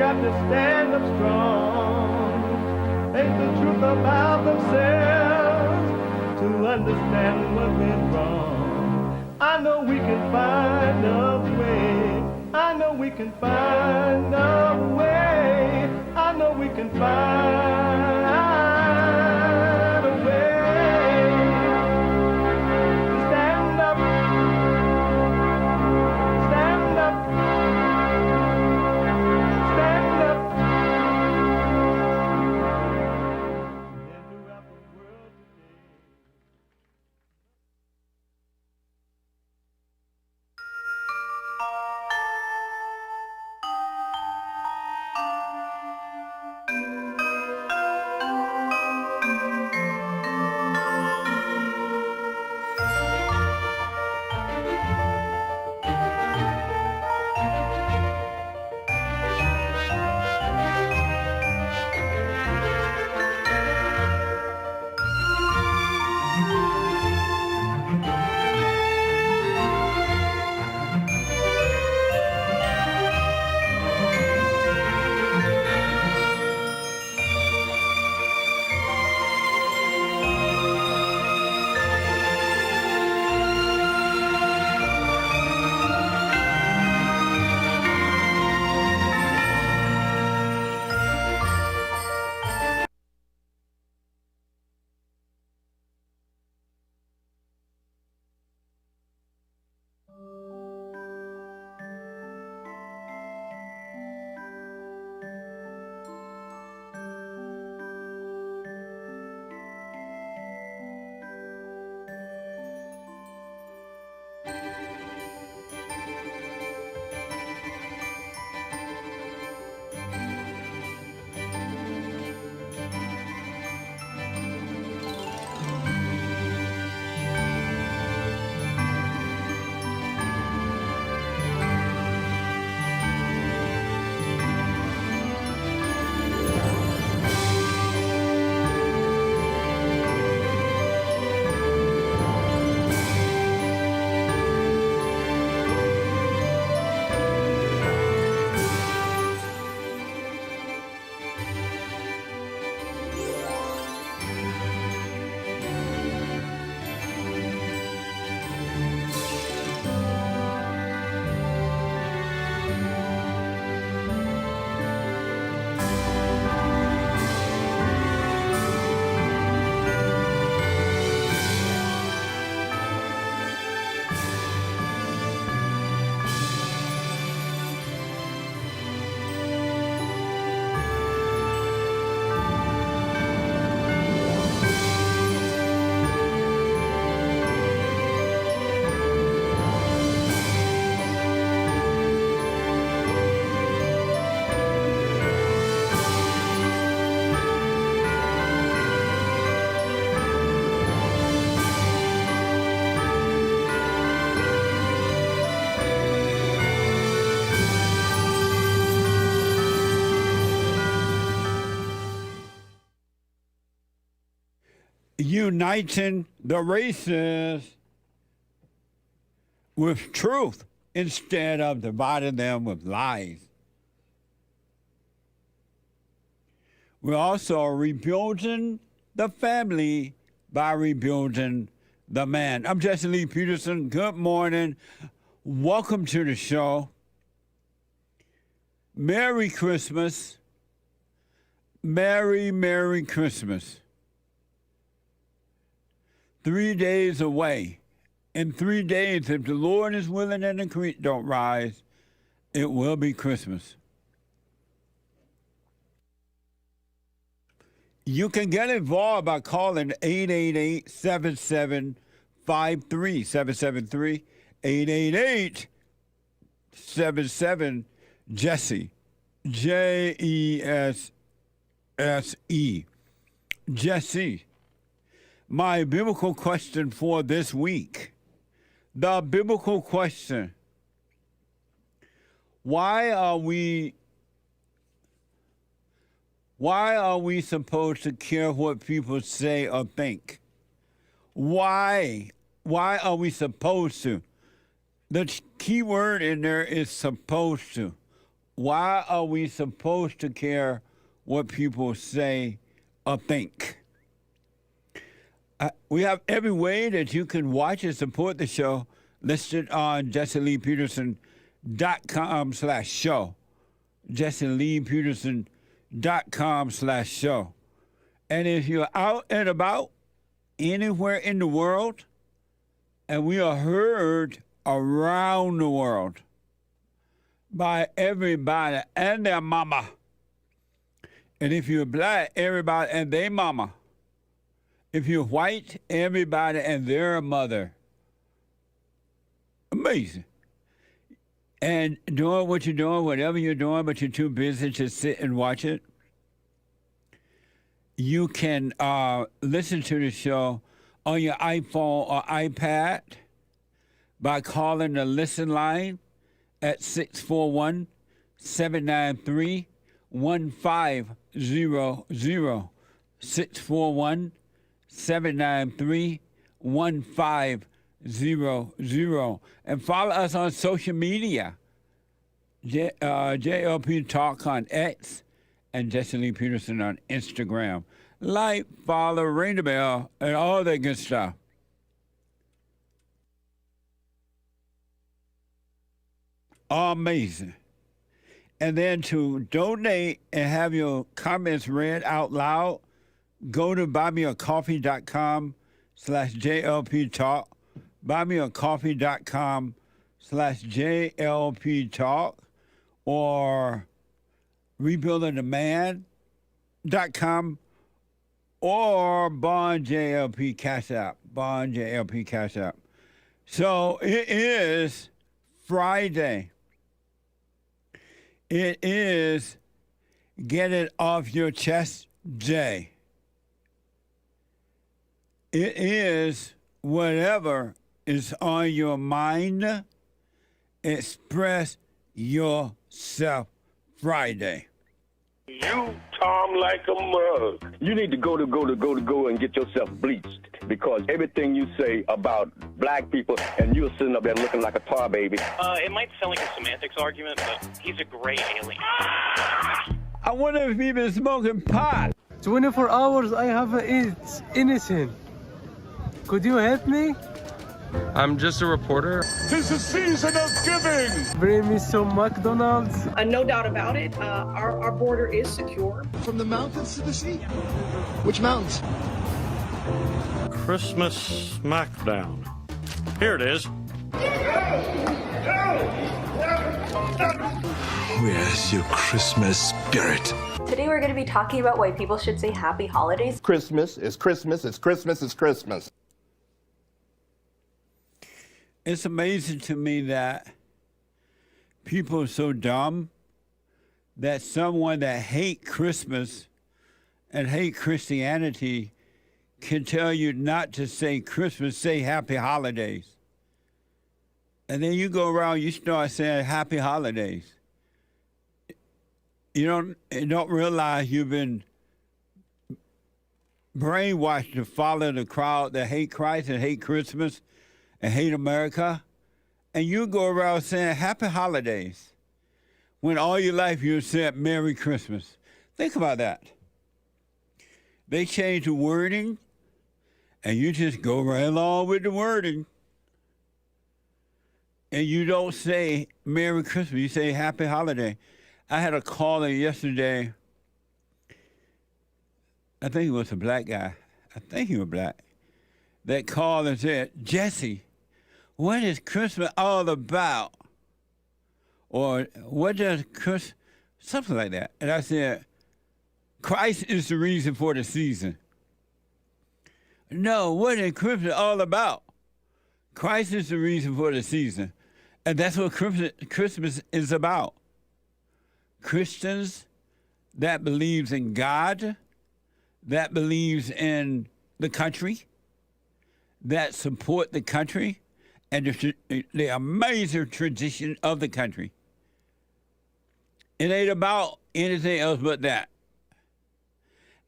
got to stand up strong, face the truth about themselves, to understand what went wrong. I know we can find a way. I know we can find a way. I know we can find a way to stand up, stand up, stand up, and throughout the world today. Uniting the races with truth instead of dividing them with lies. We're also rebuilding the family by rebuilding the man. I'm Jesse Lee Peterson. Good morning. Welcome to the show. Merry Christmas. Merry Christmas. 3 days away. In 3 days, if the Lord is willing and the creek don't rise, it will be Christmas. You can get involved by calling 888-7753, 773-888-77-JESSE, Jesse, Jesse. My biblical question for this week. The biblical question. Why are we supposed to care what people say or think? Why are we supposed to? The key word in there is supposed to. Why are we supposed to care what people say or think? We have every way that you can watch and support the show listed on JesseLeePeterson.com/show. JesseLeePeterson.com/show. And if you're out and about anywhere in the world, and we are heard around the world by everybody and their mama. And if you're black, everybody and their mama. If you're white, everybody and their mother. Amazing. And doing what you're doing, whatever you're doing, but you're too busy to sit and watch it, you can listen to the show on your iPhone or iPad by calling the listen line at 641-793-1500. 641-793-1500. And follow us on social media. JLP Talk on X and Jesse Lee Peterson on Instagram. Like, follow, ring the bell, and all that good stuff. Amazing. And then to donate and have your comments read out loud, go to buymeacoffee.com/JLP Talk, buymeacoffee.com/JLP Talk, or rebuildingtheman.com, or Bond JLP Cash App, Bond JLP Cash App. So it is Friday. It is Get It Off Your Chest Day. It is whatever is on your mind. Express yourself Friday. You Tom like a mug. You need to go and get yourself bleached, because everything you say about black people, and you're sitting up there looking like a tar baby. It might sound like a semantics argument, but he's a gray alien. I wonder if he's been smoking pot. 24 hours I have it's innocent. Could you help me? I'm just a reporter. 'Tis the season of giving. Bring me some McDonald's. No doubt about it. Our border is secure. From the mountains to the sea. Which mountains? Christmas Smackdown. Here it is. Where's your Christmas spirit? Today we're going to be talking about why people should say happy holidays. Christmas is Christmas, it's Christmas, it's Christmas. It's amazing to me that people are so dumb that someone that hate Christmas and hate Christianity can tell you not to say Christmas, say happy holidays. And then you go around, you start saying happy holidays. You don't realize you've been brainwashed to follow the crowd that hate Christ and hate Christmas and hate America, and you go around saying happy holidays when all your life you said Merry Christmas. Think about that. They change the wording, and you just go right along with the wording. And you don't say Merry Christmas, you say Happy Holiday. I had a caller yesterday, I think he was a black guy. I think he was black. That called and said, Jesse, what is Christmas all about? Or what does Christmas, something like that. And I said, Christ is the reason for the season. No, what is Christmas all about? Christ is the reason for the season. And that's what Christmas is about. Christians that believes in God, that believes in the country, that support the country, and the amazing tradition of the country. It ain't about anything else but that.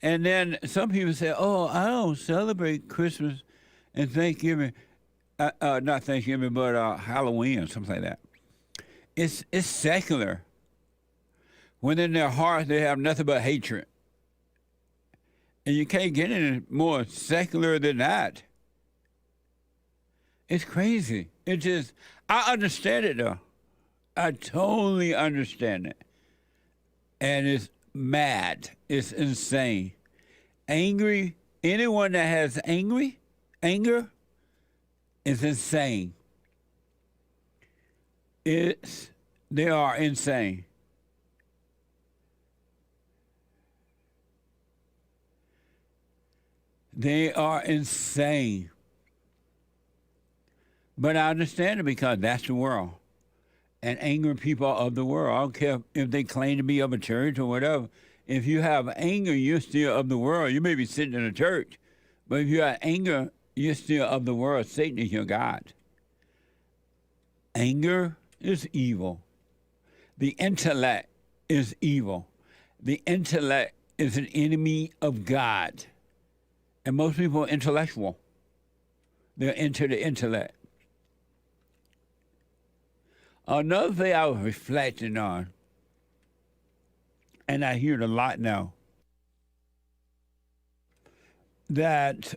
And then some people say, oh, I don't celebrate Christmas and Thanksgiving. Not Thanksgiving, but Halloween or something like that. It's secular. when in their heart they have nothing but hatred. And you can't get any more secular than that. It's crazy. It just, I understand it though. I totally understand it. And it's mad. It's insane. Angry, anyone that has anger is insane. They are insane. They are insane. But I understand it because that's the world. And angry people of the world, I don't care if they claim to be of a church or whatever. If you have anger, you're still of the world. You may be sitting in a church, but if you have anger, you're still of the world. Satan is your God. Anger is evil. The intellect is evil. The intellect is an enemy of God. And most people are intellectual. They're into the intellect. Another thing I was reflecting on, and I hear it a lot now, that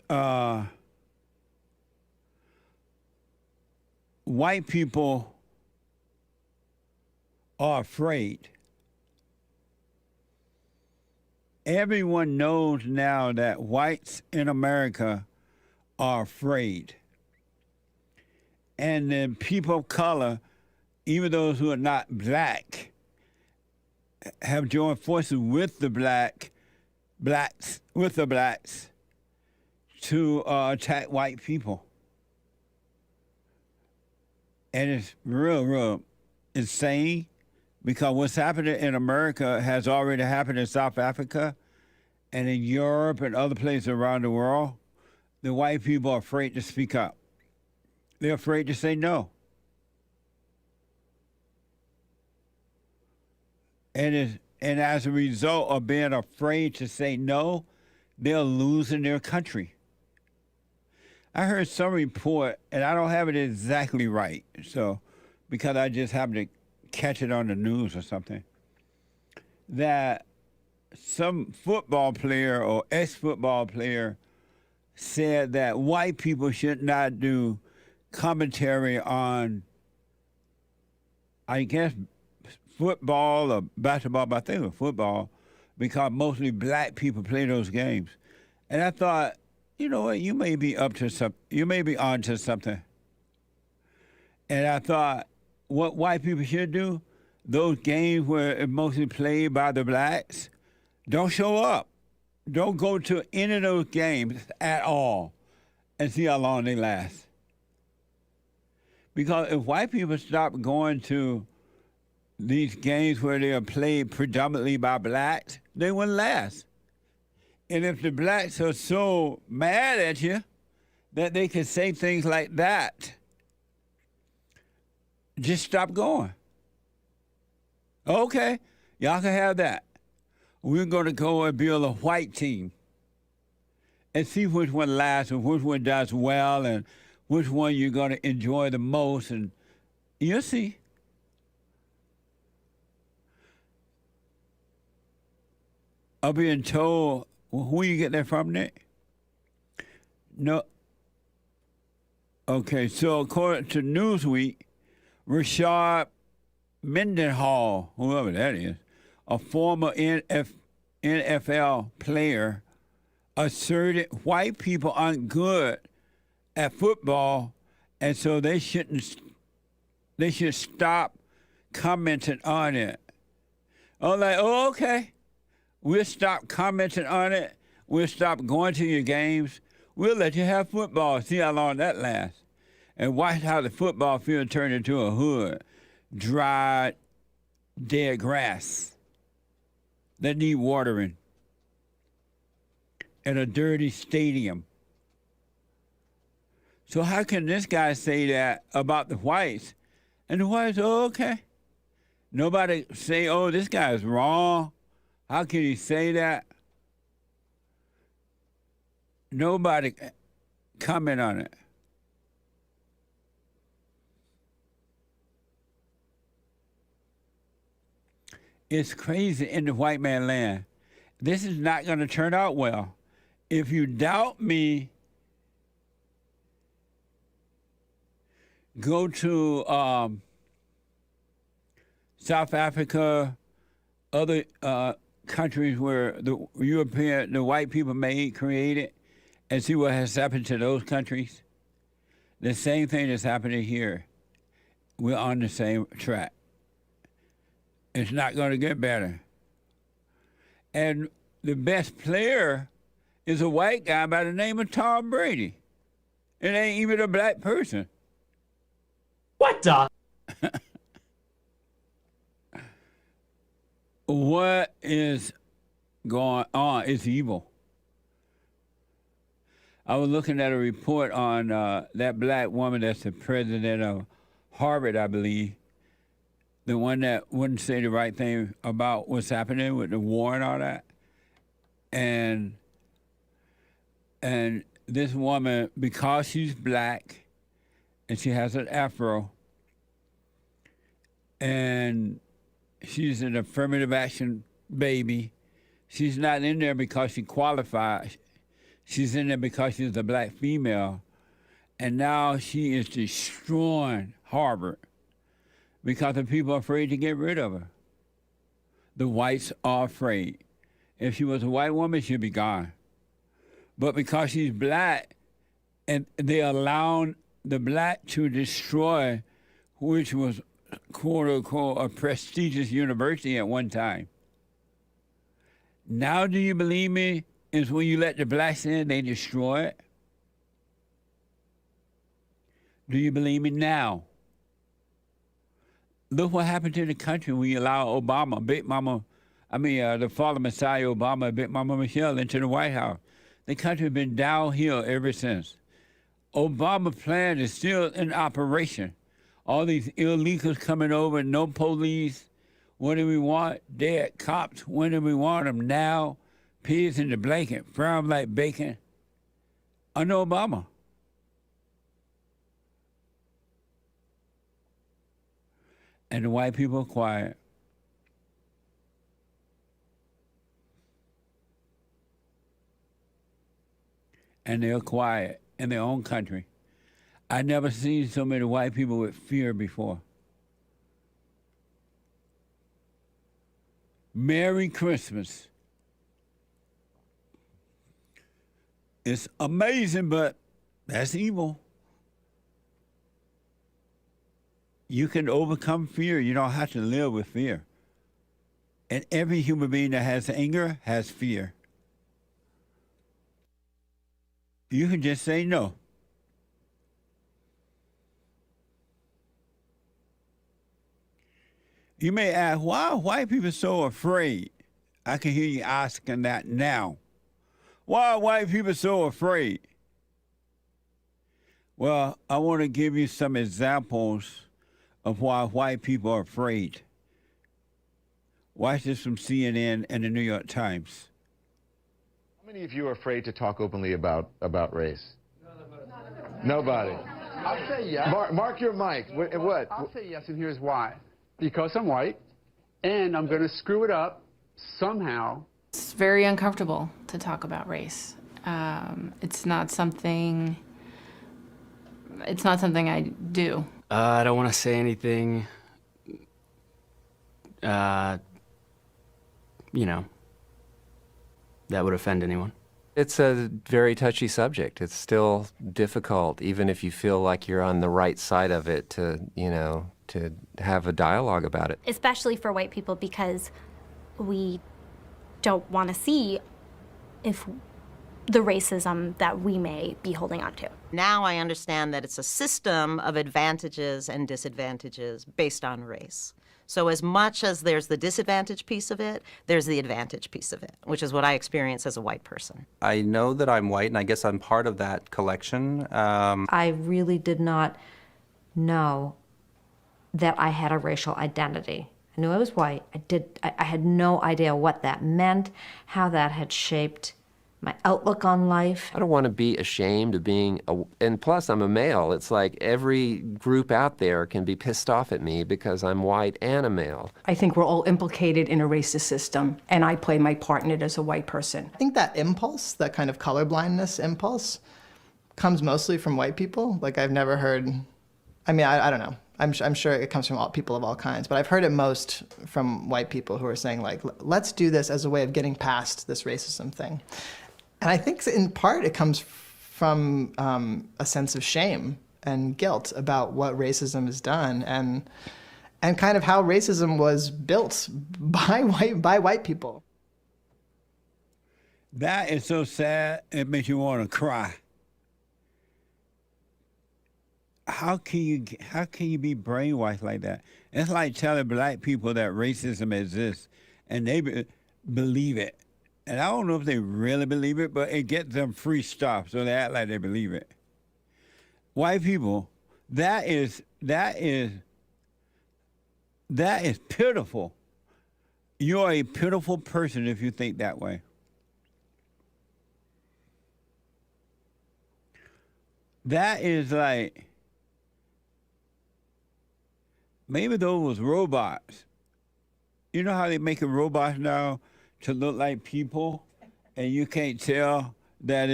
white people are afraid. Everyone knows now that whites in America are afraid. And the people of color, even those who are not black, have joined forces with the blacks to attack white people. And it's real insane because what's happening in America has already happened in South Africa and in Europe and other places around the world. The white people are afraid to speak up. They're afraid to say no. And as a result of being afraid to say no, they're losing their country. I heard some report, and I don't have it exactly right, so because I just happened to catch it on the news or something, that some football player or ex-football player said that white people should not do commentary on, I guess, football or basketball, but I think it was football, because mostly black people play those games. And I thought, you know what, you may be onto something. And I thought, what white people should do, those games where it's mostly played by the blacks, don't show up. Don't go to any of those games at all and see how long they last. Because if white people stop going to these games where they are played predominantly by blacks, they wouldn't last. And if the blacks are so mad at you that they can say things like that, just stop going. Okay, y'all can have that. We're going to go and build a white team and see which one lasts and which one does well and which one you're going to enjoy the most, and you'll see. I'm being told, who you get that from, Nick? No. Okay, so according to Newsweek, Rashad Mendenhall, whoever that is, a former NFL player, asserted white people aren't good at football, and so they should stop commenting on it. I'm like, oh, okay. We'll stop commenting on it. We'll stop going to your games. We'll let you have football, see how long that lasts. And watch how the football field turned into a hood. Dried, dead grass that need watering. And a dirty stadium. So how can this guy say that about the whites? And the whites, oh, okay. Nobody say, oh, this guy is wrong. How can he say that? Nobody comment on it. It's crazy in the white man land. This is not going to turn out well. If you doubt me, go to South Africa, other countries where the white people created, and see what has happened to those countries. The same thing is happening here. We're on the same track. It's not going to get better. And the best player is a white guy by the name of Tom Brady. It ain't even a black person. What the? What is going on? It's evil. I was looking at a report on that black woman that's the president of Harvard, I believe, the one that wouldn't say the right thing about what's happening with the war and all that. And this woman, because she's black and she has an afro and she's an affirmative action baby, she's not in there because she qualifies. She's in there because she's a black female. And now she is destroying Harvard because the people are afraid to get rid of her. The whites are afraid. If she was a white woman, she'd be gone. But because she's black, and they allowed the black to destroy, which was, quote unquote, a prestigious university at one time. Now, do you believe me? Is when you let the blacks in, they destroy it. Do you believe me now? Look what happened to the country when you allow Obama, the fallen Messiah Obama, Big Mama Michelle into the White House. The country has been downhill ever since. Obama's plan is still in operation. All these illegals coming over, no police. What do we want? Dead cops. When do we want them? Now. Pigs in the blanket, fry 'em like bacon. Under Obama. And the white people are quiet. And they're quiet in their own country. I never seen so many white people with fear before. Merry Christmas. It's amazing, but that's evil. You can overcome fear. You don't have to live with fear. And every human being that has anger has fear. You can just say no. You may ask, why are white people so afraid? I can hear you asking that now. Why are white people so afraid? Well, I want to give you some examples of why white people are afraid. Watch this from CNN and the New York Times. How many of you are afraid to talk openly about race? Nobody. I'll say yes. Mark your mic. What? I'll say yes, and here's why. Because I'm white, and I'm going to screw it up somehow. It's very uncomfortable to talk about race. It's not something I do. I don't want to say anything, that would offend anyone. It's a very touchy subject. It's still difficult, even if you feel like you're on the right side of it, to have a dialogue about it. Especially for white people, because we don't want to see if the racism that we may be holding on to. Now I understand that it's a system of advantages and disadvantages based on race. So as much as there's the disadvantage piece of it, there's the advantage piece of it, which is what I experience as a white person. I know that I'm white, and I guess I'm part of that collection. I really did not know that I had a racial identity. I knew I was white. I had no idea what that meant, how that had shaped my outlook on life. I don't want to be ashamed of being, and plus I'm a male. It's like every group out there can be pissed off at me because I'm white and a male. I think we're all implicated in a racist system, and I play my part in it as a white person. I think that impulse, that kind of colorblindness impulse, comes mostly from white people. Like I've never heard, I mean, I don't know. I'm sure it comes from all people of all kinds, but I've heard it most from white people who are saying like, let's do this as a way of getting past this racism thing. And I think in part it comes from a sense of shame and guilt about what racism has done and kind of how racism was built by white people. That is so sad, it makes you want to cry. How can you be brainwashed like that? It's like telling black people that racism exists, and they believe it. And I don't know if they really believe it, but it gets them free stuff, so they act like they believe it. White people, that is pitiful. You're a pitiful person if you think that way. That is like, maybe those was robots. You know how they making robots now to look like people, and you can't tell that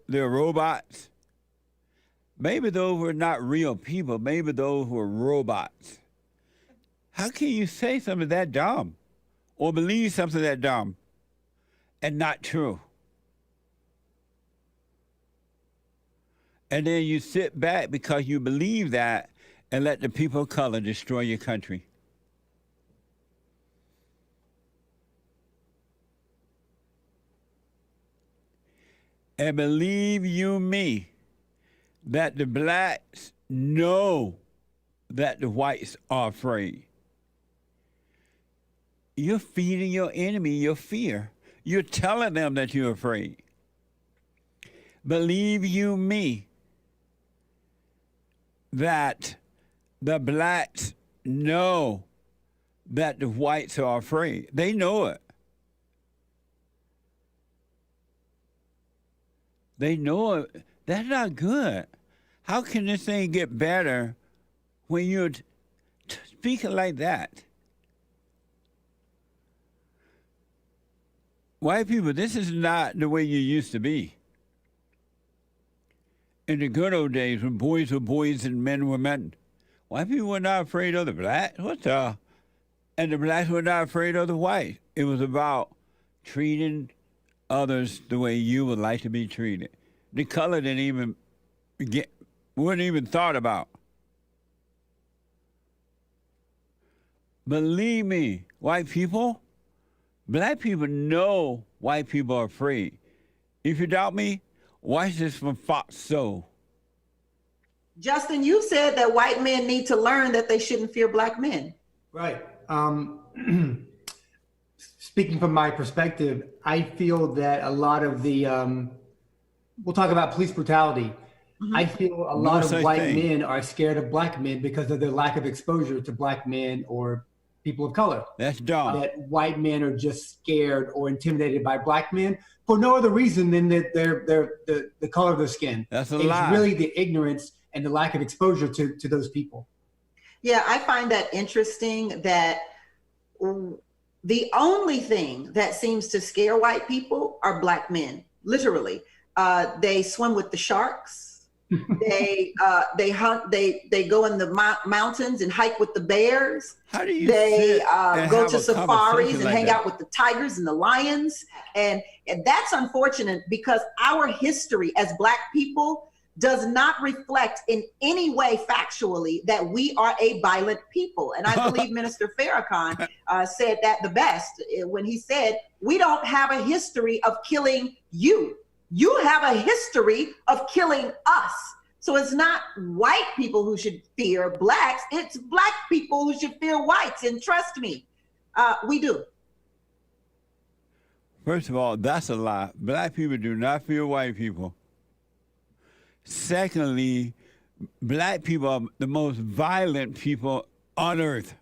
they're robots? Maybe those were not real people. Maybe those were robots. How can you say something that dumb or believe something that dumb and not true? And then you sit back because you believe that and let the people of color destroy your country. And believe you me, that the blacks know that the whites are afraid. You're feeding your enemy your fear. You're telling them that you're afraid. Believe you me, that the blacks know that the whites are afraid. They know it. They know it. That's not good. How can this thing get better when you're speaking like that? White people, this is not the way you used to be. In the good old days when boys were boys and men were men, white people were not afraid of the blacks. And the blacks were not afraid of the whites. It was about treating others the way you would like to be treated. The color wasn't even thought about. Believe me, white people, black people know white people are afraid. If you doubt me, watch this from Fox Soul. Justin, you said that white men need to learn that they shouldn't fear black men. Right. Speaking from my perspective, I feel that a lot of the, we'll talk about police brutality. Mm-hmm. I feel a lot of white men are scared of black men because of their lack of exposure to black men or people of color. That's dumb. That white men are just scared or intimidated by black men for no other reason than that the color of their skin. That's a lie. It's really the ignorance and the lack of exposure to those people. Yeah, I find that interesting that the only thing that seems to scare white people are black men, literally. They swim with the sharks. They hunt. They go in the mountains and hike with the bears. How do you? They go to safaris and hang out with the tigers and the lions. And that's unfortunate because our history as black people does not reflect in any way factually that we are a violent people. And I believe Minister Farrakhan said that the best when he said, we don't have a history of killing you. You have a history of killing us. So it's not white people who should fear blacks. It's black people who should fear whites. And trust me, we do. First of all, that's a lie. Black people do not fear white people. Secondly, black people are the most violent people on earth.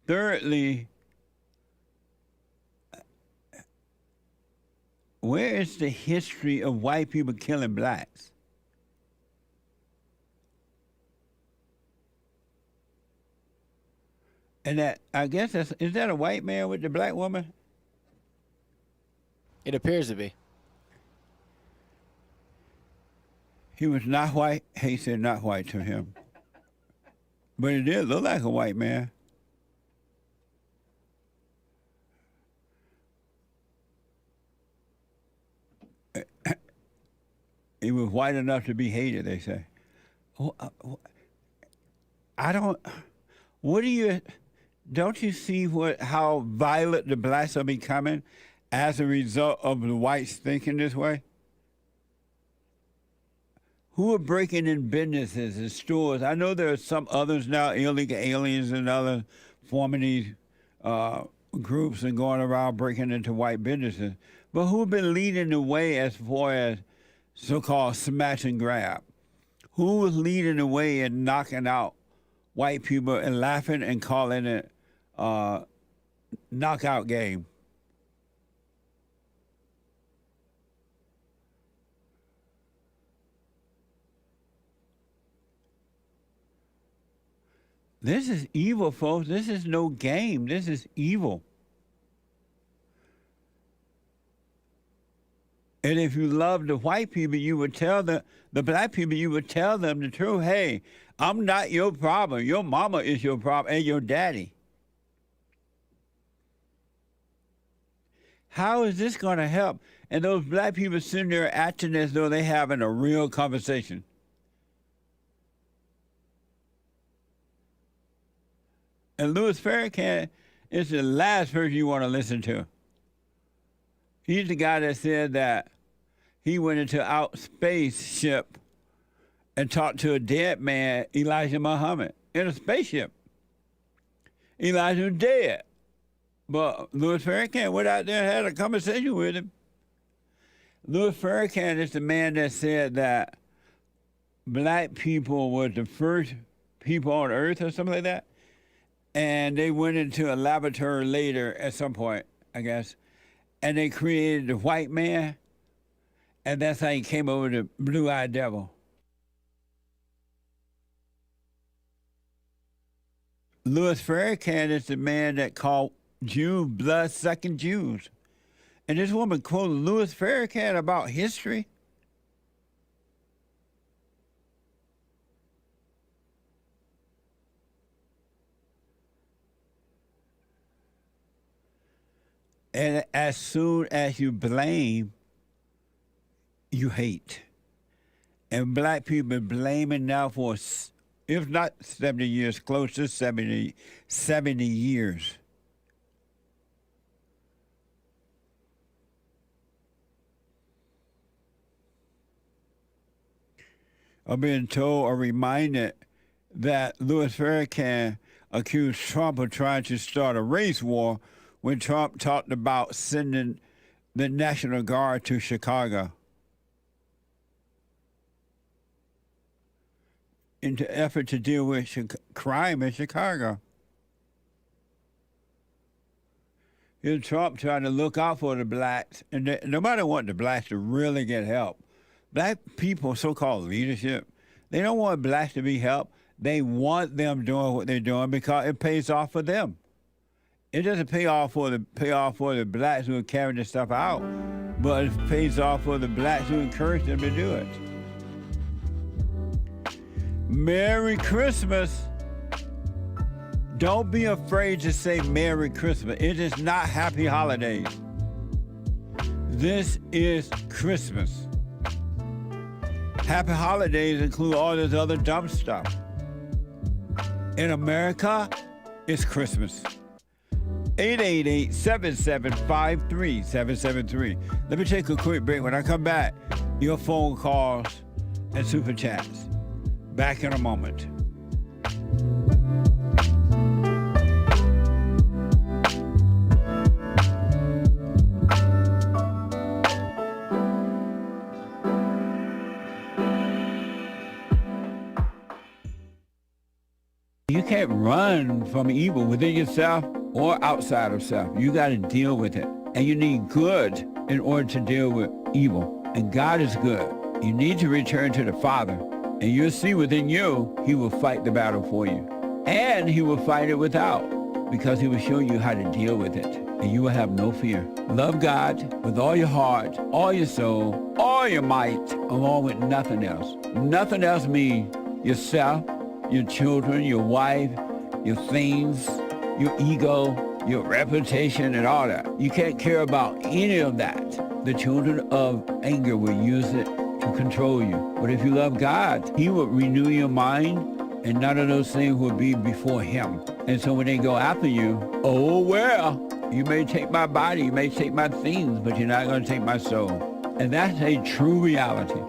Thirdly, where is the history of white people killing blacks? And that, I guess, is that a white man with the black woman? It appears to be. He was not white. He said not white to him. But it did look like a white man. He was white enough to be hated, they say. Don't you see how violent the blacks are becoming as a result of the whites thinking this way? Who are breaking in businesses and stores? I know there are some others now, illegal aliens and others, forming these groups and going around breaking into white businesses. But who have been leading the way as far as so-called smash and grab? Who was leading the way in knocking out white people and laughing and calling it knockout game? This is evil, folks. This is no game. This is evil. And if you love the white people, you would tell the black people, you would tell them the truth. Hey, I'm not your problem. Your mama is your problem and your daddy. How is this going to help? And those black people sitting there acting as though they're having a real conversation. And Louis Farrakhan is the last person you want to listen to. He's the guy that said that he went into out spaceship and talked to a dead man, Elijah Muhammad, in a spaceship. Elijah was dead. But Louis Farrakhan went out there and had a conversation with him. Louis Farrakhan is the man that said that black people were the first people on earth or something like that. And they went into a laboratory later at some point, I guess, and they created the white man, and that's how he came over the blue-eyed devil. Louis Farrakhan is the man that called Jews blood-sucking Jews. And this woman quoted Louis Farrakhan about history. And as soon as you blame, you hate. And black people are blaming now for, if not 70 years, close to 70 years. I'm being told or reminded that Louis Farrakhan accused Trump of trying to start a race war when Trump talked about sending the National Guard to Chicago in the effort to deal with crime in Chicago. Here's Trump trying to look out for the blacks, and nobody wants the blacks to really get help. Black people, so-called leadership, they don't want blacks to be helped. They want them doing what they're doing because it pays off for them. It doesn't pay off for the blacks who are carrying this stuff out, but it pays off for the blacks who encourage them to do it. Merry Christmas. Don't be afraid to say Merry Christmas. It is not Happy Holidays. This is Christmas. Happy Holidays include all this other dumb stuff. In America, it's Christmas. 888-775-3773. Let me take a quick break. When I come back, your phone calls and super chats. Back in a moment. You can't run from evil within yourself or outside of self. You got to deal with it. And you need good in order to deal with evil. And God is good. You need to return to the Father, and you'll see within you, he will fight the battle for you. And he will fight it without, because he will show you how to deal with it, and you will have no fear. Love God with all your heart, all your soul, all your might, along with nothing else. Nothing else means yourself, your children, your wife, your things, your ego, your reputation, and all that. You can't care about any of that. The children of anger will use it to control you. But if you love God, he will renew your mind, and none of those things will be before him. And so when they go after you, oh, well, you may take my body, you may take my things, but you're not going to take my soul. And that's a true reality.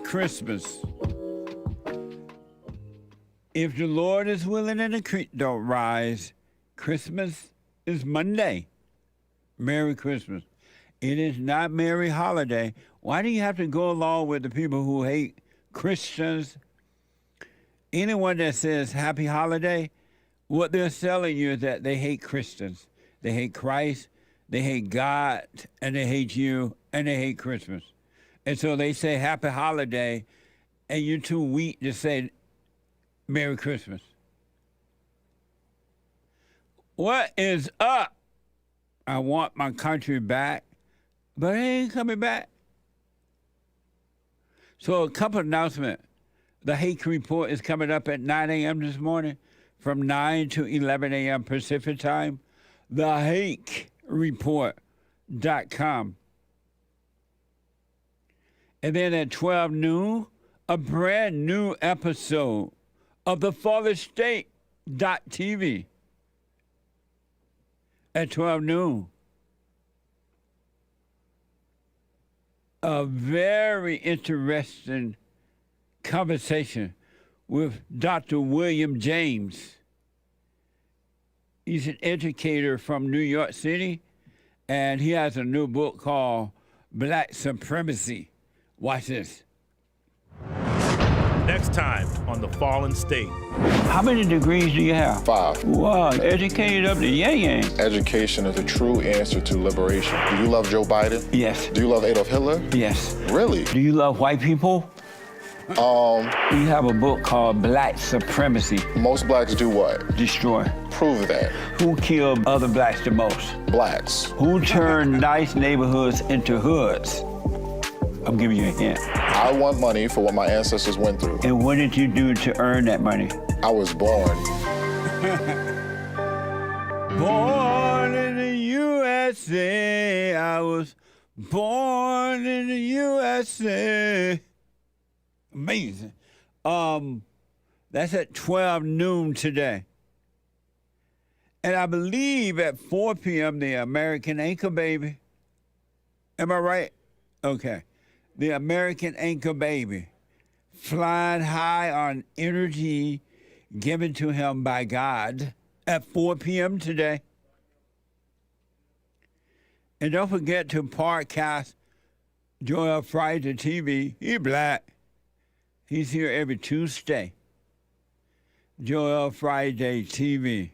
Christmas. If the Lord is willing and the creek don't rise, Christmas is Monday. Merry Christmas. It is not Merry Holiday. Why do you have to go along with the people who hate Christians? Anyone that says Happy Holiday, what they're telling you is that they hate Christians. They hate Christ, they hate God, and they hate you, and they hate Christmas. And so they say Happy Holiday, and you're too weak to say Merry Christmas. What is up? I want my country back, but it ain't coming back. So a couple announcements. The Hake report is coming up at 9 a.m. this morning from 9 to 11 a.m. Pacific time. TheHakeReport.com. And then at 12 noon, a brand new episode of the FallenState.tv at 12 noon. A very interesting conversation with Dr. William James. He's an educator from New York City, and he has a new book called Black Supremacy. Watch this. Next time on The Fallen State. How many degrees do you have? 5. Wow, educated up to yang. Education is the true answer to liberation. Do you love Joe Biden? Yes. Do you love Adolf Hitler? Yes. Really? Do you love white people? We have a book called Black Supremacy. Most blacks do what? Destroy. Prove that. Who killed other blacks the most? Blacks. Who turned nice neighborhoods into hoods? I'm giving you a hint. I want money for what my ancestors went through. And what did you do to earn that money? I was born. Born in the USA. I was born in the USA. Amazing. That's at 12 noon today. And I believe at 4 p.m., the American Anchor Baby. Am I right? Okay. The American Anchor Baby, flying high on energy given to him by God at 4 p.m. today. And don't forget to podcast Joel Friday TV. He's black. He's here every Tuesday. Joel Friday TV.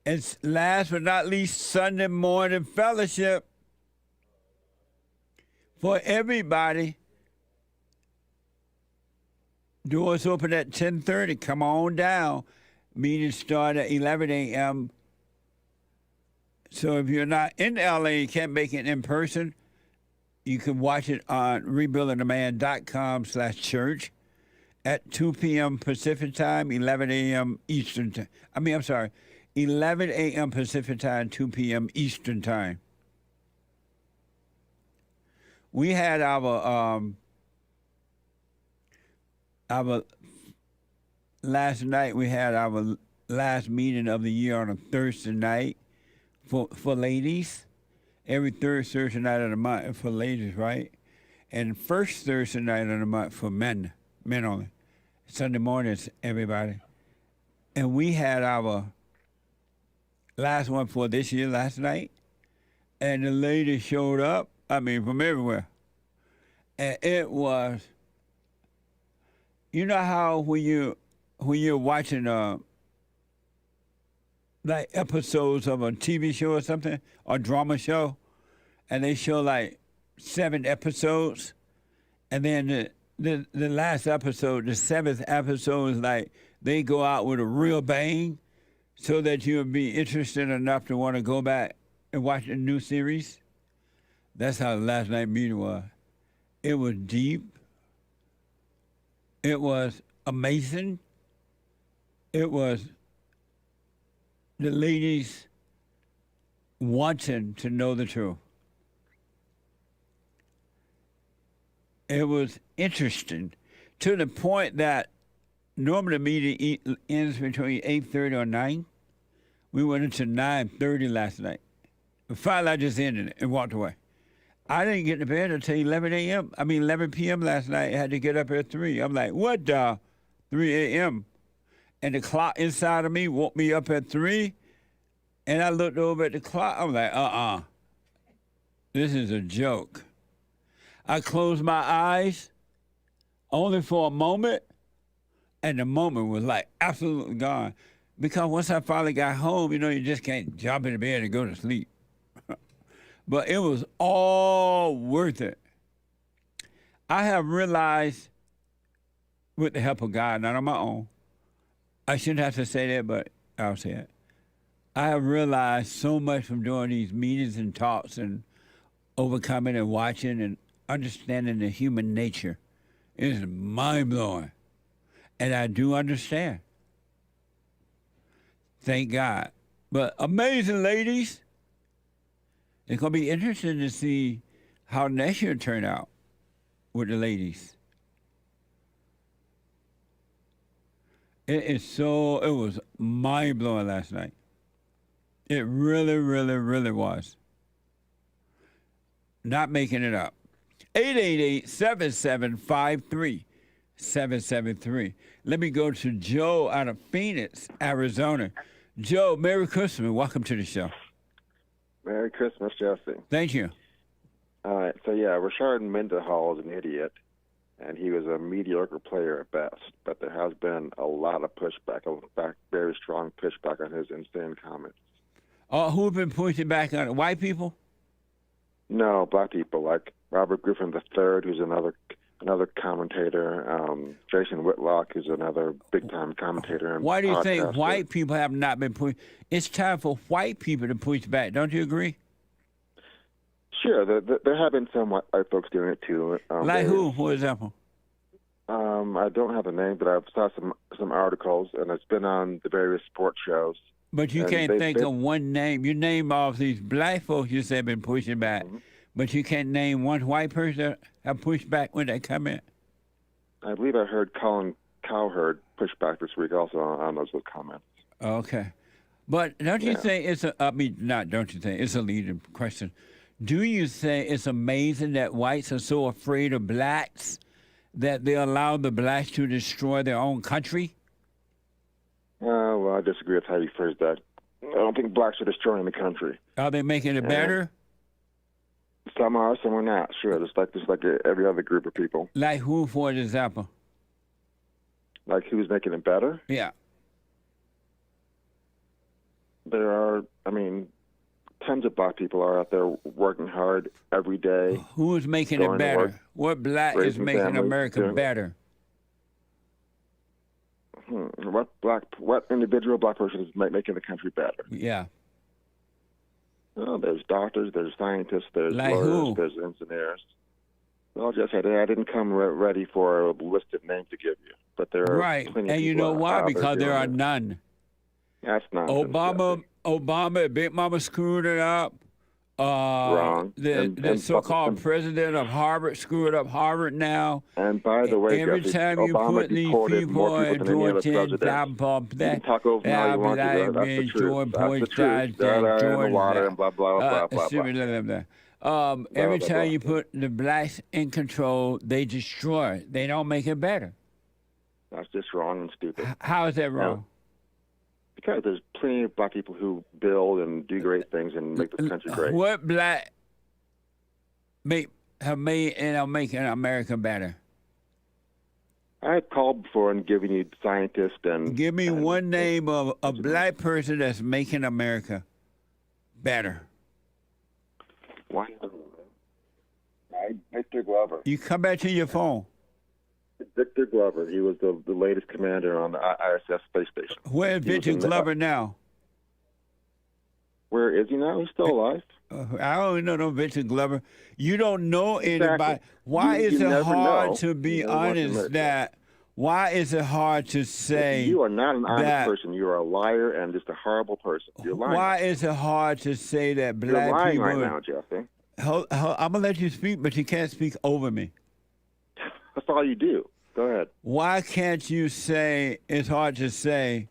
And last but not least, Sunday morning fellowship. For everybody, doors open at 10:30. Come on down. Meetings start at 11 a.m. So if you're not in LA, you can't make it in person, you can watch it on rebuildingtheman.com/church at 2 p.m. Pacific time, 11 a.m. Eastern time. 11 a.m. Pacific time, 2 p.m. Eastern time. We had our last night. We had our last meeting of the year on a Thursday night for ladies. Every third Thursday night of the month for ladies, right? And first Thursday night of the month for men only. Sunday mornings, everybody. And we had our last one for this year last night. And the ladies showed up, from everywhere. And it was, you know how when you're watching like episodes of a TV show or something, or drama show, and they show like 7 episodes, and then the last episode, the 7th episode, is like they go out with a real bang, so that you'll be interested enough to want to go back and watch a new series. That's how the last night meeting was. It was deep. It was amazing. It was the ladies wanting to know the truth. It was interesting to the point that normally the meeting ends between 8:30 or 9. We went into 9:30 last night. Finally, I just ended it and walked away. I didn't get to bed until 11 p.m. last night. I had to get up at 3. I'm like, what the? 3 a.m. And the clock inside of me woke me up at 3. And I looked over at the clock. I'm like, this is a joke. I closed my eyes only for a moment. And the moment was like absolutely gone. Because once I finally got home, you just can't jump into bed and go to sleep. But it was all worth it. I have realized, with the help of God, not on my own, I shouldn't have to say that, but I'll say it. I have realized so much from doing these meetings and talks and overcoming and watching and understanding the human nature. It is mind-blowing. And I do understand. Thank God. But amazing, ladies. It's going to be interesting to see how next year turn out with the ladies. It was mind-blowing last night. It really, really, really was. Not making it up. 888-7753-773. Let me go to Joe out of Phoenix, Arizona. Joe, Merry Christmas. Welcome to the show. Merry Christmas, Jesse. Thank you. All right. So, Rashard Mendenhall is an idiot, and he was a mediocre player at best. But there has been a lot of pushback, very strong pushback on his insane comments. Who have been pushing back on it? White people? No, black people, like Robert Griffin III, who's another commentator, Jason Whitlock, who's another big-time commentator. And why do you think white people have not been pushed? It's time for white people to push back. Don't you agree? Sure. There have been some white folks doing it, too. Like who, for example? I don't have a name, but I've saw some articles, and it's been on the various sports shows. But you can't think of one name. You name all these black folks you said been pushing back, but you can't name one white person that have pushed back when they come in. I believe I heard Colin Cowherd push back this week also on those comments. Okay. But don't you think it's it's a leading question. Do you think it's amazing that whites are so afraid of blacks that they allow the blacks to destroy their own country? Well, I disagree with how you phrased that. I don't think blacks are destroying the country. Are they making it better? Some are, some are not. Sure, just like every other group of people. Like who, for example? Like who's making it better? Yeah. There are, tons of black people are out there working hard every day. Who's making it better? What black is making America better? What individual black person is making the country better? Yeah. Well, there's doctors, there's scientists, there's like lawyers, who? There's engineers. Well, just I didn't come ready for a list of names to give you, but there are plenty and of you know why? Because there are none. That's nonsense. Obama, Big Mama screwed it up. Wrong. The so-called president of Harvard screwed up Harvard now. And by the way, every Jesse, time you Obama put these deported more people than any other president. You can talk over me all you want to. That's the truth. That's the truth. That in the water and blah, blah, blah, blah, blah. Every time you put the blacks in control, they destroy it. They don't make it better. That's just wrong and stupid. How is that wrong? Because there's plenty of black people who build and do great things and make this country great. What black have made and making America better? I had called before and given you scientists and... Give me one name of a black person that's making America better. Why? Victor Glover. You come back to your phone. Victor Glover. He was the latest commander on the ISS space station. Where is Victor Glover now? Where is he now? He's still alive. I don't know no Victor Glover. You don't know anybody. Exactly. Why is it hard know. to be honest that? Why is it hard to say you are not an honest that, person? You are a liar and just a horrible person. You're lying. Why is it hard to say that black You're lying people? Right now, Jesse. I'm gonna let you speak, but you can't speak over me. That's all you do. Go ahead. Why can't you say, it's hard to say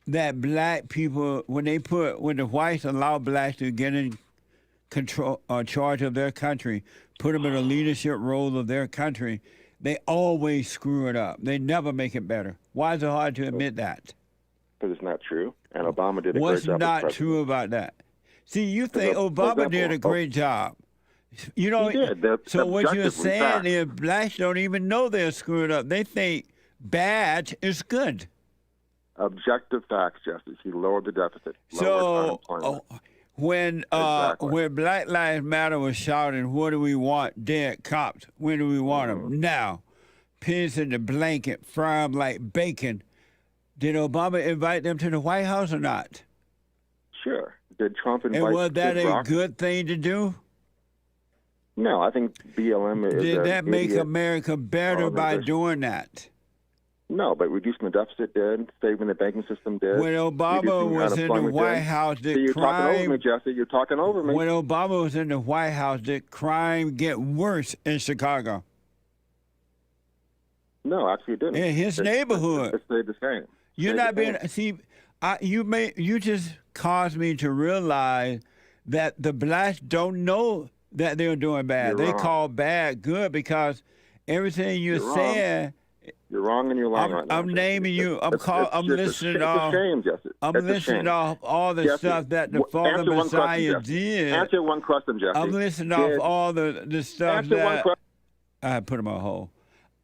that black people, when the whites allow blacks to get in control or charge of their country, put them in a leadership role of their country, they always screw it up. They never make it better. Why is it hard to admit that? Because it's not true. And Obama did a What's great job. What's not true about that? See, you think Obama did a great job. You know, he did. So what you're saying is blacks don't even know they're screwed up. They think bad is good. Objective facts, Justice. He lowered the deficit. So when Black Lives Matter was shouting, what do we want? Dead cops. When do we want them? Now. Pigs in the blanket, fry them like bacon. Did Obama invite them to the White House or not? Sure. Did Trump invite them? And was that a good thing to do? No, I think BLM is. Did that make America better by doing that? No, but reducing the deficit did. Saving the banking system did. When Obama was in the White House, did crime... You're talking over me, Jesse. You're talking over me. When Obama was in the White House, did crime get worse in Chicago? No, actually it didn't. In his neighborhood. It stayed the same. You're not being... See, you just caused me to realize that the blacks don't know that they're doing bad. They call bad good because everything you're saying... You're wrong and you're lying right now. I'm naming you. I'm listing off. I'm listing off all the stuff that the Father Messiah did. Answer one question, Jesse. I'm listing off all the stuff that I put him on hold.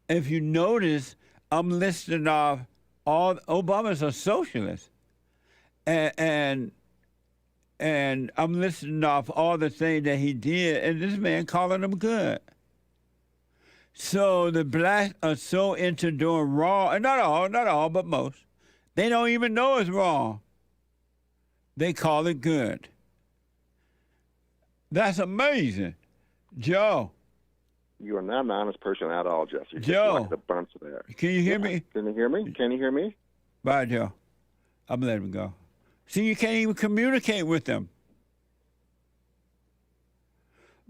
If you notice, I'm listing off all. Obama's a socialist, and I'm listing off all the things that he did, and this man calling them good. So the blacks are so into doing wrong, and not all, but most. They don't even know it's wrong. They call it good. That's amazing. Joe. You are not an honest person at all, Jesse. You're Joe. like the bunch there. Can you hear me? Can you hear me? Can you hear me? Bye, Joe. I'm letting him go. See, you can't even communicate with them.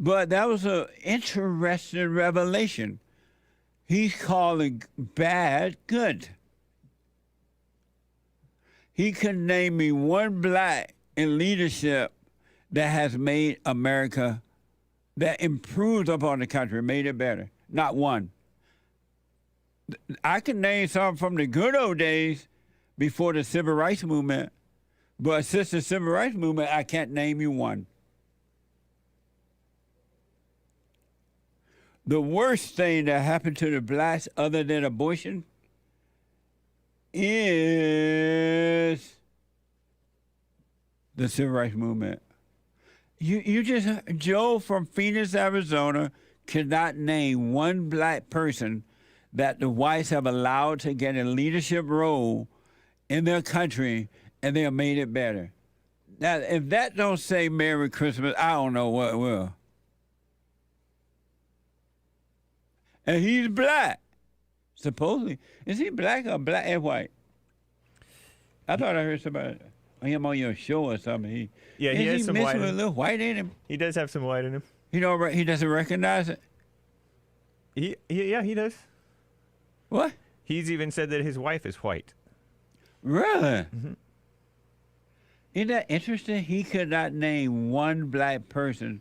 But that was an interesting revelation. He's calling bad good. He couldn't name me one black in leadership that has made America, that improved upon the country, made it better. Not one. I can name some from the good old days before the Civil Rights Movement, but since the Civil Rights Movement, I can't name you one. The worst thing that happened to the blacks other than abortion is the Civil Rights Movement. Joe from Phoenix, Arizona, cannot name one black person that the whites have allowed to get a leadership role in their country and they have made it better. Now, if that don't say Merry Christmas, I don't know what will. And he's black, supposedly. Is he black or black and white? I thought I heard somebody. him on your show or something. He has some white with a little white in him. He does have some white in him. He doesn't recognize it. Yeah, he does. What? He's even said that his wife is white. Really? Mm-hmm. Isn't that interesting? He could not name one black person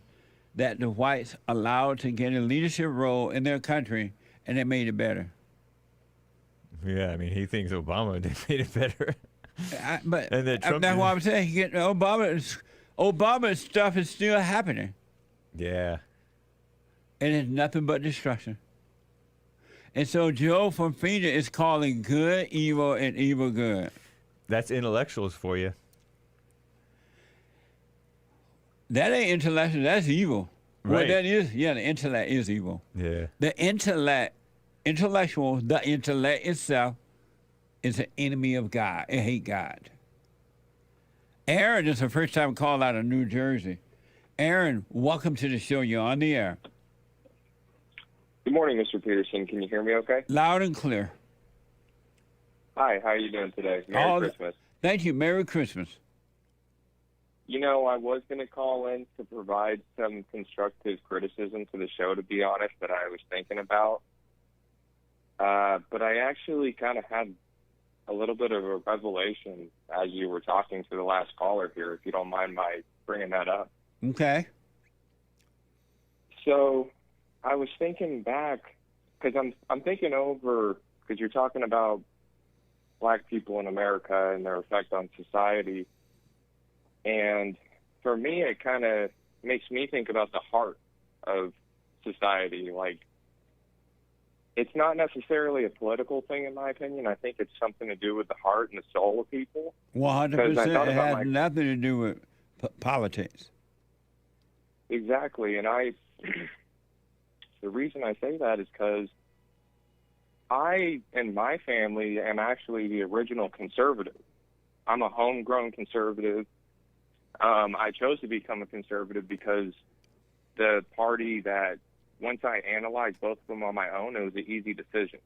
that the whites allowed to get a leadership role in their country, and it made it better. Yeah, I mean, he thinks Obama made it better. But and that Trump that's why I'm saying Obama stuff is still happening. Yeah. And it's nothing but destruction. And so Joe from Phoenix is calling good evil and evil good. That's intellectuals for you. That ain't intellectual, that's evil. Right. What that is, the intellect is evil. Yeah. The intellect itself is an enemy of God. It hate God. Aaron is the first time call out of New Jersey. Aaron, welcome to the show. You're on the air. Good morning, Mr. Peterson. Can you hear me okay? Loud and clear. Hi, how are you doing today? Merry Christmas. Thank you. Merry Christmas. You know, I was going to call in to provide some constructive criticism to the show, to be honest, that I was thinking about. But I actually kind of had a little bit of a revelation as you were talking to the last caller here, if you don't mind my bringing that up. Okay. So I was thinking back, because I'm thinking over, because you're talking about black people in America and their effect on society. And for me, it kind of makes me think about the heart of society. Like, it's not necessarily a political thing, in my opinion. I think it's something to do with the heart and the soul of people. 100%. It has nothing to do with politics. Exactly. And the reason I say that is because I and my family am actually the original conservative. I'm a homegrown conservative. I chose to become a conservative because the party that, once I analyzed both of them on my own, it was an easy decision.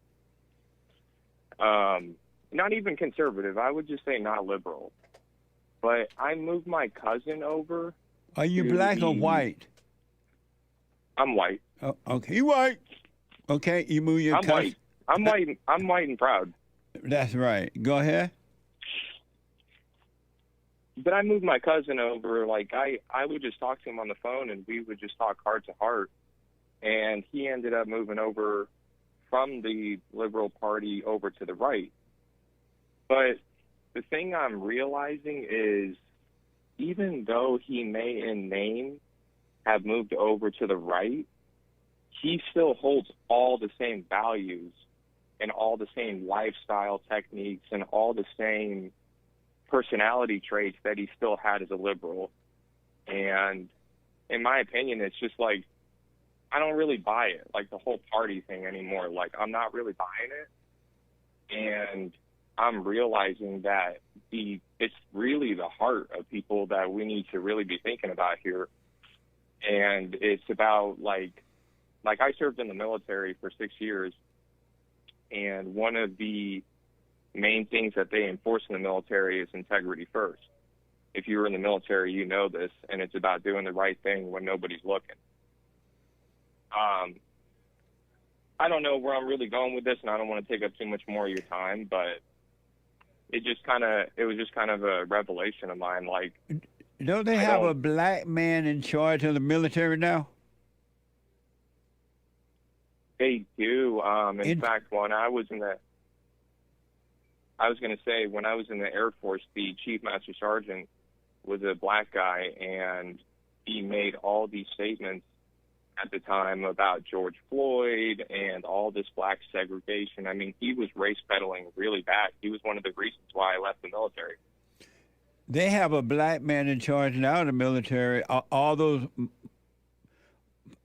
Not even conservative. I would just say not liberal. But I moved my cousin over. Are you black or white? I'm white. Oh, okay, you white. Okay, you move your cousin. White. I'm white. I'm white and proud. That's right. Go ahead. But I moved my cousin over. Like, I would just talk to him on the phone, and we would just talk heart to heart. And he ended up moving over from the Liberal Party over to the right. But the thing I'm realizing is, even though he may in name have moved over to the right, he still holds all the same values and all the same lifestyle techniques and all the same personality traits that he still had as a liberal. And in my opinion, it's just like, I don't really buy it, like the whole party thing anymore. Like, I'm not really buying it. And I'm realizing that it's really the heart of people that we need to really be thinking about here. And it's about, like I served in the military for 6 years, and one of the main things that they enforce in the military is integrity first. If you were in the military, you know this, and it's about doing the right thing when nobody's looking. I don't know where I'm really going with this, and I don't want to take up too much more of your time, but it was just kind of a revelation of mine. Like, don't they have a black man in charge of the military now? They do. In fact, when I was in the Air Force, the Chief Master Sergeant was a black guy, and he made all these statements at the time about George Floyd and all this black segregation. I mean, he was race peddling really bad. He was one of the reasons why I left the military. They have a black man in charge now of the military. All those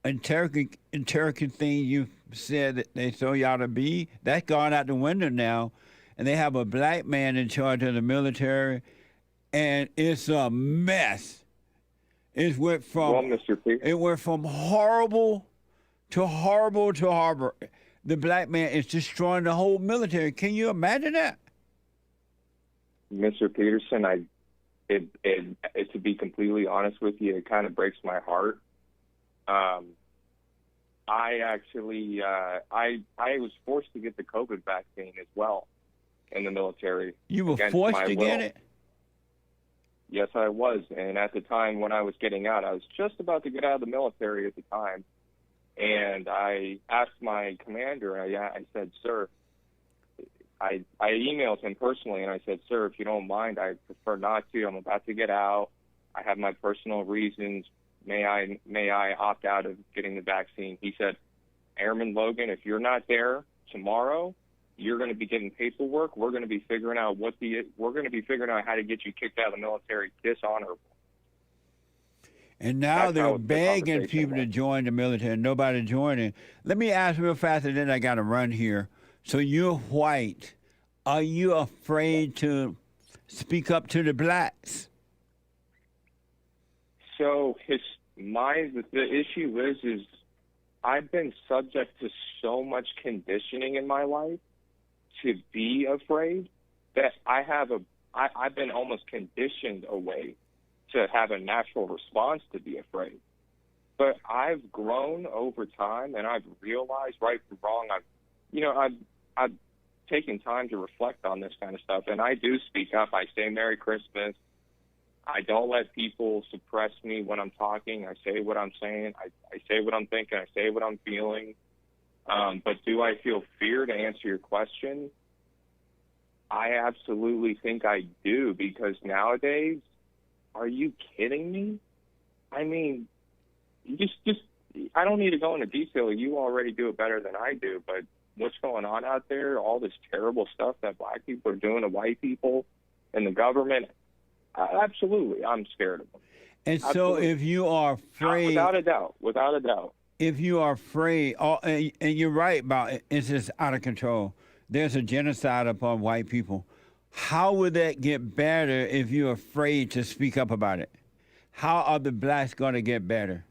interrogation things you said that they told you ought to be, that's gone out the window now. And they have a black man in charge of the military, and it's a mess. It went from horrible to horrible to horrible. The black man is destroying the whole military. Can you imagine that? Mr. Peterson, to be completely honest with you, it kind of breaks my heart. I actually, I was forced to get the COVID vaccine as well in the military. You were forced to get it? Yes, I was. And at the time when I was getting out, I was just about to get out of the military at the time. And I asked my commander, I said, sir, I emailed him personally, and I said, sir, if you don't mind, I prefer not to. I'm about to get out. I have my personal reasons. May I opt out of getting the vaccine? He said, Airman Logan, if you're not there tomorrow, you're going to be getting paperwork. We're going to be figuring out how to get you kicked out of the military dishonorable. And now they're begging people to join the military, and nobody joining. Let me ask real fast, and then I got to run here. So you're white. Are you afraid to speak up to the blacks? So the issue is I've been subject to so much conditioning in my life to be afraid that I've been almost conditioned away to have a natural response to be afraid. But I've grown over time, and I've realized right from wrong. I've taken time to reflect on this kind of stuff, and I do speak up. I say Merry Christmas. I don't let people suppress me when I'm talking. I say what I'm saying. I say what I'm thinking. I say what I'm feeling. But do I feel fear, to answer your question? I absolutely think I do, because nowadays, are you kidding me? I mean, I don't need to go into detail. You already do it better than I do, but what's going on out there, all this terrible stuff that black people are doing to white people and the government, absolutely, I'm scared of them. And so if you are afraid... Without a doubt. If you are afraid, and you're right about it, it's just out of control. There's a genocide upon white people. How would that get better if you're afraid to speak up about it? How are the blacks going to get better?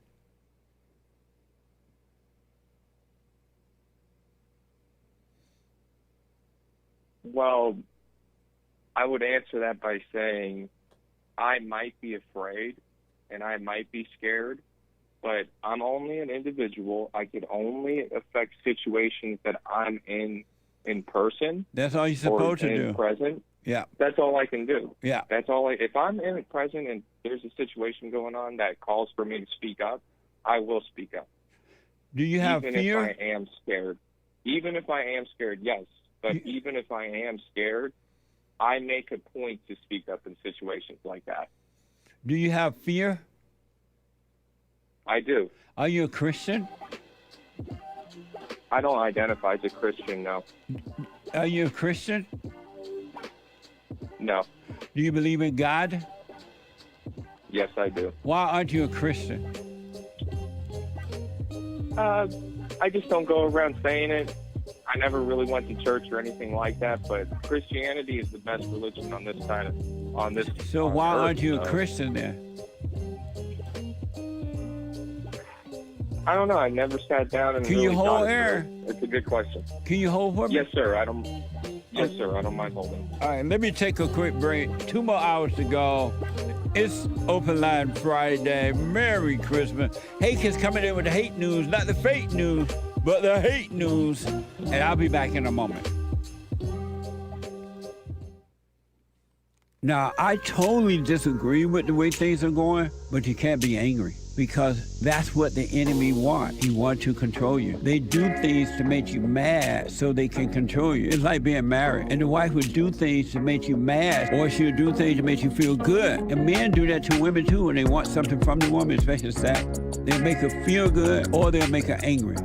Well, I would answer that by saying I might be afraid and I might be scared, but I'm only an individual. I could only affect situations that I'm in person. That's all you're supposed to do. Present. Yeah. That's all I can do. Yeah. That's all. If I'm in present and there's a situation going on that calls for me to speak up, I will speak up. Do you have fear? Even if I am scared. Even if I am scared, yes. But even if I am scared, I make a point to speak up in situations like that. Do you have fear? I do. Are you a Christian? I don't identify as a Christian, no. Are you a Christian? No. Do you believe in God? Yes, I do. Why aren't you a Christian? I just don't go around saying it. I never really went to church or anything like that, but Christianity is the best religion on this side of So why aren't you a Christian then? I don't know. I never sat down and Can you hold air? It's a good question. Can you hold for me? Yes, sir. Yes, sir. I don't mind holding. All right, let me take a quick break. 2 more hours to go. It's Open Line Friday. Merry Christmas. Hake is coming in with the hate news, not the fake news, but the hate news. And I'll be back in a moment. Now, I totally disagree with the way things are going, but you can't be angry because that's what the enemy wants. He wants to control you. They do things to make you mad so they can control you. It's like being married. And the wife would do things to make you mad, or she'll do things to make you feel good. And men do that to women too when they want something from the woman, especially sex. They'll make her feel good or they'll make her angry.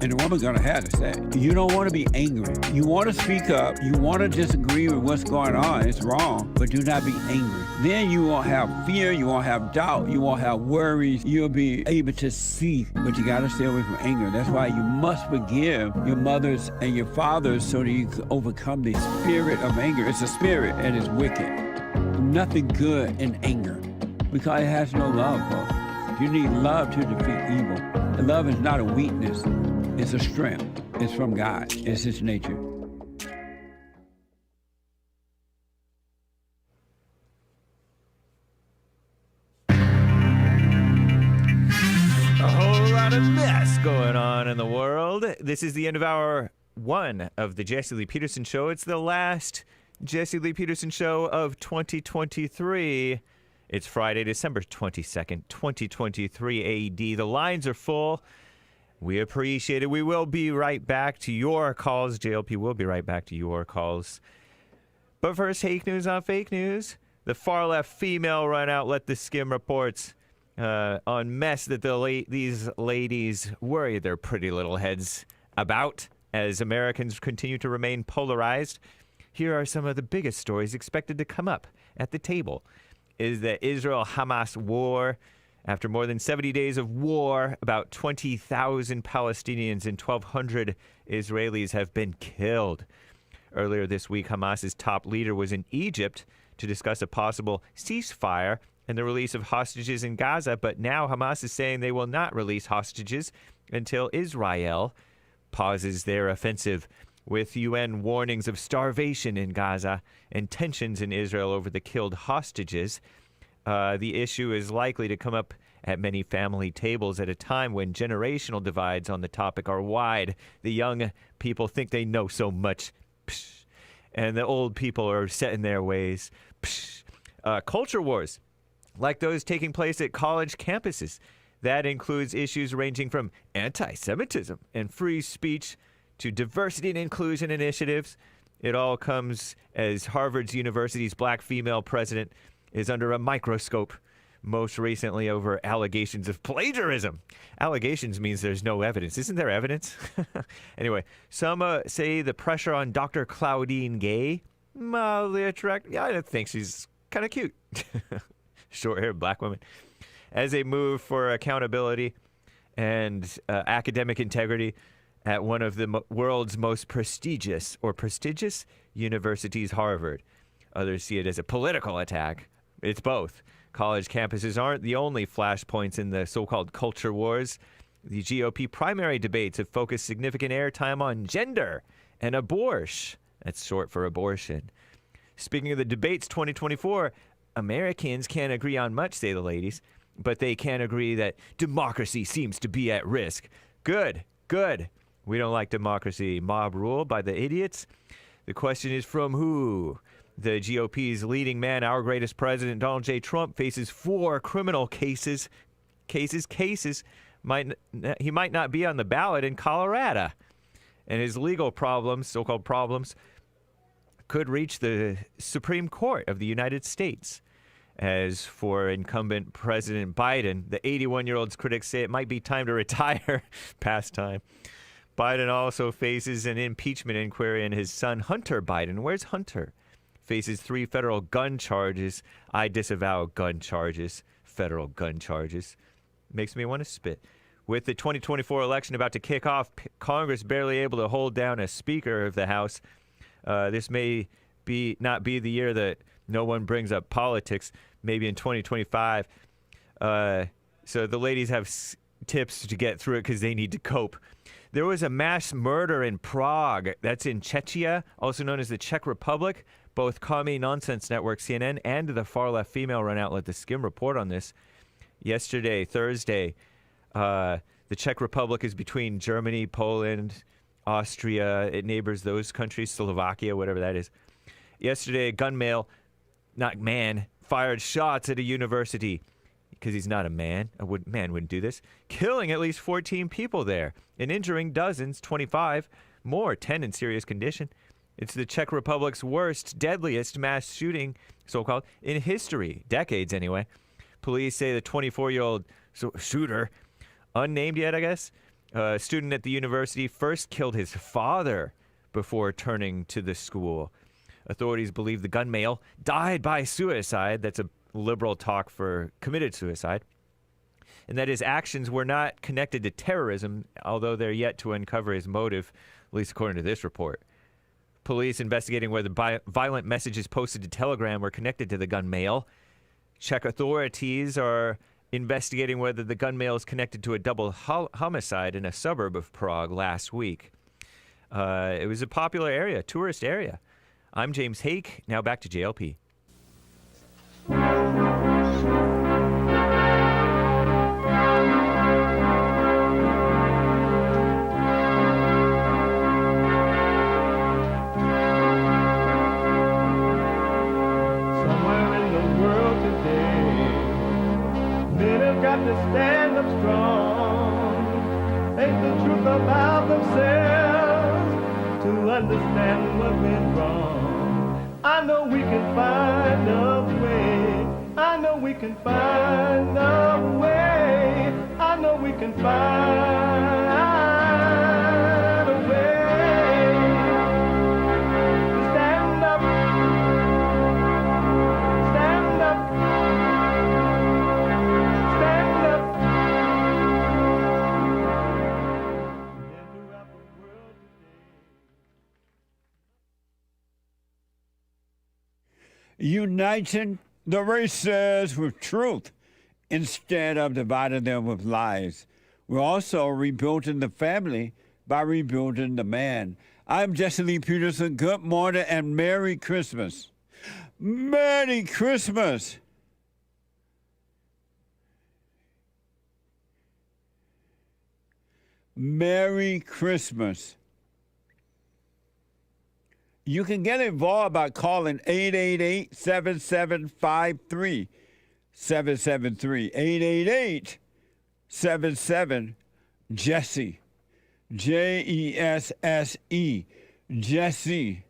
And the woman's gonna have to say, you don't want to be angry. You want to speak up. You want to disagree with what's going on. It's wrong, but do not be angry. Then you won't have fear. You won't have doubt. You won't have worries. You'll be able to see, but you got to stay away from anger. That's why you must forgive your mothers and your fathers so that you can overcome the spirit of anger. It's a spirit and it's wicked. Nothing good in anger because it has no love, folks. You need love to defeat evil. And love is not a weakness. It's a strength. It's from God. It's His nature. lot of mess going on in the world. This is the end of hour 1 of the Jesse Lee Peterson Show. It's the last Jesse Lee Peterson Show of 2023. It's Friday, December 22nd, 2023 AD. The lines are full. We appreciate it. We will be right back to your calls. JLP will be right back to your calls. But first, Hake news on fake news. The far-left female run outlet The Skim reports on mess that these ladies worry their pretty little heads about as Americans continue to remain polarized. Here are some of the biggest stories expected to come up at the table. Is the Israel-Hamas war. After more than 70 days of war, about 20,000 Palestinians and 1,200 Israelis have been killed. Earlier this week, Hamas's top leader was in Egypt to discuss a possible ceasefire and the release of hostages in Gaza, but now Hamas is saying they will not release hostages until Israel pauses their offensive, with UN warnings of starvation in Gaza and tensions in Israel over the killed hostages. The issue is likely to come up at many family tables at a time when generational divides on the topic are wide. The young people think they know so much, and the old people are set in their ways. Culture wars, like those taking place at college campuses. That includes issues ranging from anti-Semitism and free speech to diversity and inclusion initiatives. It all comes as Harvard University's black female president is under a microscope, most recently over allegations of plagiarism. Allegations means there's no evidence. Isn't there evidence? Anyway, some say the pressure on Dr. Claudine Gay, mildly attractive. Yeah, I think she's kind of cute. Short-haired black woman. As a move for accountability and academic integrity at one of the world's most prestigious universities, Harvard. Others see it as a political attack. It's both. College campuses aren't the only flashpoints in the so-called culture wars. The GOP primary debates have focused significant airtime on gender and abortion. That's short for abortion. Speaking of the debates 2024, Americans can't agree on much, say the ladies, but they can agree that democracy seems to be at risk. Good. We don't like democracy. Mob rule by the idiots. The question is from who? The GOP's leading man, our greatest president, Donald J. Trump, faces 4 criminal cases. He might not be on the ballot in Colorado. And his legal problems, so-called problems, could reach the Supreme Court of the United States. As for incumbent President Biden, the 81-year-old's critics say it might be time to retire. Past time. Biden also faces an impeachment inquiry, and his son, Hunter Biden, where's Hunter? Faces 3 federal gun charges. I disavow gun charges, federal gun charges. Makes me want to spit. With the 2024 election about to kick off, Congress barely able to hold down a Speaker of the House. This may not be the year that no one brings up politics, maybe in 2025. So the ladies have tips to get through it because they need to cope. There was a mass murder in Prague. That's in Czechia, also known as the Czech Republic. Both Commie Nonsense Network, CNN, and the far-left female-run outlet, The Skim, report on this. Yesterday, Thursday, the Czech Republic is between Germany, Poland, Austria. It neighbors those countries, Slovakia, whatever that is. Yesterday, a man fired shots at a university because he's not a man. Man wouldn't do this. Killing at least 14 people there and injuring dozens, 25 more, 10 in serious condition. It's the Czech Republic's worst, deadliest mass shooting, so-called, in history, decades anyway. Police say the 24-year-old shooter, unnamed yet, I guess, student at the university, first killed his father before turning to the school. Authorities believe the gun male died by suicide. That's a liberal talk for committed suicide. And that his actions were not connected to terrorism, although they're yet to uncover his motive, at least according to this report. Police investigating whether violent messages posted to Telegram were connected to the gun male. Czech authorities are investigating whether the gun male is connected to a double homicide in a suburb of Prague last week. It was a popular area, tourist area. I'm James Hake. Now back to JLP. stand up strong, think the truth about themselves, to understand what went wrong. I know we can find a way. I know we can find a way. I know we can find a way to stand up, stand up, stand up. Uniting the races with truth instead of dividing them with lies. We're also rebuilding the family by rebuilding the man. I'm Jesse Lee Peterson. Good morning and Merry Christmas. Merry Christmas. Merry Christmas. You can get involved by calling 888-7753-773. 888-77-JESSE. Jesse. Jesse.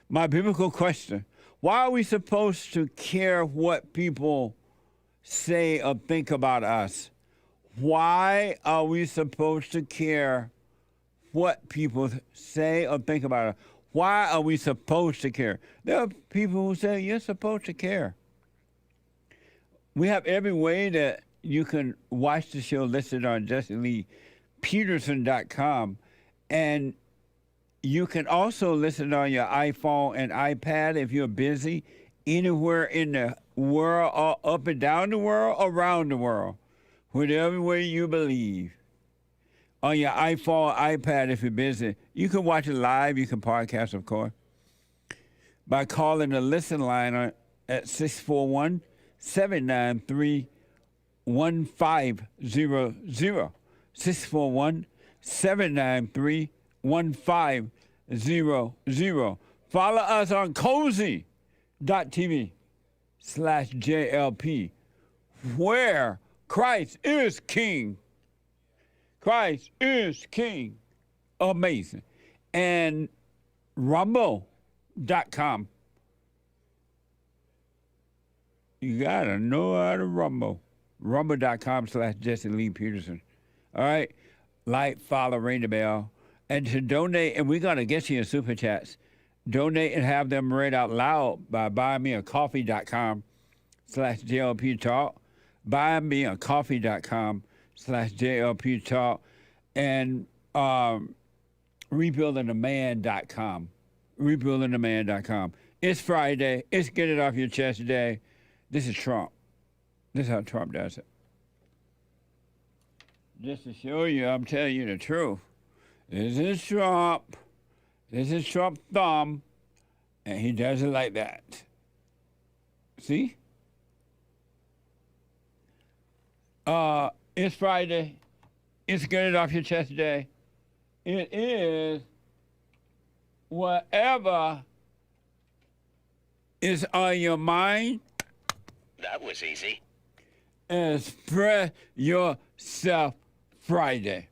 My biblical question: why are we supposed to care what people say or think about us? Why are we supposed to care what people say or think about us? Why are we supposed to care? There are people who say you're supposed to care. We have every way that you can watch the show listed on JesseLeePeterson.com, and you can also listen on your iPhone and iPad if you're busy anywhere in the world, or up and down the world, around the world, whatever way you believe. On your iPhone, iPad, if you're busy, you can watch it live. You can podcast, of course, by calling the listen line at 641-793-1500. 641-793-1500. Follow us on cozy.tv/JLP, where Christ is King. Christ is King. Amazing. And rumble.com. You got to know how to rumble. Rumble.com/Jesse Lee Peterson. All right. Like, follow, ring the bell. And to donate, and we're going to get you in Super Chats. Donate and have them read out loud by buymeacoffee.com/JLP Talk. Buymeacoffee.com/JLP Talk, and rebuildingtheman.com. Rebuildingtheman.com. It's Friday. It's Get It Off Your Chest Day. This is Trump. This is how Trump does it. Just to show you, I'm telling you the truth. This is Trump. This is Trump's thumb, and he does it like that. See? It's Friday. It's Get It Off Your Chest Day. It is whatever is on your mind. That was easy. Express yourself Friday.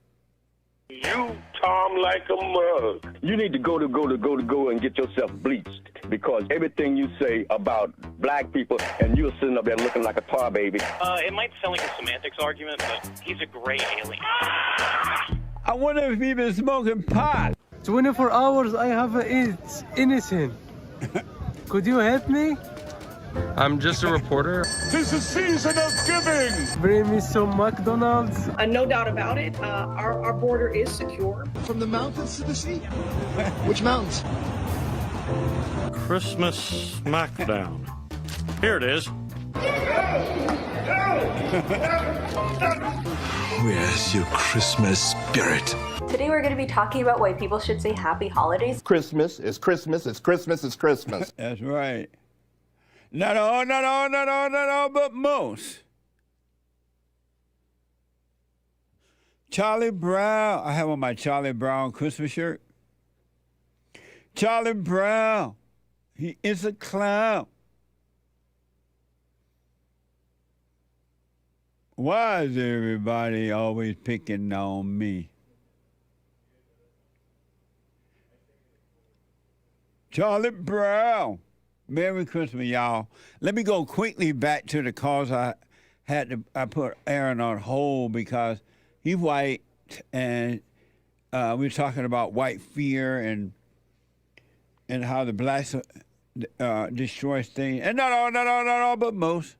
You, Tom, like a mug. You need to go and get yourself bleached, because everything you say about black people, and you're sitting up there looking like a tar baby. It might sound like a semantics argument, but he's a gray alien. I wonder if he's been smoking pot. 24 hours I have it's innocent. Could you help me? I'm just a reporter. 'Tis the season of giving. Bring me some McDonald's. No doubt about it. Our border is secure. From the mountains to the sea? Which mountains? Christmas Smackdown. Here it is. Where's your Christmas spirit? Today we're going to be talking about why people should say happy holidays. Christmas is Christmas is Christmas is Christmas. That's right. Not all, but most. Charlie Brown. I have on my Charlie Brown Christmas shirt. Charlie Brown. He is a clown. Why is everybody always picking on me? Charlie Brown. Merry Christmas, y'all. Let me go quickly back to the cause I put Aaron on hold because he's white and we're talking about white fear and how the blacks destroys things. And not all, but most.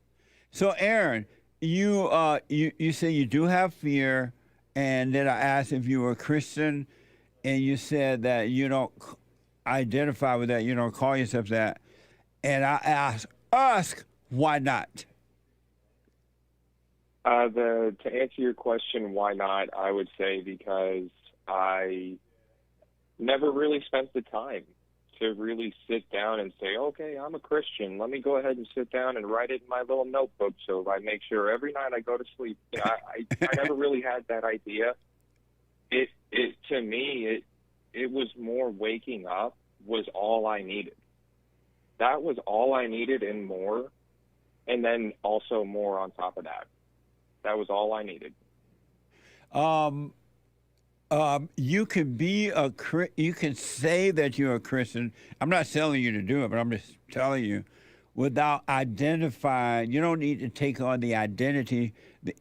So Aaron, you say you do have fear, and then I asked if you were a Christian, and you said that you don't identify with that, you don't call yourself that. And I ask why not? To answer your question, why not? I would say because I never really spent the time to really sit down and say, okay, I'm a Christian. Let me go ahead and sit down and write it in my little notebook so I make sure every night I go to sleep. You know, I never really had that idea. It to me, it was more waking up was all I needed. That was all I needed and more, and then also more on top of that. That was all I needed. You can say that you're a Christian. I'm not telling you to do it, but I'm just telling you, without identifying, you don't need to take on the identity.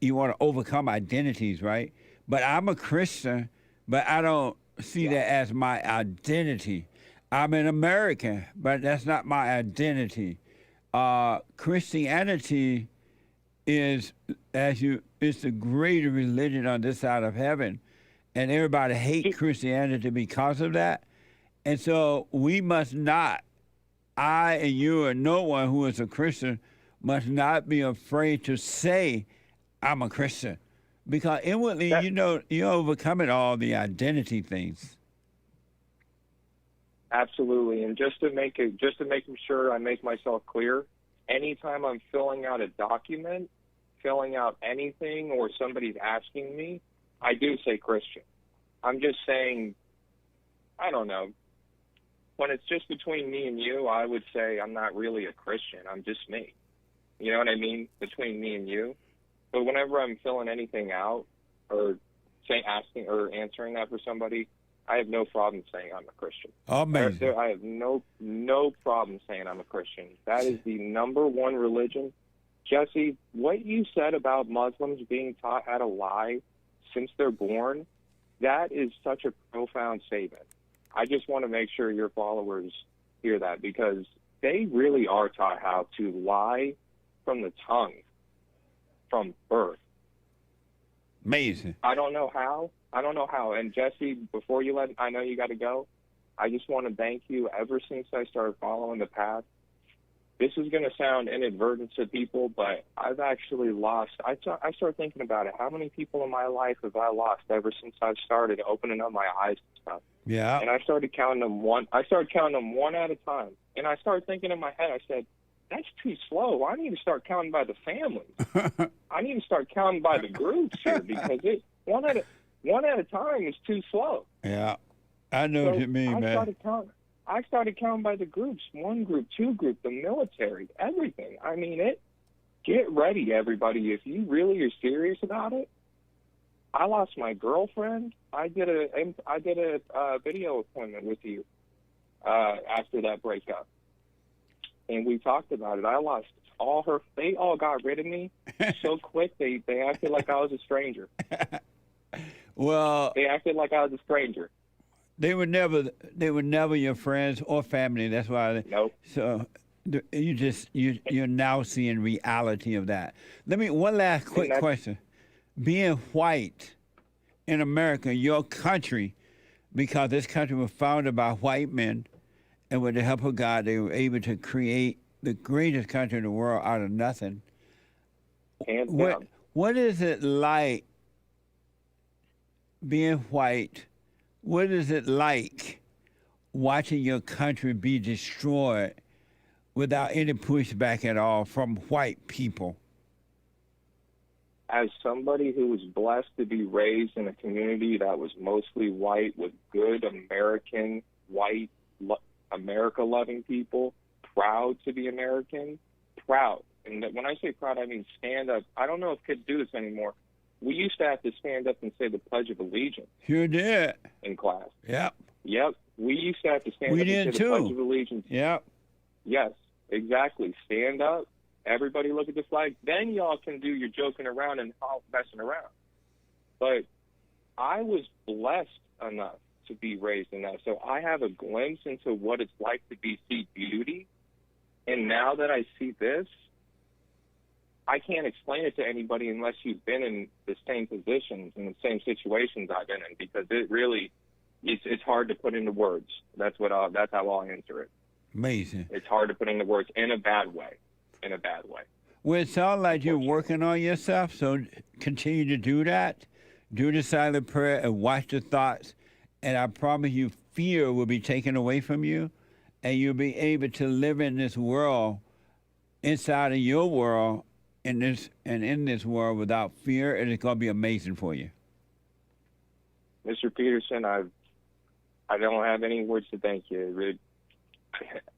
You want to overcome identities, right? But I'm a Christian, but I don't see that as my identity. I'm an American, but that's not my identity. Christianity is the greater religion on this side of heaven, and everybody hates Christianity because of that. And so we must not, I and you and no one who is a Christian must not be afraid to say, I'm a Christian. Because inwardly, you're overcoming all the identity things. Absolutely. And just to make sure I make myself clear, anytime I'm filling out a document, filling out anything, or somebody's asking me, I do say Christian. I'm just saying, I don't know. When it's just between me and you, I would say I'm not really a Christian. I'm just me. You know what I mean? Between me and you. But whenever I'm filling anything out or asking or answering that for somebody, I have no problem saying I'm a Christian. Amazing. I have no problem saying I'm a Christian. That is the number one religion. Jesse, what you said about Muslims being taught how to lie since they're born, that is such a profound statement. I just want to make sure your followers hear that, because they really are taught how to lie from the tongue, from birth. Amazing. I don't know how. And Jesse, before you I know you got to go. I just want to thank you. Ever since I started following the path, this is going to sound inadvertent to people, but I've actually lost. I started thinking about it. How many people in my life have I lost ever since I started opening up my eyes and stuff? Yeah. And I started counting them one at a time. And I started thinking in my head, I said, that's too slow. I need to start counting by the families. I need to start counting by the groups here, because one at a time is too slow. Yeah, I know what you mean, man. I started counting by the groups, one group, two group, the military, everything. I mean, get ready, everybody. If you really are serious about it, I lost my girlfriend. I did a video appointment with you after that breakup, and we talked about it. I lost they all got rid of me so quick. They acted like I was a stranger. Well, they acted like I was a stranger. They were never your friends or family. That's why. Nope. So you're now seeing reality of that. One last quick question. Being white in America, your country, because this country was founded by white men, and with the help of God, they were able to create the greatest country in the world out of nothing. Hands down. What is it like being white? What is it like watching your country be destroyed without any pushback at all from white people? As somebody who was blessed to be raised in a community that was mostly white, with good American, America-loving people, proud to be American, proud. And when I say proud, I mean stand up. I don't know if kids do this anymore. We used to have to stand up and say the Pledge of Allegiance. Sure did. In class. Yep. Yep. We used to have to stand up and say the Pledge of Allegiance. Yep. Yes, exactly. Stand up. Everybody look at the flag. Then y'all can do your joking around and messing around. But I was blessed enough to be raised in that. So I have a glimpse into what it's like to see beauty. And now that I see this, I can't explain it to anybody unless you've been in the same positions and the same situations I've been in, because it really, it's hard to put into words. That's how I'll answer it. Amazing. It's hard to put into words in a bad way. In a bad way. Well, it sounds like you're working on yourself, so continue to do that. Do the silent prayer and watch the thoughts, and I promise you, fear will be taken away from you, and you'll be able to live in this world, inside of your world, in this world without fear, and it's going to be amazing for you. Mr. Peterson, I don't have any words to thank you.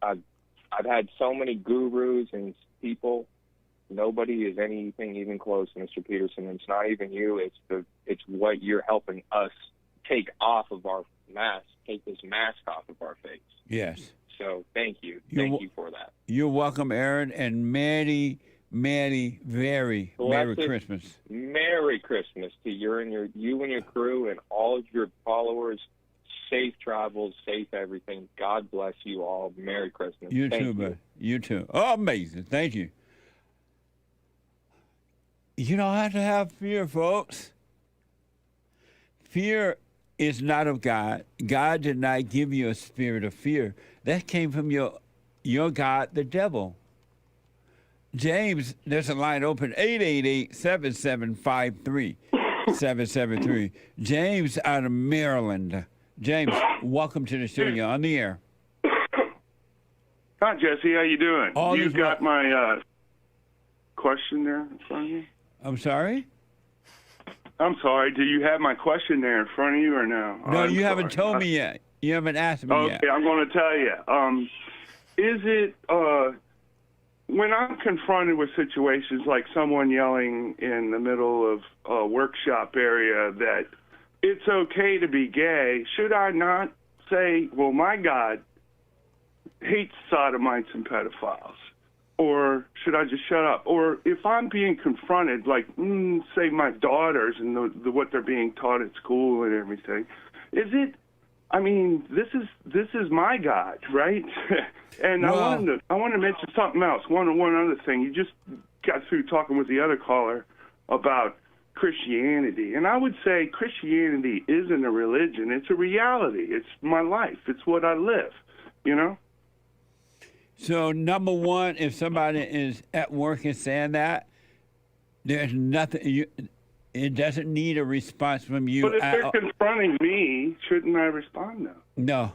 I've had so many gurus and people. Nobody is anything even close to Mr. Peterson. It's not even you. It's what you're helping us take off of our mask, take this mask off of our face. Yes. So thank you. Thank you for that. You're welcome, Aaron, and Merry Merry Christmas. Merry Christmas to you and your crew and all of your followers. Safe travels, safe everything. God bless you all. Merry Christmas. You too, bud. You too. Oh, amazing. Thank you. You don't have to have fear, folks. Fear is not of God. God did not give you a spirit of fear. That came from your God, the devil. James, there's a line open, 888-7753-773. James out of Maryland. James, welcome to the show. You're on the air. Hi, Jesse. How you doing? You got my question there in front of you? I'm sorry? I'm sorry. Do you have my question there in front of you or no? No, you haven't told me yet. You haven't asked me yet. Okay, I'm going to tell you. Is it, when I'm confronted with situations like someone yelling in the middle of a workshop area that it's okay to be gay, should I not say, well, my God hates sodomites and pedophiles? Or should I just shut up? Or if I'm being confronted, like, say my daughters and what they're being taught at school and everything, is it, I mean, this is my God, right? And I want to mention something else, one other thing. You just got through talking with the other caller about Christianity. And I would say Christianity isn't a religion. It's a reality. It's my life. It's what I live, you know? So, number one, if somebody is at work and saying that, there's nothing, it doesn't need a response from you. But if they're confronting me, shouldn't I respond now? No.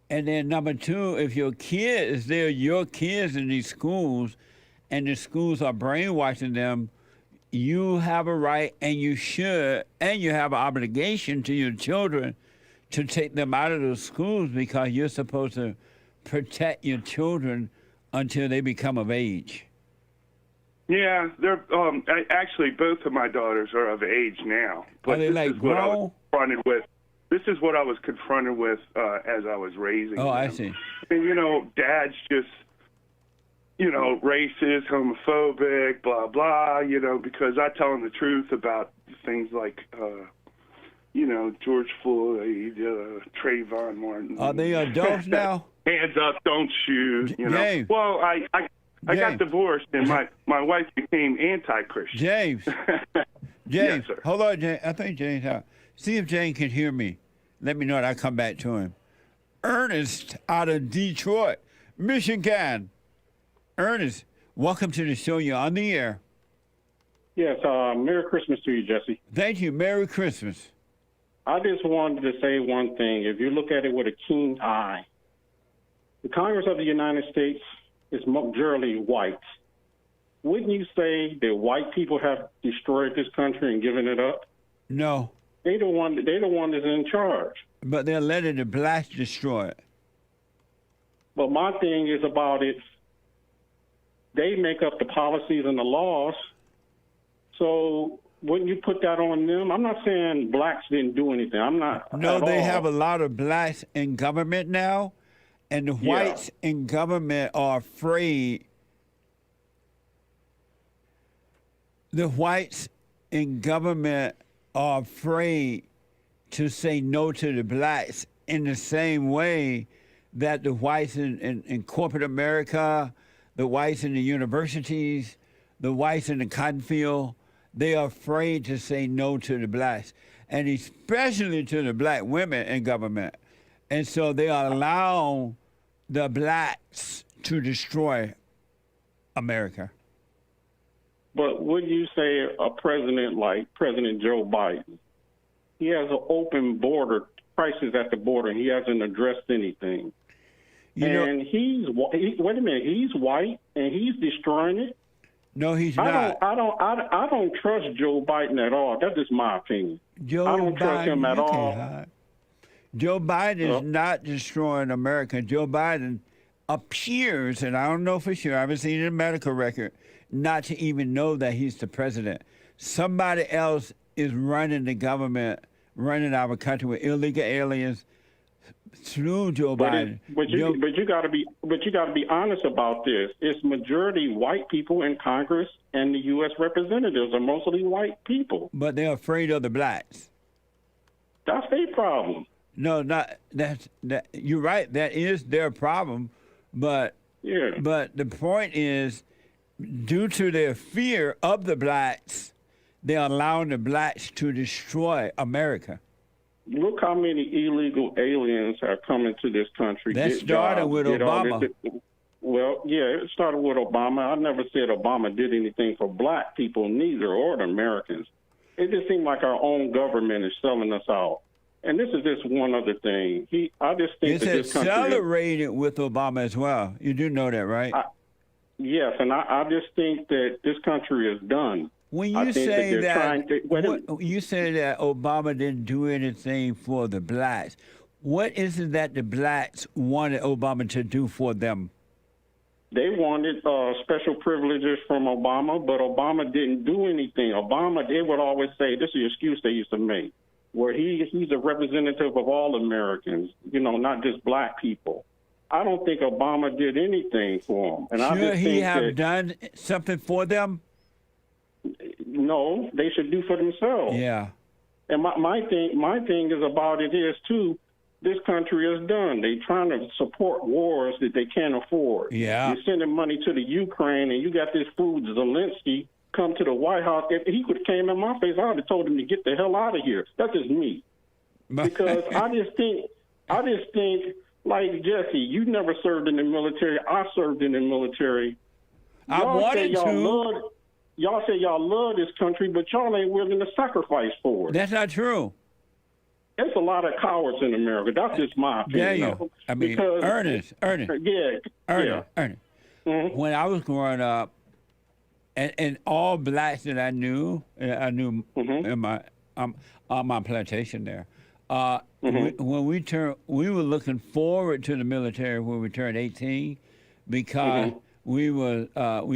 And then number two, if your kids, they're your kids in these schools, and the schools are brainwashing them, you have a right, and you should, and you have an obligation to your children to take them out of those schools, because you're supposed to protect your children until they become of age. Yeah, they're actually both of my daughters are of age now. But are they like grown? This is what I was confronted with as I was raising them. I see. And you know, dad's just, you know, racist, homophobic, blah blah. You know, because I tell them the truth about things like, you know, George Floyd, Trayvon Martin. Are they adults now? Hands up, don't shoot. You know. James. Well, I got divorced, and my wife became anti-Christian. James. Yes, sir. Hold on, James. I think James out. See if James can hear me. Let me know and I'll come back to him. Ernest out of Detroit, Michigan. Ernest, welcome to the show. You're on the air. Yes, Merry Christmas to you, Jesse. Thank you. Merry Christmas. I just wanted to say one thing. If you look at it with a keen eye, the Congress of the United States is majority white. Wouldn't you say that white people have destroyed this country and given it up? No. They're the one that's in charge. But they're letting the blacks destroy it. But my thing is about it, They make up the policies and the laws. So wouldn't you put that on them? I'm not saying blacks didn't do anything. I'm not. No, they all. have a lot of blacks in government now, and the whites in government are afraid. The whites in government are afraid to say no to the blacks in the same way that the whites in corporate America, the whites in the universities, the whites in the cotton field, they are afraid to say no to the blacks, and especially to the black women in government. And so they allow the blacks to destroy America. But would you say a president like President Joe Biden, he has an open border, crisis at the border, and he hasn't addressed anything. Wait a minute, he's white and he's destroying it. No, he's not. I don't trust Joe Biden at all. That's just my opinion. I don't trust him at all. Joe Biden is not destroying America. Joe Biden appears, and I don't know for sure, I haven't seen it in a medical record, not to even know that he's the president. Somebody else is running the government, running our country with illegal aliens through Joe Biden. But you got to be honest about this. It's majority white people in Congress, and the U.S. representatives are mostly white people. But they're afraid of the blacks. That's their problem. No, not that. You're right. That is their problem. But the point is, due to their fear of the blacks, they're allowing the blacks to destroy America. Look how many illegal aliens are coming to this country. That started with Obama. It started with Obama. I never said Obama did anything for black people, neither, or the Americans. It just seems like our own government is selling us out. And this is just one other thing. I just think it's that this country accelerated with Obama as well. You do know that, right? Yes, and I just think that this country is done. When you say you say that Obama didn't do anything for the blacks, what is it that the blacks wanted Obama to do for them? They wanted special privileges from Obama, but Obama didn't do anything. They would always say, this is the excuse they used to make, where he's a representative of all Americans, not just black people. I don't think Obama did anything for them. And should he have done something for them? No, they should do for themselves. Yeah. And my thing is about it is too, this country is done. They're trying to support wars that they can't afford. Yeah. You're sending money to the Ukraine, and you got this fool Zelensky come to the White House. If he could have came in my face, I would have told him to get the hell out of here. That's just me. Because I just think, like Jesse, you never served in the military. I served in the military. Y'all say y'all love this country, but y'all ain't willing to sacrifice for it. That's not true. There's a lot of cowards in America. That's just my opinion. Ernest. Yeah. Ernest. Mm-hmm. When I was growing up, and all blacks that I knew mm-hmm. in on my plantation there. When we were looking forward to the military when we turned 18, because we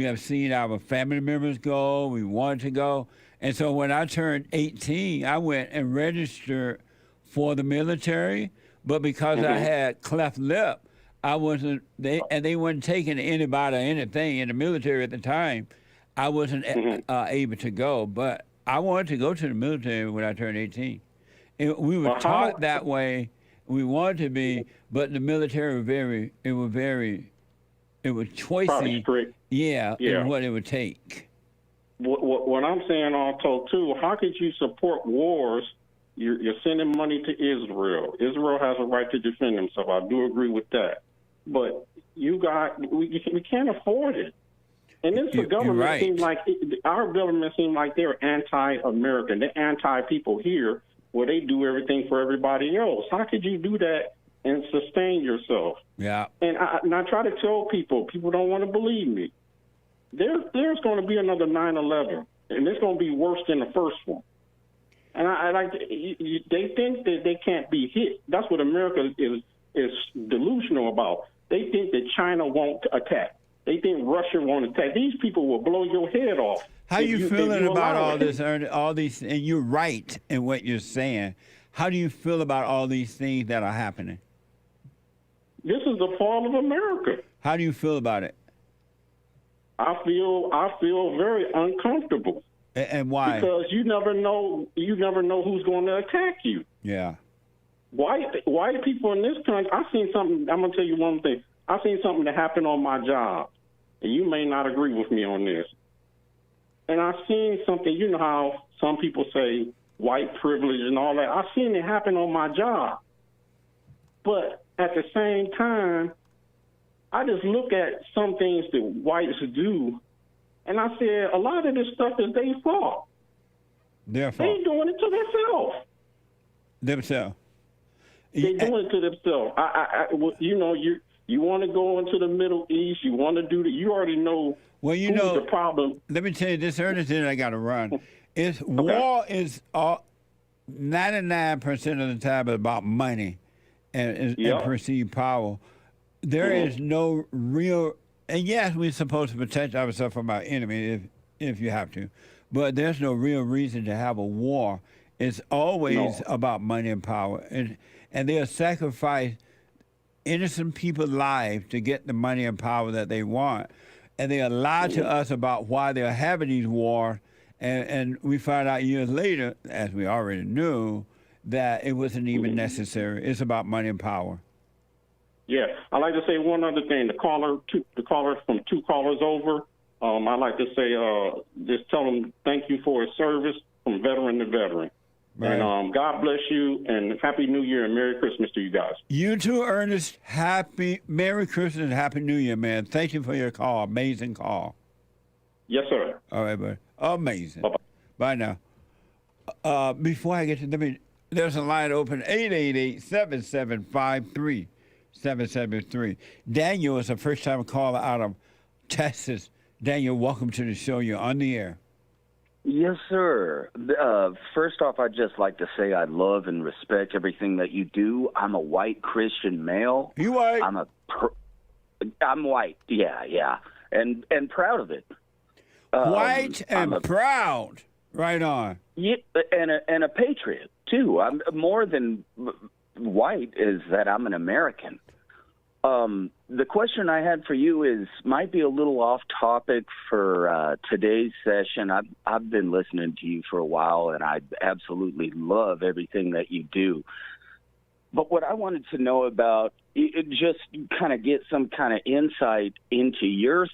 have seen our family members go. We wanted to go, and so when I turned 18, I went and registered for the military. But because I had cleft lip, I wasn't. They weren't taking anybody or anything in the military at the time. I wasn't able to go, but I wanted to go to the military when I turned 18. And we were taught that way. We wanted to be, but the military it was choicy. In what it would take. What I'm saying also, too, how could you support wars? You're sending money to Israel. Israel has a right to defend themselves. I do agree with that. But we can't afford it. And this government seems like, our government seems like they're anti-American. They're anti-people here, where they do everything for everybody else. How could you do that and sustain yourself? Yeah. And I try to tell people don't want to believe me. There's going to be another 9/11, and it's going to be worse than the first one. And they think that they can't be hit. That's what America is delusional about. They think that China won't attack. They think Russia won't attack. These people will blow your head off. How you feeling about all it. this, Ernest? All these, and you're right in what you're saying. How do you feel about all these things that are happening? This is the fall of America. How do you feel about it? I feel very uncomfortable. And why? Because you never know who's going to attack you. Yeah. White people in this country, I seen something. I'm gonna tell you one thing. I seen something that happened on my job, and you may not agree with me on this. And I seen something. You know how some people say white privilege and all that. I seen it happen on my job. But at the same time, I just look at some things that whites do, and I said, a lot of this stuff is their fault. Their fault. They doing it to themselves. Themselves. They doing it to themselves. You want to go into the Middle East. You want to do that. You already know. Well, you who's know the problem. Let me tell you this, Ernest, and I got to run. War is 99% of the time about money and perceived power. There is no real, and yes, we're supposed to protect ourselves from our enemy if you have to, but there's no real reason to have a war. It's always about money and power, and they'll sacrifice innocent people's lives to get the money and power that they want, and they lie to us about why they're having these wars, and we find out years later, as we already knew, that it wasn't even necessary. It's about money and power. Yeah, I'd like to say one other thing. The caller from 2 callers over, I'd like to say, just tell them thank you for his service from veteran to veteran. Right. And God bless you, and Happy New Year and Merry Christmas to you guys. You too, Ernest. Merry Christmas and Happy New Year, man. Thank you for your call. Amazing call. Yes, sir. All right, buddy. Amazing. Bye-bye. Bye now. Before I get to there's a line open, 888-7753-773. Daniel is a first-time caller out of Texas. Daniel, welcome to the show. You're on the air. Yes, sir. First off, I'd just like to say I love and respect everything that you do. I'm a white Christian male. You white? I'm white. Yeah, and proud of it. White and proud. Right on. Yeah, and a patriot too. I'm more than white is that I'm an American. The question I had for you might be a little off topic for today's session. I've been listening to you for a while, and I absolutely love everything that you do. But what I wanted to know about, just kind of get some kind of insight into your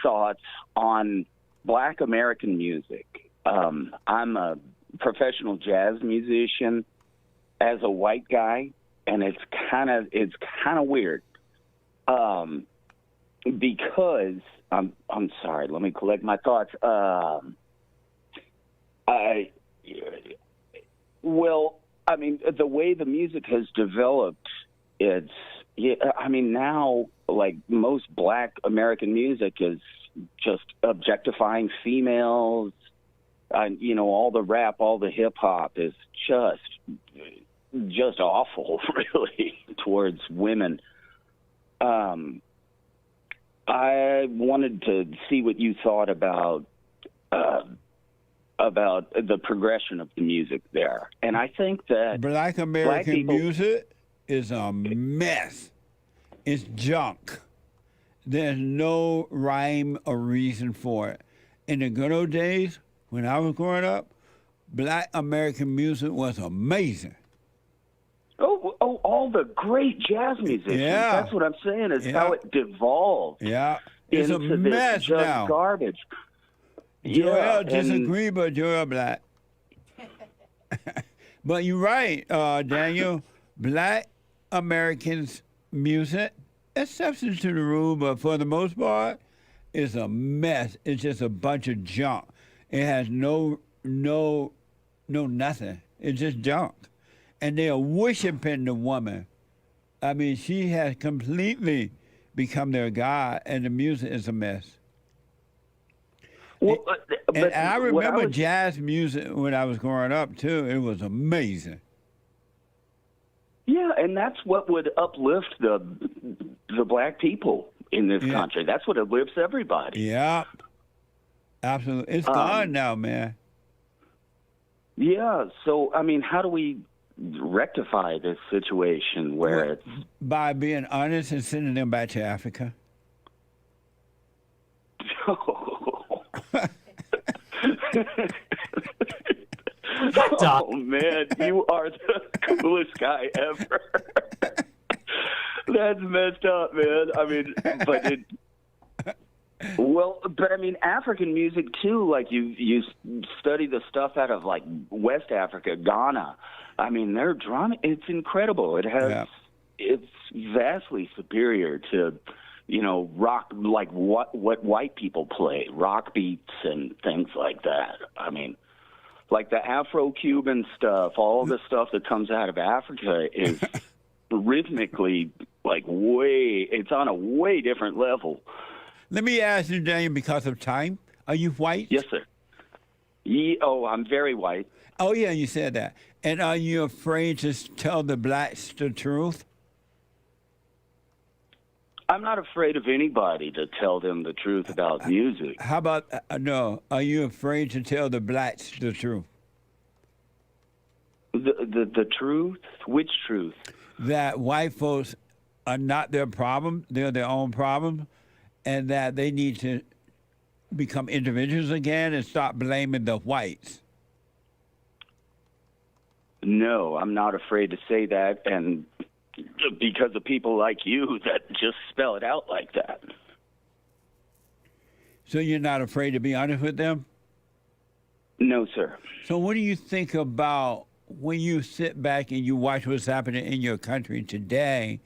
thoughts on Black American music. I'm a professional jazz musician as a white guy, and it's kind of weird. Because I'm sorry, let me collect my thoughts. The way the music has developed, now, like, most Black American music is just objectifying females. All the rap, all the hip hop is just awful, really, towards women. I wanted to see what you thought about the progression of the music there, and I think that Black American music is a mess. It's junk. There's no rhyme or reason for it. In the good old days, when I was growing up, Black American music was amazing. Oh, all the great jazz musicians. Yeah. That's what I'm saying, is how it devolved. Yeah. It's into a mess this just now. Garbage. Joel disagree, but Joel Black. But you're right, Daniel. Black Americans' music, exceptions to the rule, but for the most part, is a mess. It's just a bunch of junk. It has no nothing. It's just junk. And they are worshiping the woman. I mean, she has completely become their god, and the music is a mess. Well, and I remember jazz music when I was growing up, too. It was amazing. Yeah, and that's what would uplift the Black people. in this country. That's what lifts everybody. Yeah. Absolutely. It's gone now, man. Yeah. So, I mean, how do we rectify this situation where it's... By being honest and sending them back to Africa. Oh, man, you are the coolest guy ever. That's messed up, man. I mean, but I mean, African music too. Like you study the stuff out of like West Africa, Ghana. I mean, their drum, it's incredible. It's vastly superior to, rock, like what white people play, rock beats and things like that. I mean, like the Afro-Cuban stuff, all the stuff that comes out of Africa is rhythmically it's on a way different level. Let me ask you, Daniel, because of time, are you white? Yes, sir. I'm very white. Oh, yeah, you said that. And are you afraid to tell the blacks the truth? I'm not afraid of anybody to tell them the truth about music. How about, no, are you afraid to tell the blacks the truth? The truth? Which truth? That white folks are not their problem, they're their own problem, and that they need to become individuals again and stop blaming the whites. No, I'm not afraid to say that, and because of people like you that just spell it out like that. So you're not afraid to be honest with them? No, sir. So what do you think about when you sit back and you watch what's happening in your country today,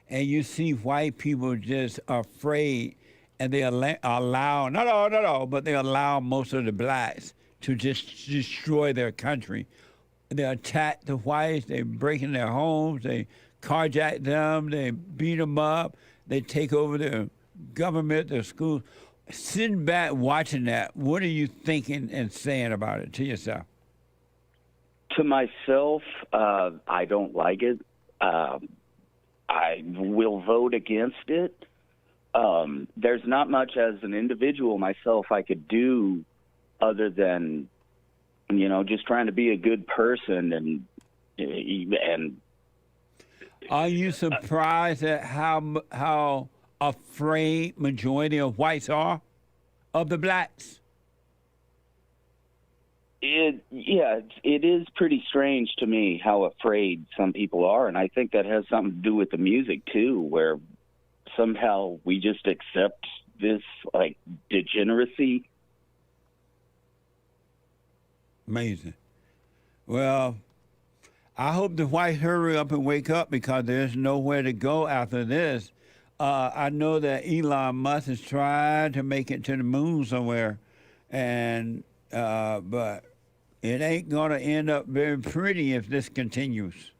and you see white people just afraid, and they allow, not all, but they allow most of the blacks to just destroy their country. They attack the whites, they break in their homes, they carjack them, they beat them up, they take over their government, their schools. Sitting back watching that, what are you thinking and saying about it to yourself? To myself, I don't like it. I will vote against it. There's not much as an individual myself I could do other than, just trying to be a good person and. Are you surprised at how afraid majority of whites are of the blacks? It is pretty strange to me how afraid some people are, and I think that has something to do with the music too, where somehow we just accept this degeneracy. Amazing. Well, I hope the whites hurry up and wake up because there's nowhere to go after this. I know that Elon Musk is trying to make it to the moon somewhere, and but it ain't going to end up very pretty if this continues.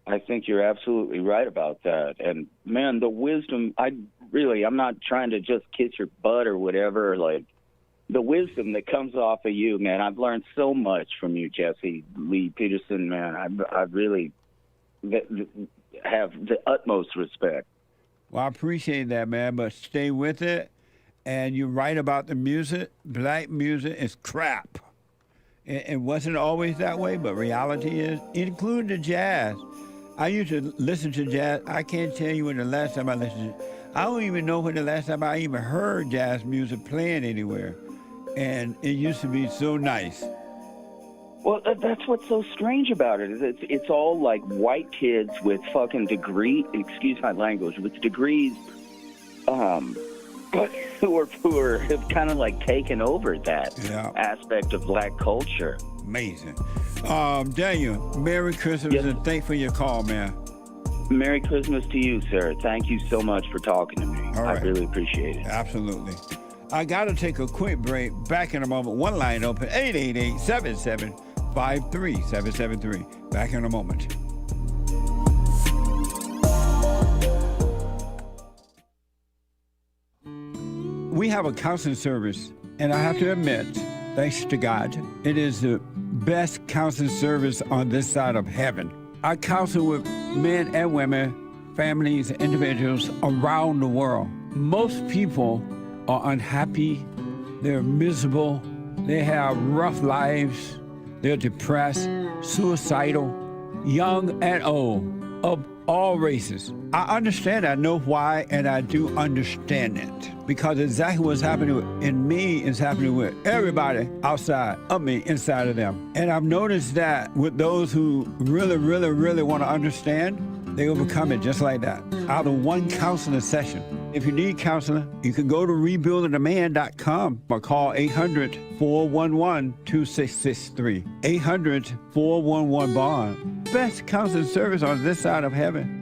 I think you're absolutely right about that. And, man, the wisdom, I'm not trying to just kiss your butt or whatever. The wisdom that comes off of you, man, I've learned so much from you, Jesse Lee Peterson, man. I really have the utmost respect. Well, I appreciate that, man, but stay with it. And you're right about the music. Black music is crap. It wasn't always that way, but reality is, including the jazz. I used to listen to jazz. I can't tell you when the last time I listened to it. I don't even know when the last time I even heard jazz music playing anywhere. And it used to be so nice. Well, that's what's so strange about it. It's all like white kids with fucking excuse my language, with degrees, but who have kind of taken over that aspect of black culture. Amazing. Daniel, Merry Christmas and thanks for your call, man. Merry Christmas to you, sir. Thank you so much for talking to me. All right. I really appreciate it. Absolutely. I got to take a quick break. Back in a moment. One line open, 888-77-53773. Back in a moment. We have a counseling service, and I have to admit, thanks to God, it is the best counseling service on this side of heaven. I counsel with men and women families, individuals around the world. Most people are unhappy, they're miserable, they have rough lives, they're depressed, suicidal, young and old, of all races. I understand, I know why, and I do understand it. Because exactly what's happening in me is happening with everybody outside of me, inside of them. And I've noticed that with those who really, really, really want to understand, they overcome it just like that, out of one counseling session. If you need counseling, you can go to rebuildingtheman.com or call 800-411-2663. 800-411-BOND. Best counseling service on this side of heaven.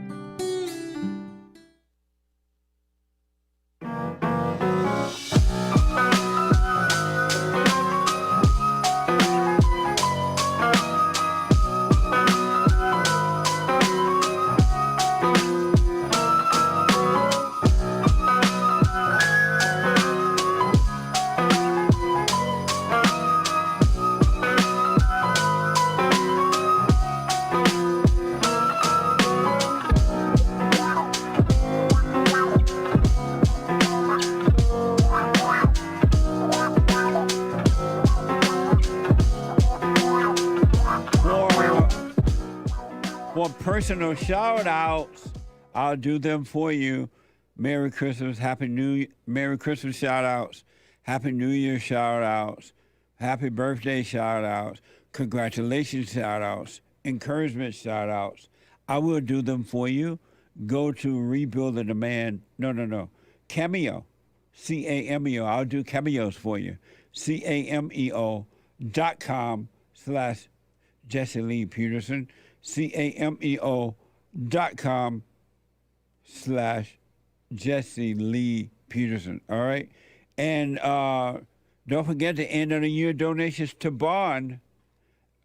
Personal shout outs, I'll do them for you. Merry Christmas, Merry Christmas shout outs, Happy New Year shout outs, Happy Birthday shout outs, congratulations shout outs, encouragement shout outs. I will do them for you. Go to Rebuilding the Man. No. Cameo. CAMEO. I'll do cameos for you. CAMEO.com/Jesse Lee Peterson. CAMEO.com/Jesse Lee Peterson. All right. And don't forget the end of the year donations to Bond,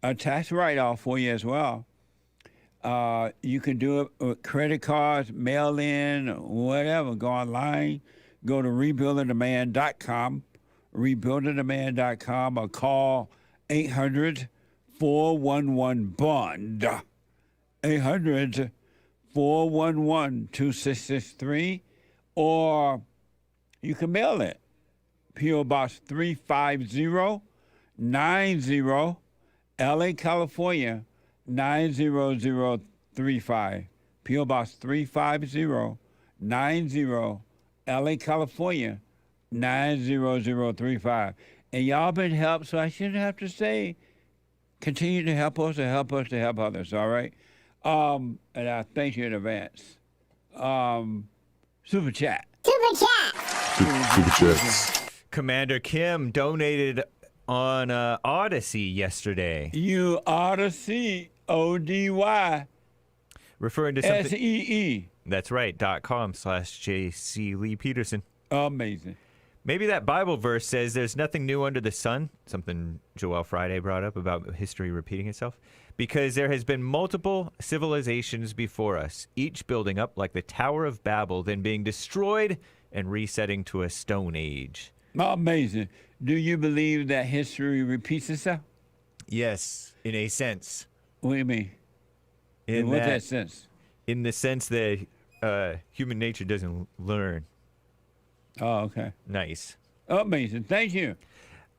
a tax write-off for you as well. You can do it with credit cards, mail in, whatever. Go online. Go to rebuildingtheman.com, rebuildingtheman.com, or call 800-411-BOND. 800-411-2663, or you can mail it. P.O. Box 35090, LA, California, 90035. P.O. Box 35090, LA, California, 90035. And y'all been helped, so I shouldn't have to say, continue to help us, to help us, to help others, all right? And I thank you in advance. Super chat. Super chats. Commander Kim donated on Odyssey yesterday. You Odyssey, ODY. Referring to something. SEE. That's right, .com/JC Lee Peterson. Amazing. Maybe that Bible verse says there's nothing new under the sun, something Joel Friday brought up about history repeating itself, because there has been multiple civilizations before us, each building up like the Tower of Babel, then being destroyed and resetting to a stone age. Amazing. Do you believe that history repeats itself? Yes, in a sense. What do you mean? In what sense? In the sense that human nature doesn't learn. Oh, okay. Nice. Amazing. Thank you.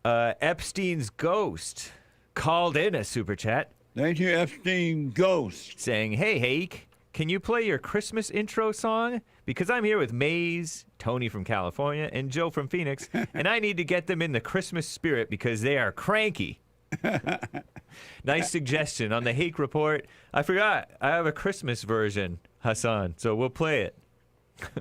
Epstein's ghost called in a super chat. Thank you, Epstein Ghost. Saying, hey, Hake, can you play your Christmas intro song? Because I'm here with Maze, Tony from California, and Joe from Phoenix, and I need to get them in the Christmas spirit because they are cranky. Nice suggestion on the Hake Report. I forgot. I have a Christmas version, Hassan, so we'll play it.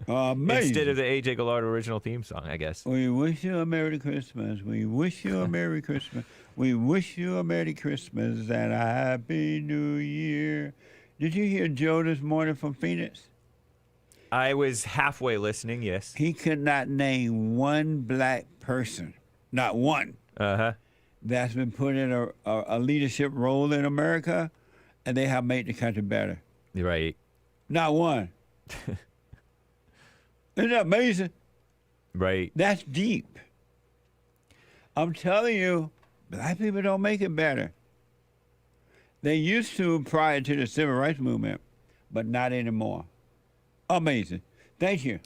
Amazing. Instead of the AJ Gallardo original theme song, I guess. We wish you a Merry Christmas. We wish you a Merry Christmas. We wish you a Merry Christmas and a Happy New Year. Did you hear Joe this morning from Phoenix? I was halfway listening, yes. He could not name one black person, not one, that's been put in a leadership role in America, and they have made the country better. Right. Not one. Isn't that amazing? Right. That's deep. I'm telling you, black people don't make it better. They used to prior to the civil rights movement, but not anymore. Amazing. Thank you.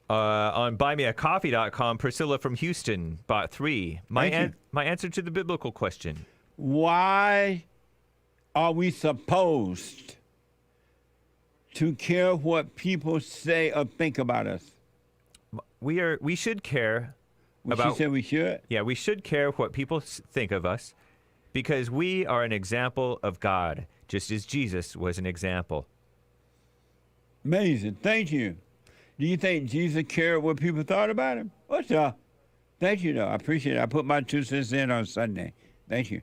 On buymeacoffee.com, Priscilla from Houston bought 3. My answer to the biblical question. Why are we supposed to care what people say or think about us? We should care about... She said we should? Yeah, we should care what people think of us because we are an example of God, just as Jesus was an example. Amazing. Thank you. Do you think Jesus cared what people thought about him? What's up? Thank you, though. I appreciate it. I put my 2 cents in on Sunday. Thank you.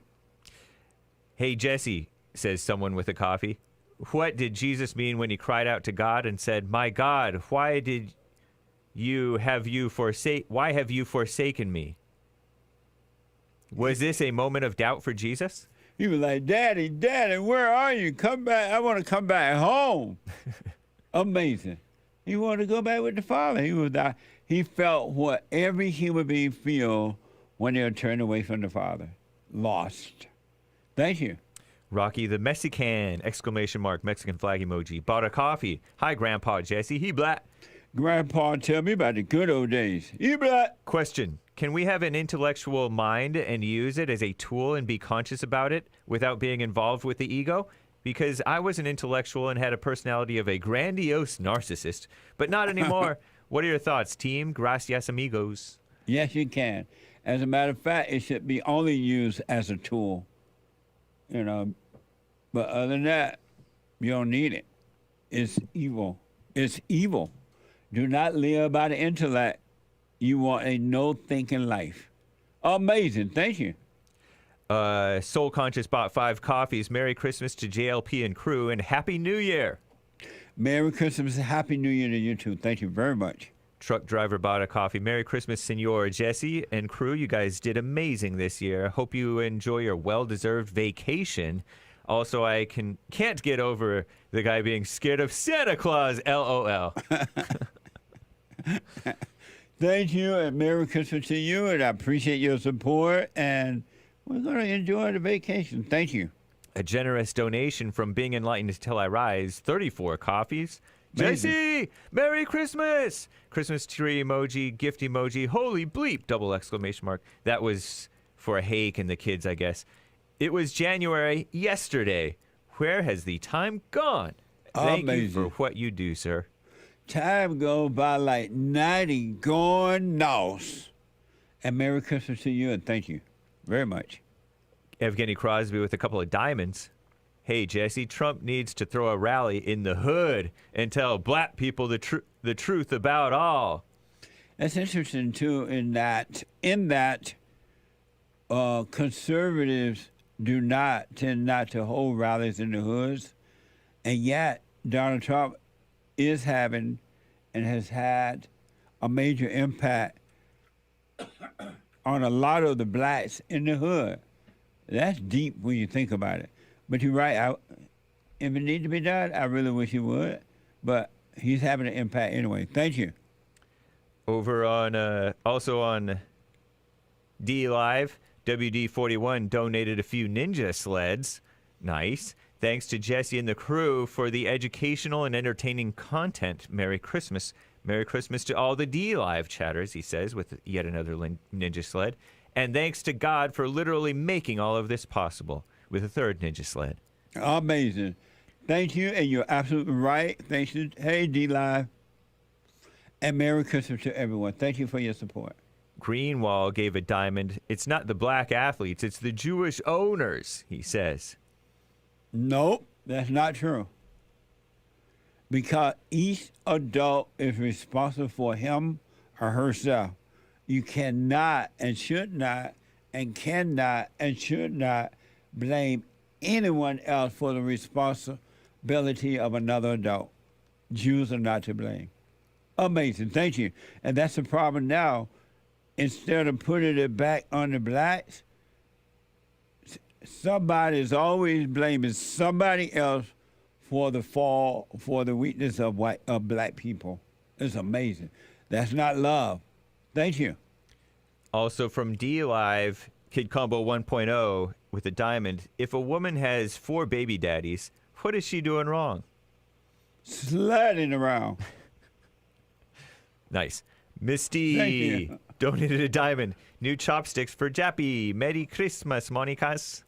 Hey, Jesse, says someone with a coffee. What did Jesus mean when he cried out to God and said, "My God, why have you forsaken me?" Was this a moment of doubt for Jesus? He was like, Daddy, where are you? Come back. I want to come back home. Amazing. He wanted to go back with the Father. He felt what every human being feel when they're turned away from the Father. Lost. Thank you. Rocky the Mexican, ! Mexican flag emoji. Bought a coffee. Hi, Grandpa Jesse. He black. Grandpa, tell me about the good old days. He black. Question. Can we have an intellectual mind and use it as a tool and be conscious about it without being involved with the ego? Because I was an intellectual and had a personality of a grandiose narcissist, but not anymore. What are your thoughts, team? Gracias, amigos. Yes, you can. As a matter of fact, it should be only used as a tool. You know, but other than that, you don't need it. It's evil. It's evil. Do not live by the intellect. You want a no-thinking life. Amazing. Thank you. Soul Conscious bought 5 coffees. Merry Christmas to JLP and crew, and Happy New Year. Merry Christmas and Happy New Year to you too. Thank you very much. Truck driver bought a coffee. Merry Christmas, Senor Jesse and crew. You guys did amazing this year. Hope you enjoy your well-deserved vacation. Also, I can't get over the guy being scared of Santa Claus. LOL. Thank you, and Merry Christmas to you, and I appreciate your support, and we're going to enjoy the vacation. Thank you. A generous donation from Being Enlightened Until I Rise. 34 coffees. Amazing. Jesse, Merry Christmas! Christmas tree emoji, gift emoji, holy bleep, ! That was for Hake and the kids, I guess. It was January yesterday. Where has the time gone? Thank you for what you do, sir. Time goes by like 90 going north. And Merry Christmas to you, and thank you very much. Evgeny Crosby with a couple of diamonds. Hey, Jesse, Trump needs to throw a rally in the hood and tell black people the truth about all. That's interesting, too, in that conservatives tend not to hold rallies in the hoods, and yet Donald Trump is having and has had a major impact on a lot of the blacks in the hood. That's deep when you think about it. But you're right. If it needs to be done, I really wish he would. But he's having an impact anyway. Thank you. Over on, also on D Live, WD41 donated a few ninja sleds. Nice. Thanks to Jesse and the crew for the educational and entertaining content. Merry Christmas. Merry Christmas to all the D Live chatters, he says, with yet another ninja sled. And thanks to God for literally making all of this possible with a third ninja sled. Amazing. Thank you, and you're absolutely right. Thanks to, hey, D Live. And Merry Christmas to everyone. Thank you for your support. Greenwall gave a diamond. It's not the black athletes, it's the Jewish owners, he says. Nope, that's not true. Because each adult is responsible for him or herself. You cannot and should not and cannot and should not blame anyone else for the responsibility of another adult. Jews are not to blame. Amazing, thank you. And that's the problem now. Instead of putting it back on the blacks, somebody is always blaming somebody else for the fall, for the weakness of black people. It's amazing. That's not love. Thank you. Also from D Live, Kid Combo 1.0 with a diamond. If a woman has 4 baby daddies, what is she doing wrong? sledding around. Nice. Misty donated a diamond. New chopsticks for Jappy. Merry Christmas, Monikas.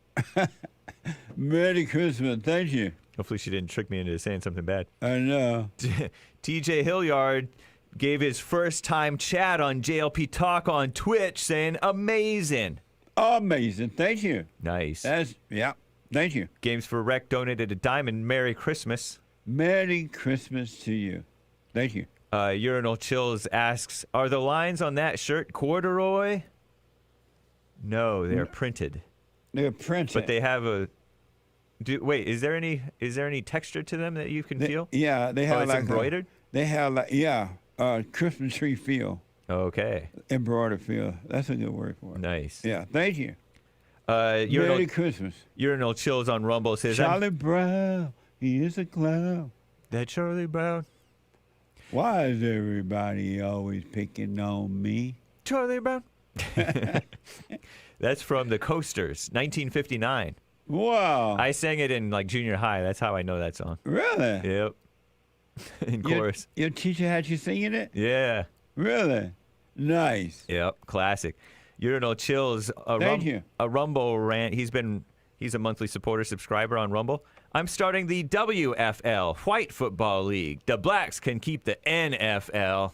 Merry Christmas. Thank you. Hopefully she didn't trick me into saying something bad. I know. TJ Hilliard gave his first time chat on JLP Talk on Twitch saying, amazing. Amazing. Thank you. Nice. Thank you. Games for Rec donated a diamond. Merry Christmas. Merry Christmas to you. Thank you. Urinal Chills asks, are the lines on that shirt corduroy? No, they're printed. They're printed. But they have a... wait, is there any texture to them that you can feel? Yeah, they have it's embroidered? They have Christmas tree feel. Okay. Embroidered feel. That's a good word for it. Nice. Yeah, thank you. Merry Christmas. Urinal Chills on Rumble says, Charlie Brown, he is a clown. That Charlie Brown. Why is everybody always picking on me? Charlie Brown. That's from the Coasters, 1959. Wow. I sang it in like junior high. That's how I know that song. Really? Yep. In chorus. Your teacher had you singing it? Yeah. Really? Nice. Yep. Classic. Urinal Chills. Thank you. A Rumble rant. He's a monthly supporter subscriber on Rumble. I'm starting the WFL, White Football League. The blacks can keep the NFL.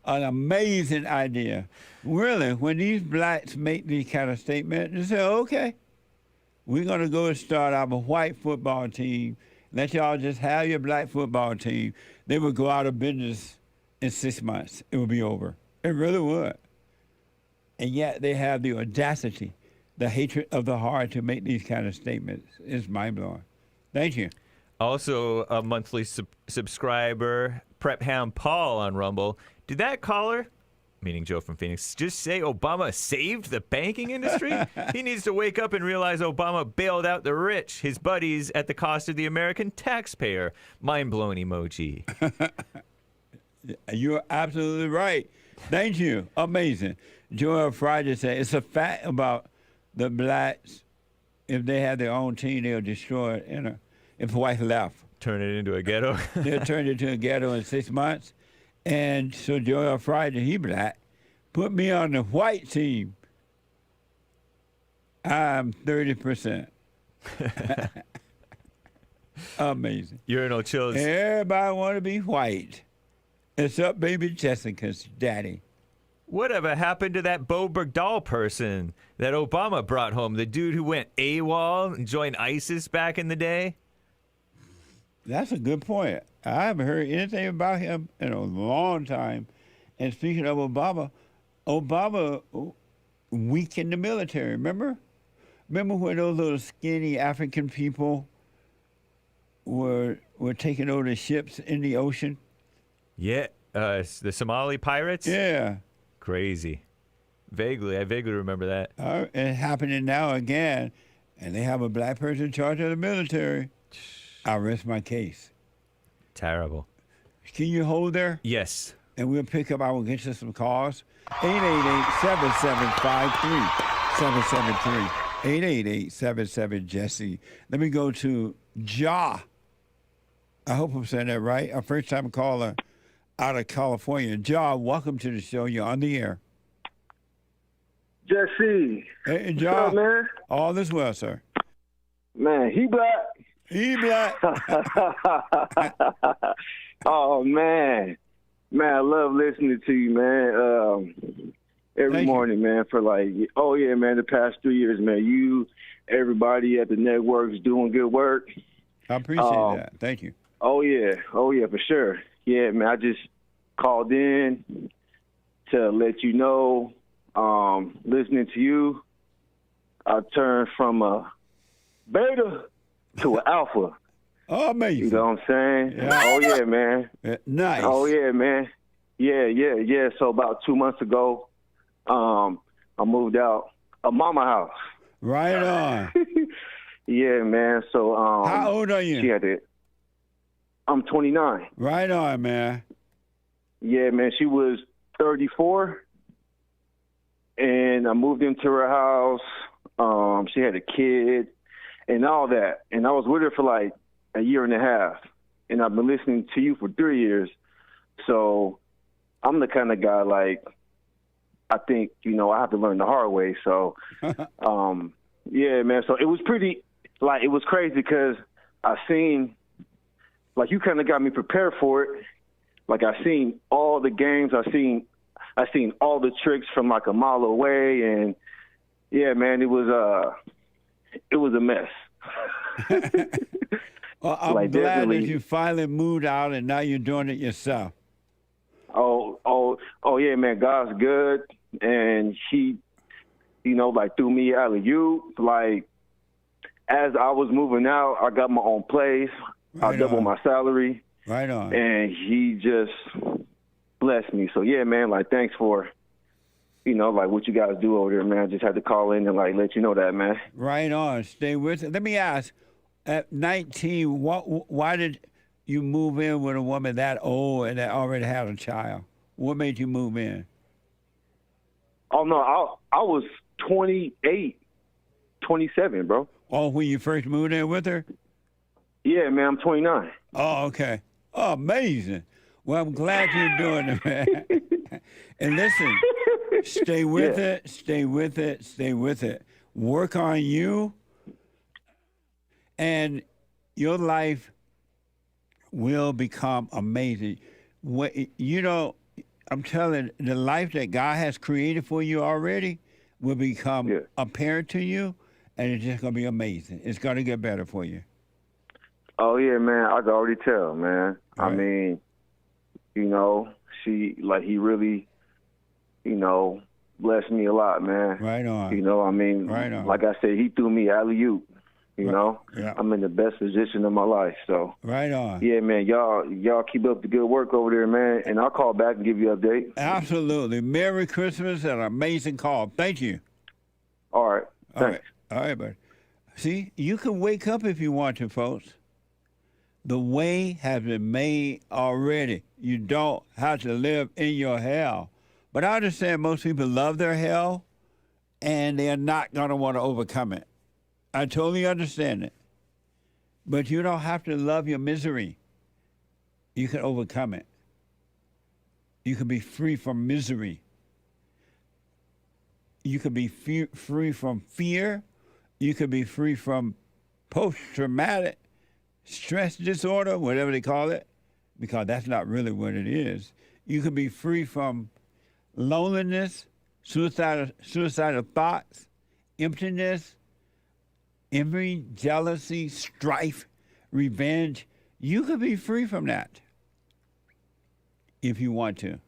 An amazing idea. Really, when these blacks make these kind of statements, they say, okay, we're going to go and start our white football team. Let y'all just have your black football team. They would go out of business in 6 months. It would be over. It really would. And yet they have the audacity, the hatred of the heart to make these kind of statements. It's mind-blowing. Thank you. Also, a monthly subscriber, Prep Ham Paul on Rumble. Did that caller, meaning Joe from Phoenix, just say Obama saved the banking industry? He needs to wake up and realize Obama bailed out the rich, his buddies, at the cost of the American taxpayer. Mind-blown emoji. You're absolutely right. Thank you. Amazing. Joel Friday said, it's a fact about the blacks. If they have their own team, they'll destroy it. If white left. Turn it into a ghetto? They'll turn it into a ghetto in 6 months. And so Joel Friday, he black, put me on the white team. I'm 30%. Amazing. Urinal Chills. Everybody want to be white. Except baby Jessica's daddy. Whatever happened to that Bo Bergdahl person that Obama brought home? The dude who went AWOL and joined ISIS back in the day? That's a good point. I haven't heard anything about him in a long time. And speaking of Obama weakened the military, remember? Remember when those little skinny African people were taking over the ships in the ocean? Yeah, the Somali pirates? Yeah. Crazy. I vaguely remember that. It's happening now again, and they have a black person in charge of the military. I rest my case. Terrible. Can you hold there? Yes. And we'll pick up, I will get you some calls. 888-7753. 888-77-Jesse. Let me go to Ja. I hope I'm saying that right. A first-time caller out of California. Ja, welcome to the show. You're on the air. Jesse. Hey, Ja. What's up, man? All is well, sir. Man, he black. He black. Oh, man. Man, I love listening to you, man. Every morning, man, for the past 3 years, man. You, everybody at the network's doing good work. I appreciate that. Thank you. Oh, yeah, for sure. Yeah, man, I just called in to let you know, listening to you, I turned from a beta to an alpha. Oh, amazing. You know what I'm saying? Yeah. Oh, yeah, man. Nice. Oh, yeah, man. Yeah. So about 2 months ago, I moved out of mama house. Right on. Yeah, man. So how old are you? She had it. I'm 29. Right on, man. Yeah, man. She was 34, and I moved into her house. She had a kid and all that, and I was with her for like a year and a half. and I've been listening to you for 3 years. So I'm the kind of guy, like, I think, I have to learn the hard way. So, yeah, man. So it was pretty, like, it was crazy because I seen, like, you kind of got me prepared for it. Like, I seen all the games. I seen all the tricks from, like, a mile away. And, yeah, man, it was a mess. Well, I'm like, glad that you finally moved out and now you're doing it yourself. Oh, yeah, man. God's good. And he, like, threw me alley-oop. Like, as I was moving out, I got my own place. I doubled my salary. Right on. And he just blessed me. So, yeah, man, like, thanks for, like, what you guys do over there, man. I just had to call in and, like, let you know that, man. Right on. Stay with it. Let me ask, at 19, why did you move in with a woman that old and that already had a child? What made you move in? Oh, no, I was 28, 27, bro. Oh, when you first moved in with her? Yeah, man, I'm 29. Oh, okay. Oh, amazing. Well, I'm glad you're doing it, man. And listen, stay with it, stay with it, stay with it. Work on you, and your life will become amazing. I'm telling you, the life that God has created for you already will become apparent to you, and it's just going to be amazing. It's going to get better for you. Oh, yeah, man. I can already tell, man. Right. I mean, he really, blessed me a lot, man. Right on. Right on. Like I said, he threw me alley-oop. Yeah. I'm in the best position of my life. So right on. Yeah, man. Y'all keep up the good work over there, man. And I'll call back and give you an update. Absolutely. Merry Christmas and an amazing call. Thank you. All right. Thanks. All right, buddy. See, you can wake up if you want to, folks. The way has been made already. You don't have to live in your hell. But I understand most people love their hell, and they're not going to want to overcome it. I totally understand it. But you don't have to love your misery. You can overcome it. You can be free from misery. You can be free from fear. You can be free from post-traumatic stress disorder, whatever they call it, because that's not really what it is. You can be free from loneliness, suicidal thoughts, emptiness, envy, jealousy, strife, revenge. You could be free from that if you want to.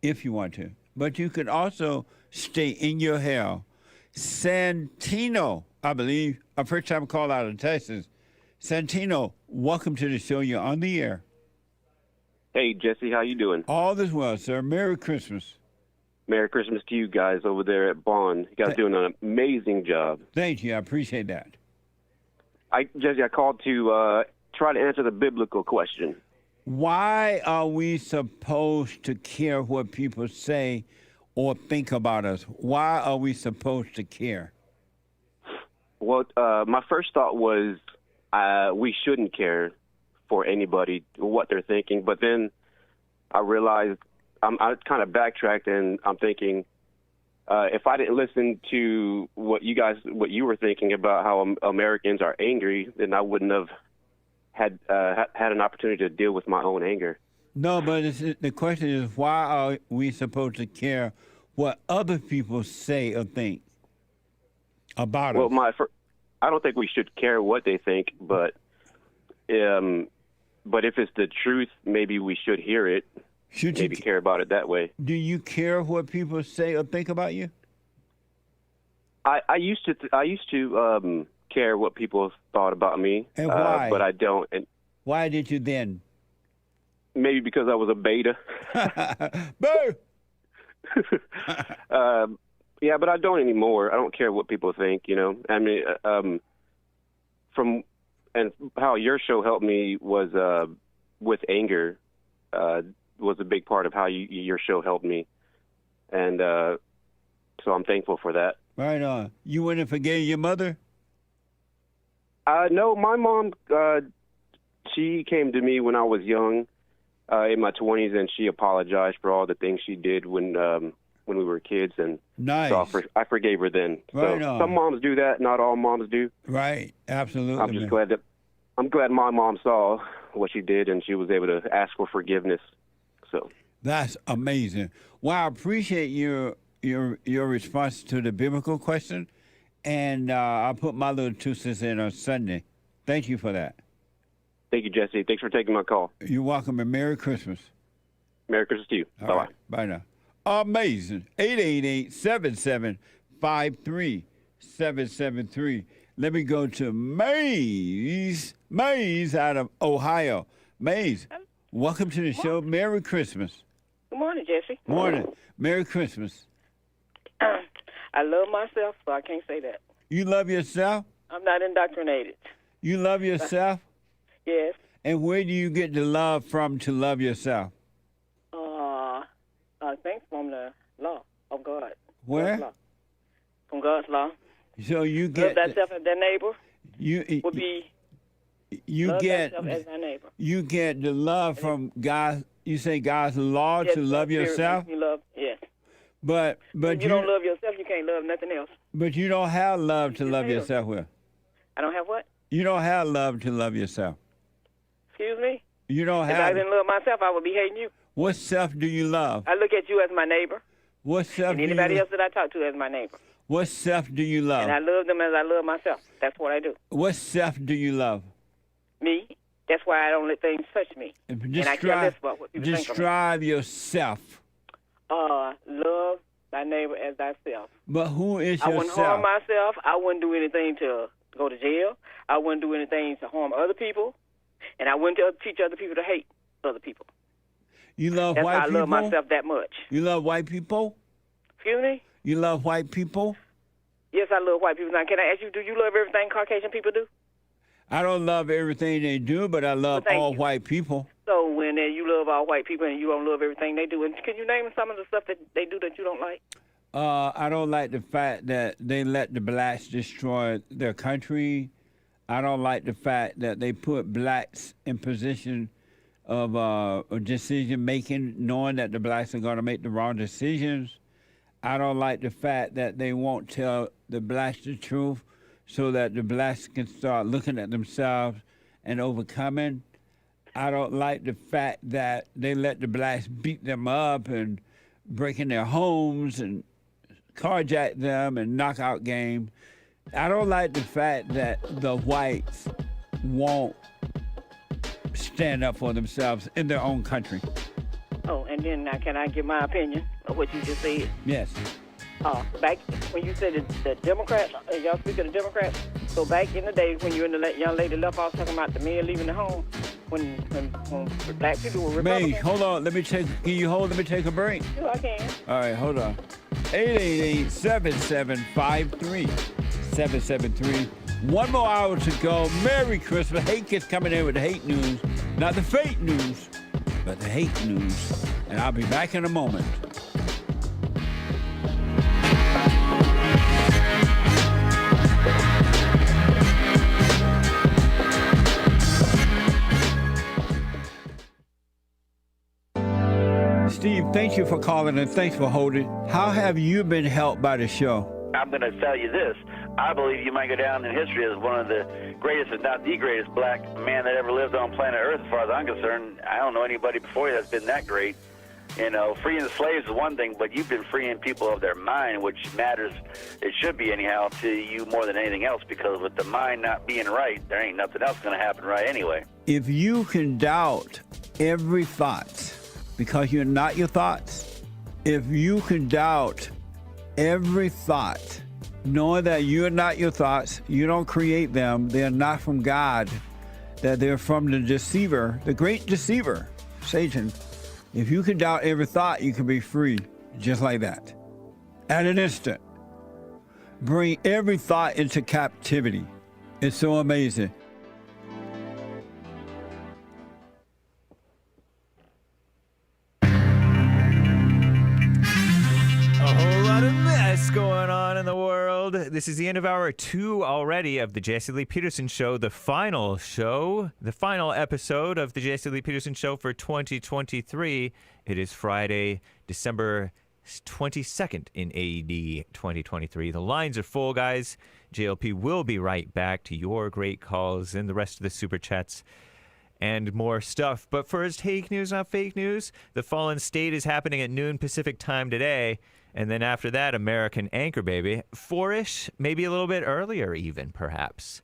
If you want to. But you could also stay in your hell. Santino, I believe, a first-time call out of Texas. Santino, welcome to the show. You're on the air. Hey, Jesse, how you doing? All is well, sir. Merry Christmas. Merry Christmas to you guys over there at Bond. You guys doing an amazing job. Thank you. I appreciate that. Jesse, I called to try to answer the biblical question. Why are we supposed to care what people say or think about us? Why are we supposed to care? Well, my first thought was we shouldn't care for anybody, what they're thinking. But then I realized I kind of backtracked, and I'm thinking if I didn't listen to what you were thinking about how Americans are angry, then I wouldn't have had an opportunity to deal with my own anger. No, but the question is, why are we supposed to care what other people say or think about us? Well, I don't think we should care what they think, but if it's the truth, maybe we should hear it. Should maybe care about it that way. Do you care what people say or think about you? I used to care what people thought about me, and why? But I don't. And why did you then? Maybe because I was a beta. Boo! Yeah, but I don't anymore. I don't care what people think. I mean, and how your show helped me was with anger. Was a big part of how your show helped me, and so I'm thankful for that. Right on. You went and forgave your mother? No, my mom, she came to me when I was young, in my 20s, and she apologized for all the things she did when we were kids, and nice. So I forgave her then. Right so on. Some moms do that, not all moms do. Right, absolutely. I'm just glad my mom saw what she did, and she was able to ask for forgiveness. So that's amazing. Well, I appreciate your response to the biblical question, and I'll put my little 2 cents in on Sunday. Thank you for that. Thank you, Jesse. Thanks for taking my call. You're welcome, and Merry Christmas. Merry Christmas to you. All Bye-bye. right. Bye now. Amazing. 888-77-53-773. Let me go to Maze. Maze out of Ohio. Maze, welcome to the show. Merry Christmas. Good morning, Jesse. Morning. Merry Christmas. I love myself, so I can't say that. You love yourself? I'm not indoctrinated. You love yourself? Yes. And where do you get the love from to love yourself? Thanks from the law of God. Where? God's law. From God's law. So you get love thyself as thy neighbor. You love get thyself as thy neighbor. You get the love from God. You say God's law Yes, to love Spirit yourself. makes me love. Yes. But If you don't love yourself, you can't love nothing else. But you don't have love to love do. yourself with. I don't have what? You don't have love to love yourself. Excuse me? You don't If I have. didn't love myself, I would be hating you. What self do you love? I look at you as my neighbor. What self And do you anybody love? else that I talk to as my neighbor. What self do you love? And I love them as I love myself. That's what I do. What self do you love? Me. That's why I don't let things touch me. And I care less about what people think of me. Describe yourself. Love thy neighbor as thyself. But who is I wouldn't harm yourself? myself. I wouldn't do anything to go to jail. I wouldn't do anything to harm other people. And I wouldn't teach other people to hate other people. You love That's white why I people? love myself that much. You love white people? Excuse me? You love white people? Yes, I love white people. Now, can I ask you, do you love everything Caucasian people do? I don't love everything they do, but I love thank all you. white people. So when you love all white people and you don't love everything they do, and can you name some of the stuff that they do that you don't like? I don't like the fact that they let the blacks destroy their country. I don't like the fact that they put blacks in position of decision making, knowing that the blacks are going to make the wrong decisions. I don't like the fact that they won't tell the blacks the truth so that the blacks can start looking at themselves and overcoming. I don't like the fact that they let the blacks beat them up and break in their homes and carjack them and knock out games. I don't like the fact that the whites won't stand up for themselves in their own country. Oh, and then now can I give my opinion of what you just said? Yes. Back when you said the Democrats, y'all speak of the Democrats, so back in the day when you and the young lady left off talking about the men leaving the home, when black people were Republicans. May, hold on. Let me take. Can you hold? Let me take a break. Sure, I can. All right, hold on. 888-7753-773. One more hour to go. Merry Christmas. Hake is coming in with the hate news. Not the fake news, but the hate news. And I'll be back in a moment. Steve, thank you for calling and thanks for holding. How have you been helped by the show? I'm going to tell you this. I believe you might go down in history as one of the greatest, if not the greatest, black man that ever lived on planet Earth, as far as I'm concerned. I don't know anybody before you that's been that great. You know, freeing the slaves is one thing, but you've been freeing people of their mind, which matters, it should be anyhow, to you more than anything else, because with the mind not being right, there ain't nothing else going to happen right anyway. If you can doubt every thought because you're not your thoughts, if you can doubt every thought, knowing that you're not your thoughts, you don't create them, they're not from God, that they're from the deceiver, the great deceiver, Satan. If you can doubt every thought, you can be free, just like that. At an instant. Bring every thought into captivity. It's so amazing. else going on in the world? This is the end of hour 2 already of the Jesse Lee Peterson Show, the final episode of the Jesse Lee Peterson Show for 2023. It is Friday, December 22nd in AD 2023. The lines are full, guys. JLP will be right back to your great calls and the rest of the super chats and more stuff. But first, Hake news, not fake news. The Fallen State is happening at noon Pacific time today. And then after that, American Anchor Baby. 4-ish, maybe a little bit earlier even, perhaps.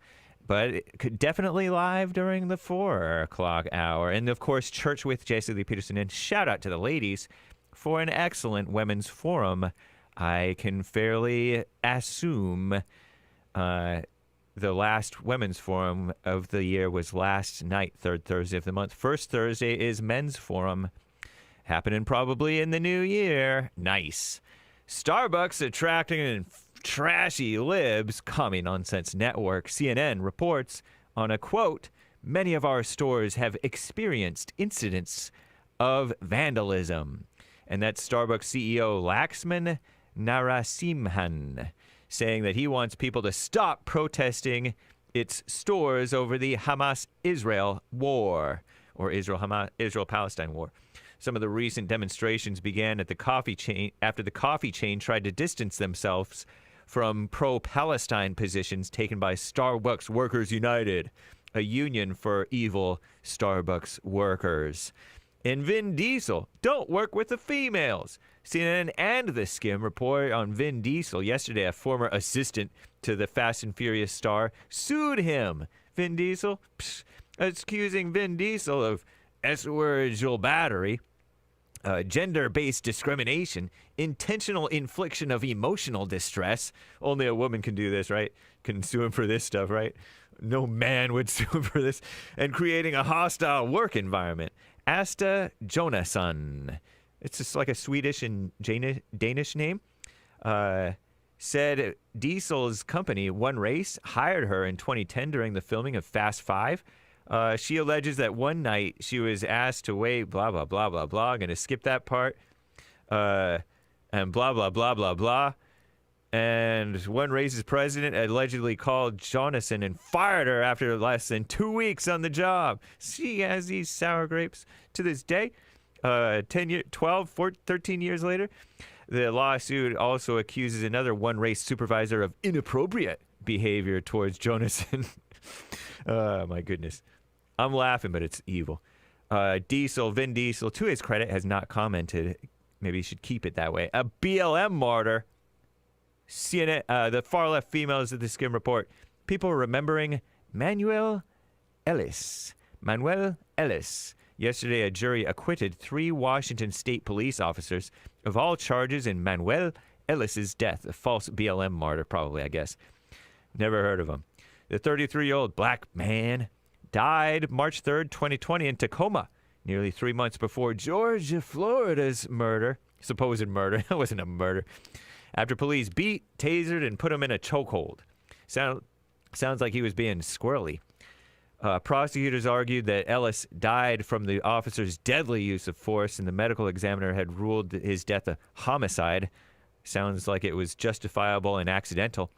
But it could definitely live during the 4 o'clock hour. And, of course, Church with Jesse Lee Peterson. And shout out to the ladies for an excellent women's forum. I can fairly assume the last women's forum of the year was last night, third Thursday of the month. First Thursday is men's forum, happening probably in the new year. Nice. Starbucks attracting trashy libs, Commie Nonsense Network. CNN reports on a quote, many of our stores have experienced incidents of vandalism. And that's Starbucks CEO Laxman Narasimhan saying that he wants people to stop protesting its stores over the Hamas-Israel war, or Israel-Palestine war. Some of the recent demonstrations began at the coffee chain after the coffee chain tried to distance themselves from pro-Palestine positions taken by Starbucks Workers United, a union for evil Starbucks workers. And Vin Diesel, don't work with the females. CNN and The Skim report on Vin Diesel yesterday. A former assistant to the Fast and Furious star sued him. Vin Diesel, accusing Vin Diesel of S-wordal battery, gender-based discrimination, intentional infliction of emotional distress. Only a woman can do this, right? Can sue him for this stuff, right? No man would sue him for this. And creating a hostile work environment. Asta Jonasson, it's just like a Swedish and Danish name, said Diesel's company, One Race, hired her in 2010 during the filming of Fast 5. She alleges that one night she was asked to wait, blah, blah, blah, blah, blah. I'm going to skip that part. And blah, blah, blah, blah, blah. And One Race's president allegedly called Jonasson and fired her after less than 2 weeks on the job. She has these sour grapes to this day. 13 years later. The lawsuit also accuses another One Race supervisor of inappropriate behavior towards Jonasson. Oh, my goodness. I'm laughing, but it's evil. Vin Diesel, to his credit, has not commented. Maybe he should keep it that way. A BLM martyr. CNN, the far-left females of the Skim report. People remembering Manuel Ellis. Yesterday, a jury acquitted 3 Washington state police officers of all charges in Manuel Ellis's death. A false BLM martyr, probably, I guess. Never heard of him. The 33-year-old black man died March 3rd, 2020 in Tacoma, nearly 3 months before Georgia Florida's supposed murder. That wasn't a murder. After police beat, tasered, and put him in a chokehold. Sounds like he was being squirrely. Prosecutors argued that Ellis died from the officer's deadly use of force, and the medical examiner had ruled his death a homicide. Sounds like it was justifiable and accidental.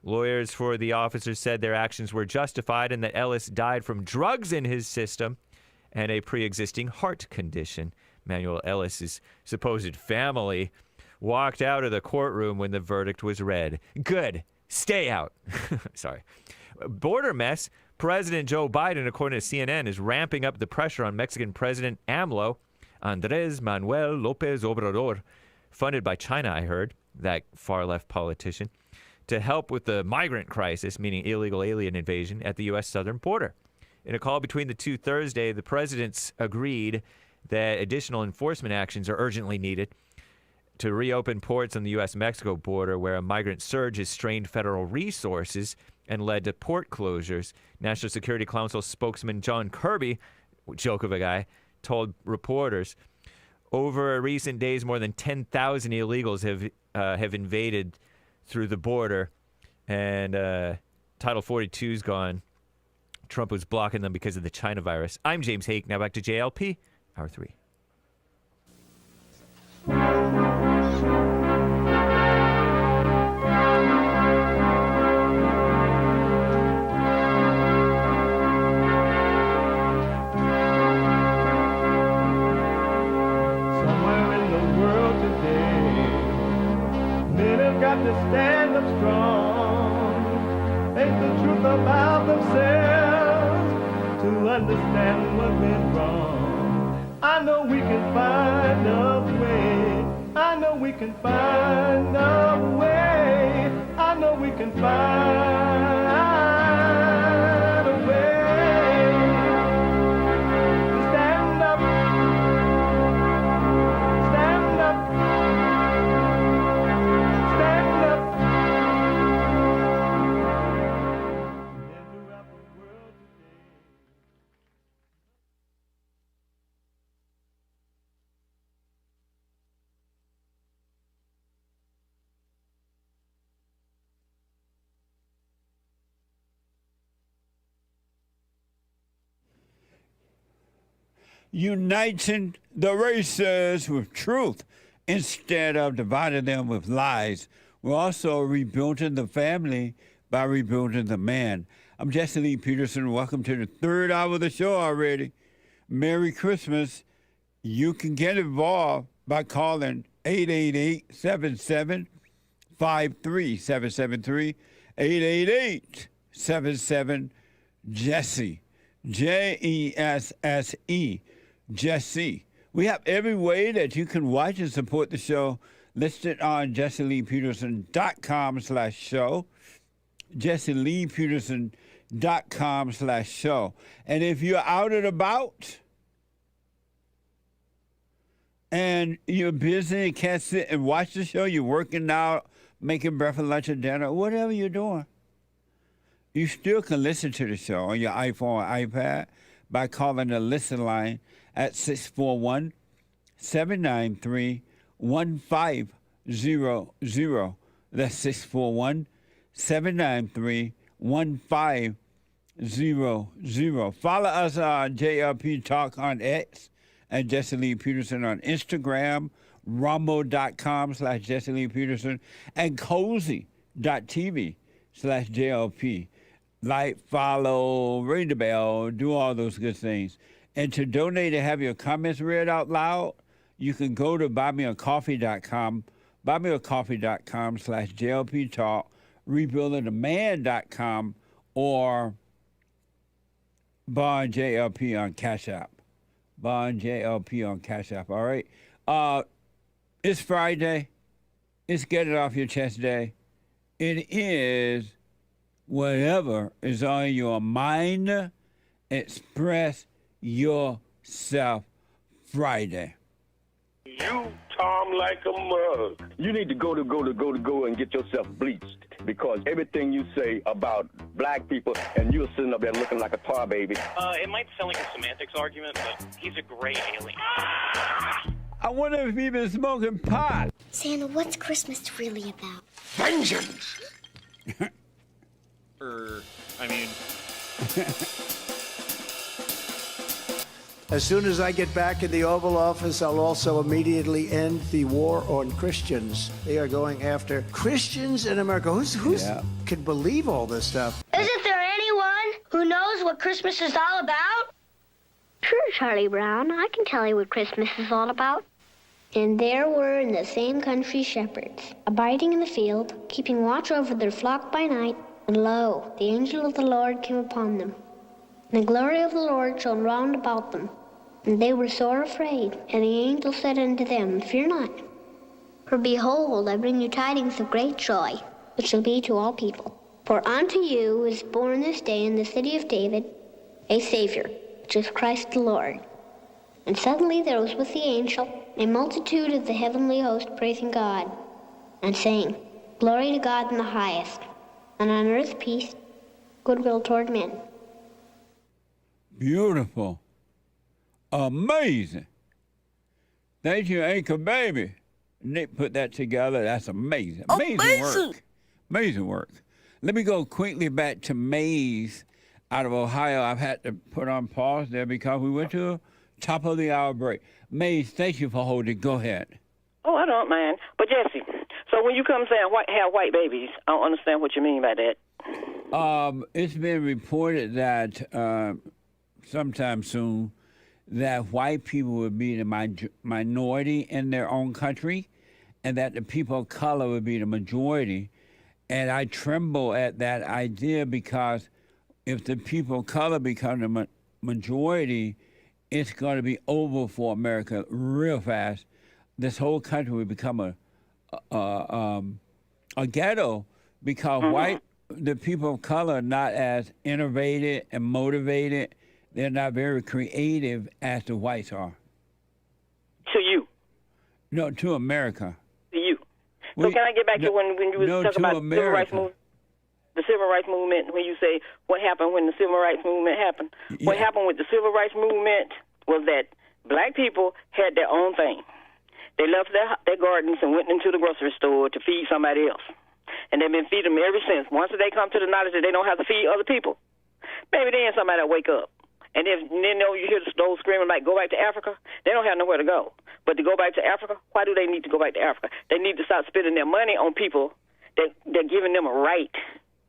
Lawyers for the officers said their actions were justified and that Ellis died from drugs in his system and a pre-existing heart condition. Manuel Ellis's supposed family walked out of the courtroom when the verdict was read. Good. Stay out. Sorry. Border mess. President Joe Biden, according to CNN, is ramping up the pressure on Mexican President AMLO, Andrés Manuel López Obrador, funded by China, I heard, that far-left politician, to help with the migrant crisis, meaning illegal alien invasion, at the U.S. southern border. In a call between the two Thursday, the presidents agreed that additional enforcement actions are urgently needed to reopen ports on the U.S.-Mexico border where a migrant surge has strained federal resources and led to port closures. National Security Council spokesman John Kirby, joke of a guy, told reporters, over recent days, more than 10,000 illegals have invaded through the border, and Title 42's gone. Trump was blocking them because of the China virus. I'm James Hake. Now back to JLP, Hour 3. have to stand up strong, face the truth about themselves, to understand what went wrong. I know we can find a way. I know we can find a way. I know we can find a way to stand up, stand up, stand up. Uniting the races with truth instead of dividing them with lies. We're also rebuilding the family by rebuilding the man. I'm Jesse Lee Peterson. Welcome to the third hour of the show already. Merry Christmas. You can get involved by calling 888-77-53773, 888-77-JESSE, Jesse. Jesse. We have every way that you can watch and support the show listed on jesseleepeterson.com/show, jesseleepeterson.com/show. And if you're out and about and you're busy and can't sit and watch the show, you're working out, making breakfast, lunch, or dinner, whatever you're doing, you still can listen to the show on your iPhone or iPad by calling the listen line at 641-793-1500. That's 641-793-1500. Follow us on JLP Talk on X and Jesse Lee Peterson on Instagram, rumble.com/Jesse Lee Peterson, and cozy.tv/JLP. Like, follow, ring the bell, do all those good things. And to donate and have your comments read out loud, you can go to buymeacoffee.com, buymeacoffee.com/JLP Talk, rebuildingtheman.com, or Bond JLP on Cash App. Bond JLP on Cash App, all right? It's Friday. It's Get It Off Your Chest Day. It is whatever is on your mind. Express yourself Friday. You Tom like a mug. You need to go and get yourself bleached, because everything you say about black people, and you're sitting up there looking like a tar baby. It might sound like a semantics argument, but he's a great alien. I wonder if he's been smoking pot. Santa, what's Christmas really about? Vengeance! As soon as I get back in the Oval Office, I'll also immediately end the war on Christians. They are going after Christians in America. Who's can believe all this stuff? Isn't there anyone who knows what Christmas is all about? Sure, Charlie Brown. I can tell you what Christmas is all about. And there were in the same country shepherds, abiding in the field, keeping watch over their flock by night. And lo, the angel of the Lord came upon them. And the glory of the Lord shone round about them. And they were sore afraid. And the angel said unto them, Fear not. For behold, I bring you tidings of great joy, which shall be to all people. For unto you is born this day in the city of David a Savior, which is Christ the Lord. And suddenly there was with the angel a multitude of the heavenly host praising God, and saying, Glory to God in the highest, and on earth peace, goodwill toward men. Beautiful. Amazing. Thank you, Anchor Baby. Nick put that together. That's amazing. Amazing work. Amazing work. Let me go quickly back to Mays out of Ohio. I've had to put on pause there because we went to a top of the hour break. Mays, thank you for holding. Go ahead. Oh, I don't mind. But, Jesse, so when you come saying have white babies, I don't understand what you mean by that. It's been reported that sometime soon that white people will be the minority in their own country, and that the people of color would be the majority. And I tremble at that idea because if the people of color become the majority, it's going to be over for America real fast. This whole country will become a ghetto because the people of color are not as innovative and motivated. They're not very creative as the whites are. To you? No, to America. To you. So can I get back to when you were talking about the civil rights movement? The civil rights movement, when you say what happened when the civil rights movement happened. Yeah. What happened with the civil rights movement was that black people had their own thing. They left their gardens and went into the grocery store to feed somebody else. And they've been feeding them ever since. Once they come to the knowledge that they don't have to feed other people, maybe then somebody will wake up. And then you hear those screaming like, go back to Africa. They don't have nowhere to go. But to go back to Africa, why do they need to go back to Africa? They need to stop spending their money on people that they're giving them a right.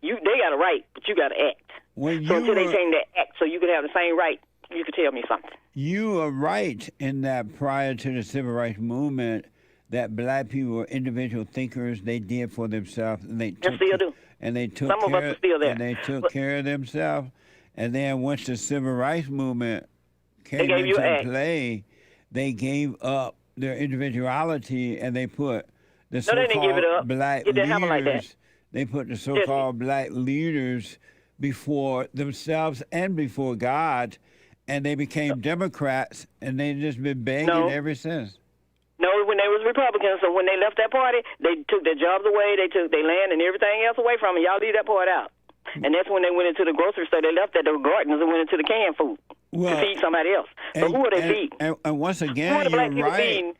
They got a right, but you got to act. So until they change their act so you can have the same right, you can tell me something. You are right in that prior to the civil rights movement, that black people were individual thinkers. They did for themselves. And they still do. And they took Some of us are still there. And they took care of themselves. And then once the civil rights movement came into play, they gave up their individuality and they put the so-called black leaders. They put the so-called black leaders before themselves and before God, and they became Democrats, and they've just been begging ever since. No, when they was Republicans, so when they left that party, they took their jobs away, they took their land and everything else away from them. Y'all leave that part out. And that's when they went into the grocery store. They left at the gardens and went into the canned food to feed somebody else. So who are they feeding? And once again, you're right.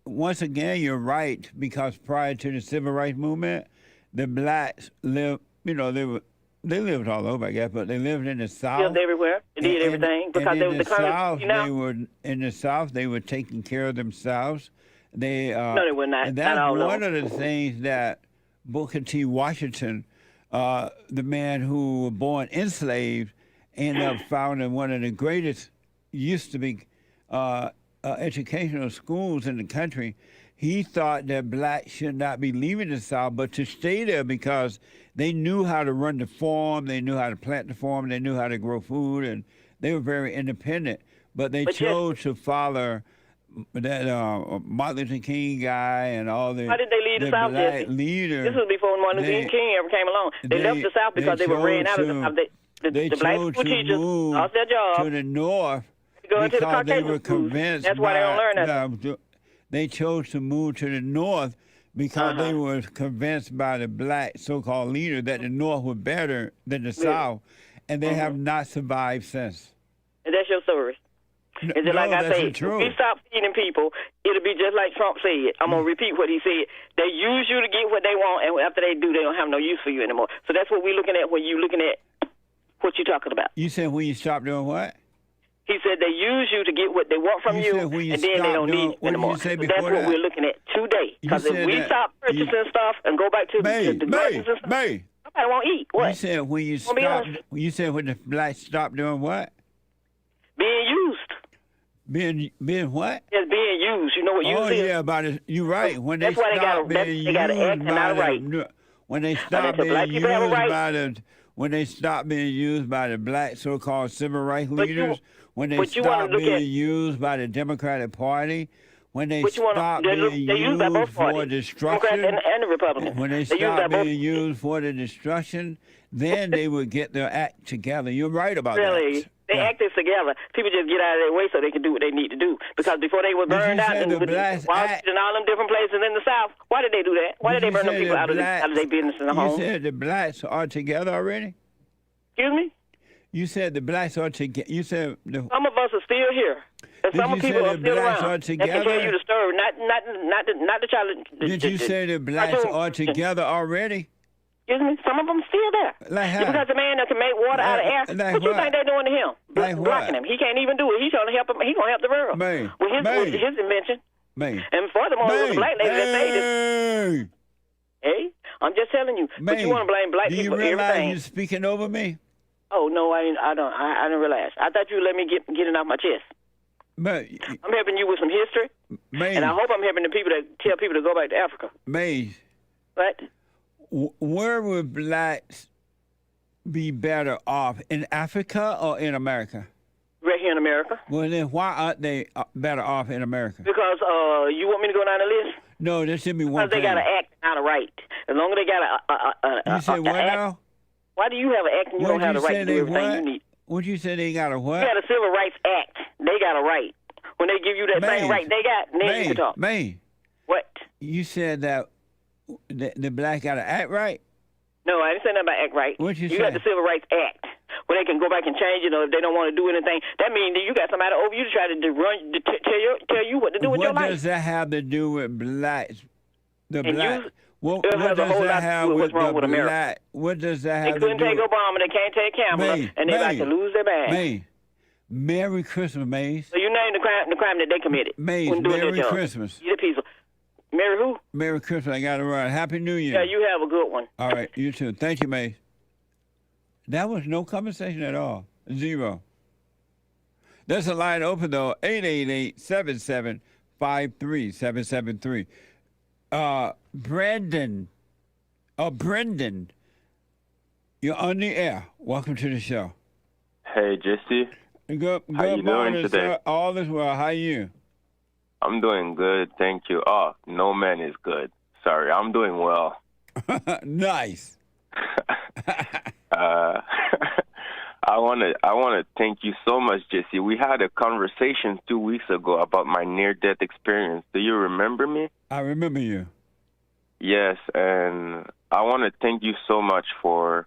Once again, you're right, because prior to the civil rights movement, the blacks lived, they lived all over, I guess, but they lived in the South. Lived everywhere. They did everything because they were the South. In the South, they were taking care of themselves. No, they were not. And that's one of the things that Booker T. Washington, the man who was born enslaved, ended up founding one of the greatest, used to be, educational schools in the country. He thought that blacks should not be leaving the South, but to stay there because they knew how to run the farm, they knew how to plant the farm, they knew how to grow food, and they were very independent. But they chose to follow that Martin Luther King guy and all the How did they leave the South, black leaders. This was before Martin Luther King ever came along. They left the South because they were ran out of the South. The black school teachers lost their job to the North because they were convinced. That's why they don't learn that. They chose to move to the North because they were convinced by the black so-called leader that the North was better than the South, and they have not survived since. And that's your story. Is it like I say, if we stop feeding people, it'll be just like Trump said. I'm going to repeat what he said. They use you to get what they want, and after they do, they don't have no use for you anymore. So that's what we're looking at when you're looking at what you're talking about. You said when you stop doing what? He said they use you to get what they want from you, and then they don't need you anymore. So that's what we're looking at today. Because if we stop purchasing stuff and go back to the gardens and stuff, nobody won't eat. What? You said when you stop. You said when the blacks stop doing what? Being used. Being what? It's being used. You know what used is? Oh yeah, about it. You're right. When they stop being used by the, when they stop being used by the, when they stop being used by the black so-called civil rights leaders, when they stop being used by the Democratic Party, when they stop being used for destruction, and the Republicans. When they stop being used for the destruction, then they would get their act together. You're right about that. They acted together. People just get out of their way so they can do what they need to do. Because before they were burned out in all them different places in the South, why did they do that? Why did they burn them people out of their business in the home? You said the blacks are together already? Excuse me? You said the blacks are together. You said some of us are still here. And some people are still around. Are together? That can tell you the story. Not the child. Did you say the blacks are together already? Excuse me? Some of them still there. Like how? Because the man that can make water out of air. What you think they're doing to him? Blocking him. He can't even do it. He's trying to help him. He's going to help the world. With his invention. And furthermore, it was a black lady that saved it. Hey, I'm just telling you. But you want to blame black people for everything. Do you realize you're speaking over me? Oh, no, I didn't realize. I thought you would let me get it off my chest. I'm helping you with some history. Maze. And I hope I'm helping the people that tell people to go back to Africa. Maze. What? Where would blacks be better off, in Africa or in America? Right here in America. Well, then why aren't they better off in America? Because you want me to go down the list? No, just give me one thing. Because they got to act out of right. As long as they got You said what now? Why do you have an act and you don't have the right to do everything you need? What'd you say they got a what? You got a Civil Rights Act. They got a right. When they give you that same right they got, then you can talk. What? You said that the black got to act right? No, I didn't say nothing about act right. What'd you say? You got the Civil Rights Act, where they can go back and change it, or if they don't want to do anything. That means that you got somebody over you to try to tell you what to do with your life. What does that have to do with blacks? What does that have with black? What does that have to do? They couldn't take Obama, they can't take Kamala, and they're about to lose their bag. Merry Christmas, Maze. So you name the crime that they committed. Maze, Merry Christmas. You the piece of Merry who? Merry Christmas. I got it right. Happy New Year. Yeah, you have a good one. All right, you too. Thank you, Maze. That was no conversation at all. Zero. There's a line open, though. 888-7753-773. Brendan, you're on the air. Welcome to the show. Hey, Jesse. Good How you morning, doing today? Sir. All is well. How are you? I'm doing good, thank you. Oh, no man is good. Sorry, I'm doing well. Nice. I want to thank you so much, Jesse. We had a conversation 2 weeks ago about my near-death experience. Do you remember me? I remember you. Yes, and I want to thank you so much for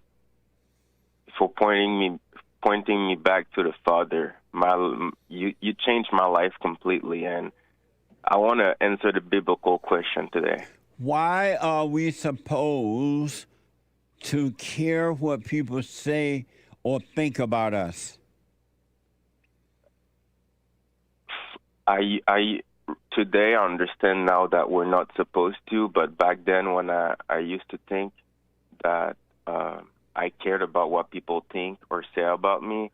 pointing me back to the Father. You changed my life completely, and I want to answer the biblical question today. Why are we supposed to care what people say or think about us? Today I understand now that we're not supposed to, but back then when I used to think that I cared about what people think or say about me,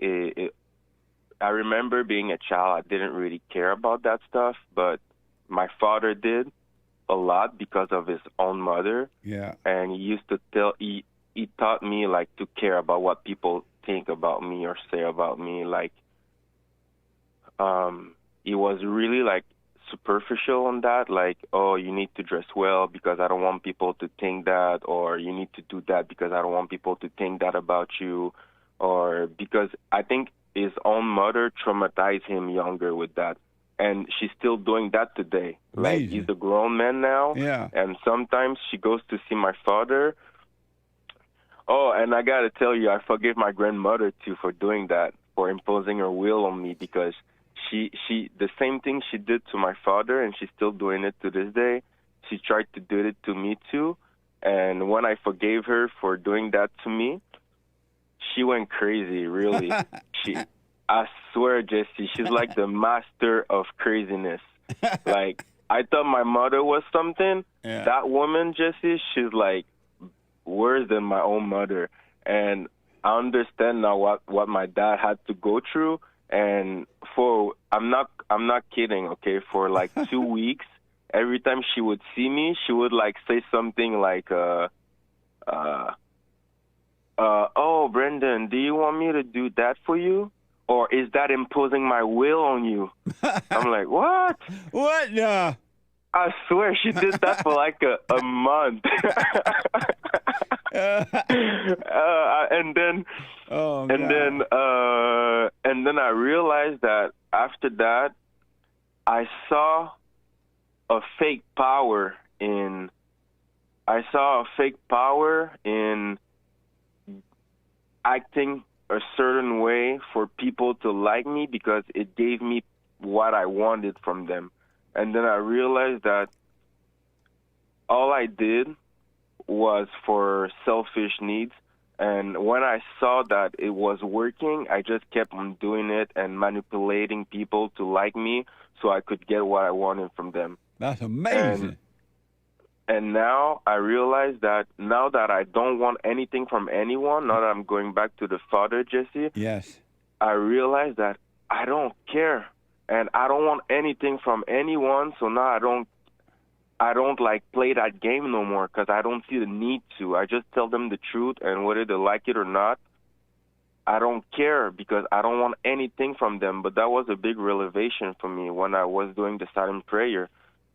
I remember being a child, I didn't really care about that stuff, but my father did a lot because of his own mother. Yeah. And he used to he taught me like to care about what people think about me or say about me. Like, he was really like superficial on that. Like, oh, you need to dress well because I don't want people to think that, or you need to do that because I don't want people to think that about you, or because I think his own mother traumatized him younger with that. And she's still doing that today. Amazing. Like, he's a grown man now. Yeah. And sometimes she goes to see my father. Oh, and I got to tell you, I forgive my grandmother, too, for doing that, for imposing her will on me, because she the same thing she did to my father, and she's still doing it to this day, she tried to do it to me, too. And when I forgave her for doing that to me, she went crazy, really. I swear, Jesse, she's like the master of craziness. Like, I thought my mother was something. Yeah. That woman, Jesse, she's like worse than my own mother. And I understand now what my dad had to go through. And I'm not kidding, okay, for like 2 weeks, every time she would see me, she would like say something like, oh, Brendan, do you want me to do that for you? Or is that imposing my will on you? I'm like, what? What? No. I swear she did that for like a month. And then I realized that after that, I saw a fake power in acting a certain way for people to like me because it gave me what I wanted from them. And then I realized that all I did was for selfish needs. And when I saw that it was working, I just kept on doing it and manipulating people to like me so I could get what I wanted from them. That's amazing. And now I realize that now that I don't want anything from anyone, now that I'm going back to the Father, Jesse, yes, I realize that I don't care and I don't want anything from anyone. So now I don't like play that game no more because I don't see the need to. I just tell them the truth, and whether they like it or not, I don't care because I don't want anything from them. But that was a big revelation for me when I was doing the silent prayer.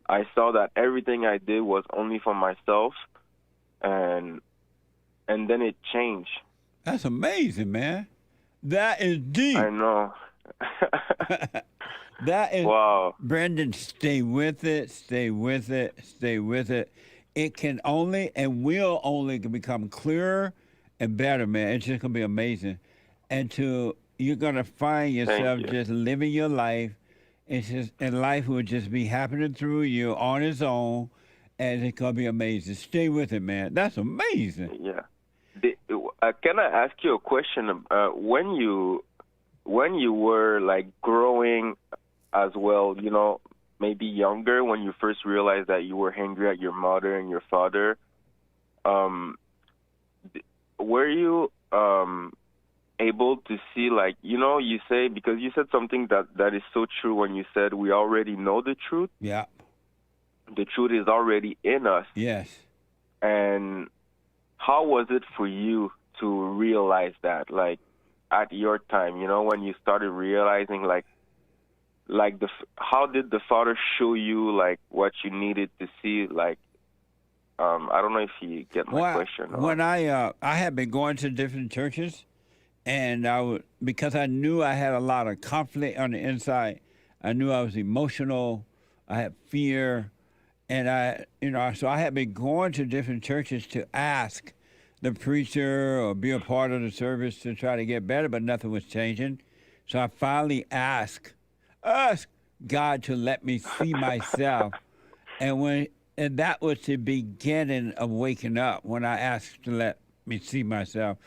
I saw that everything I did was only for myself, and then it changed. That's amazing, man. That is deep. I know. That is, wow. Brendan, stay with it, stay with it, stay with it. It can only and will only become clearer and better, man. It's just going to be amazing. And you're going to find yourself just living your life. It's just, and life will just be happening through you on its own, and it's going to be amazing. Stay with it, man. That's amazing. Yeah. Can I ask you a question? When you were like growing as well, you know, maybe younger, when you first realized that you were angry at your mother and your father, were you able to see, like, you know, you say, because you said something that is so true when you said we already know the truth. Yeah. The truth is already in us. Yes. And how was it for you to realize that, like, at your time, you know, when you started realizing, how did the Father show you, like, what you needed to see, like, I don't know if you get my question. When I had been going to different churches, and because I knew I had a lot of conflict on the inside, I knew I was emotional, I had fear, and so I had been going to different churches to ask the preacher or be a part of the service to try to get better, but nothing was changing. So I finally asked God to let me see myself, and that was the beginning of waking up, when I asked to let me see myself.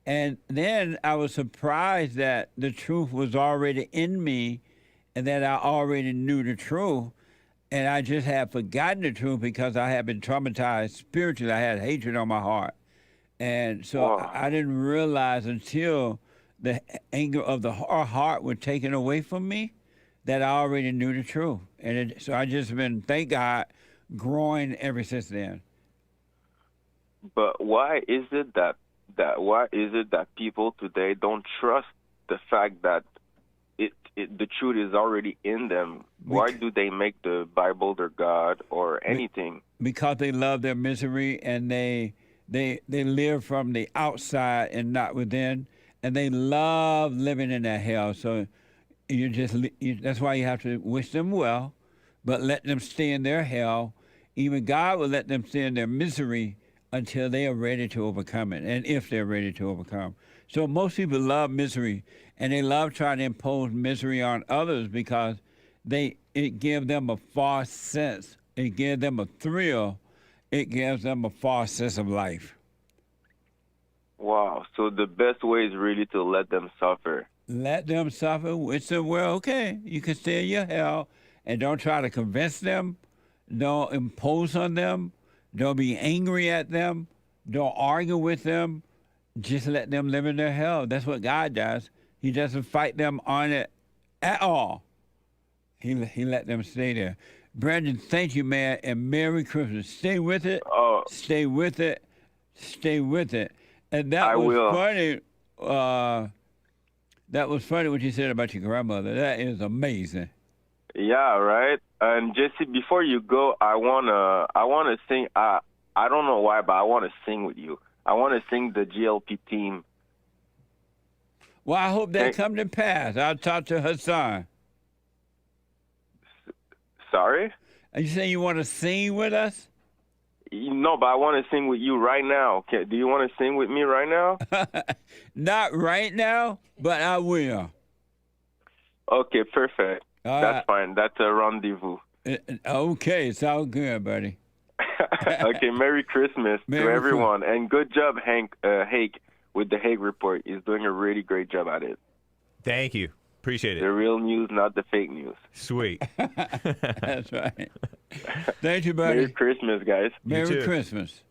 And then I was surprised that the truth was already in me and that I already knew the truth. And I just had forgotten the truth because I had been traumatized spiritually. I had hatred on my heart. And so I didn't realize until the anger of our heart was taken away from me that I already knew the truth. And so I just been, thank God, growing ever since then. But why is it that people today don't trust the fact that the truth is already in them? Why do they make the Bible their God or anything? Because they love their misery, and they live from the outside and not within, and they love living in that hell. So that's why you have to wish them well, but let them stay in their hell. Even God will let them stay in their misery until they are ready to overcome it, and if they're ready to overcome. So most people love misery, and they love trying to impose misery on others because it gives them a false sense. It gives them a thrill. It gives them a false sense of life. Wow. So the best way is really to let them suffer. Let them suffer. It's okay, you can stay in your hell, and don't try to convince them. Don't impose on them. Don't be angry at them. Don't argue with them. Just let them live in their hell. That's what God does. He doesn't fight them on it at all. He let them stay there. Brandon, thank you, man, and Merry Christmas. Stay with it. Stay with it. Stay with it. And that was funny. That was funny what you said about your grandmother. That is amazing. Yeah, right. And Jesse, before you go, I wanna sing. I don't know why, but I want to sing with you. I want to sing the GLP theme. Well, I hope that come to pass. I'll talk to Hassan. Sorry? Are you saying you want to sing with us? No, but I want to sing with you right now. Okay, do you want to sing with me right now? Not right now, but I will. Okay, perfect. That's fine. That's a rendezvous. Okay, it's all good, buddy. Okay, Merry Christmas to everyone. And good job, Hake, with the Hake Report. He's doing a really great job at it. Thank you. Appreciate it. The real news, not the fake news. Sweet. That's right. Thank you, buddy. Merry Christmas, guys. Merry Christmas.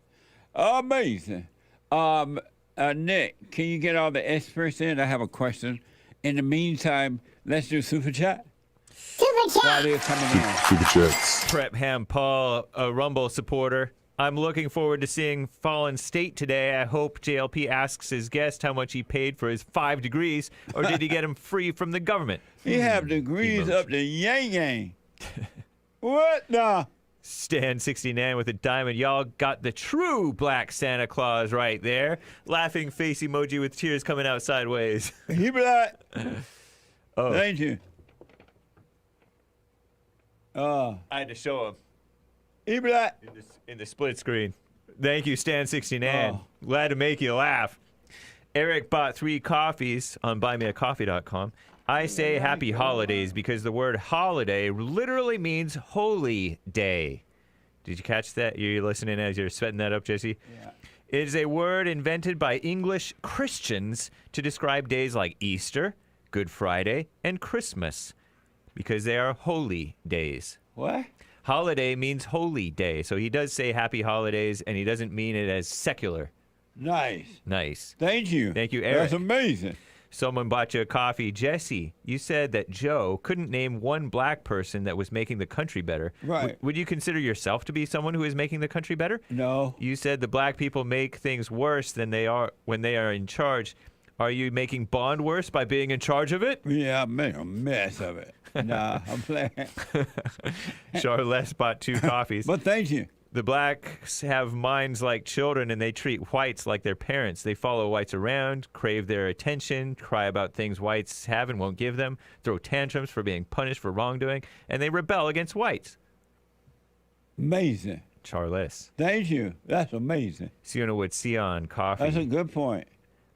Amazing. Nick, can you get all the experts in? I have a question. In the meantime, let's do Super Chat. while they're coming in. Super chats. Prep Ham Paul, a Rumble supporter. I'm looking forward to seeing Fallen State today. I hope JLP asks his guest how much he paid for his 5 degrees, or did he get them free from the government? He have degrees up to yang. What the? Stan 69 with a diamond. Y'all got the true black Santa Claus right there. Laughing face emoji with tears coming out sideways. He black. Oh. Thank you. I had to show him. He black. In the split screen. Thank you, Stan 69. Oh. Glad to make you laugh. Eric bought 3 coffees on buymeacoffee.com. I say happy holidays because the word holiday literally means holy day. Did you catch that? You're listening as you're sweating that up, Jesse? Yeah. It is a word invented by English Christians to describe days like Easter, Good Friday, and Christmas because they are holy days. What? Holiday means holy day. So he does say happy holidays, and he doesn't mean it as secular. Nice. Nice. Thank you. Thank you, Eric. That's amazing. Someone bought you a coffee. Jesse, you said that Joe couldn't name one black person that was making the country better. Right. Would you consider yourself to be someone who is making the country better? No. You said the black people make things worse than they are when they are in charge. Are you making Bond worse by being in charge of it? Yeah, I made a mess of it. Nah, I'm playing. Charles bought 2 coffees. But thank you. The blacks have minds like children, and they treat whites like their parents. They follow whites around, crave their attention, cry about things whites have and won't give them, throw tantrums for being punished for wrongdoing, and they rebel against whites. Amazing. Charles. Thank you. That's amazing. Siona would see on coffee. That's a good point.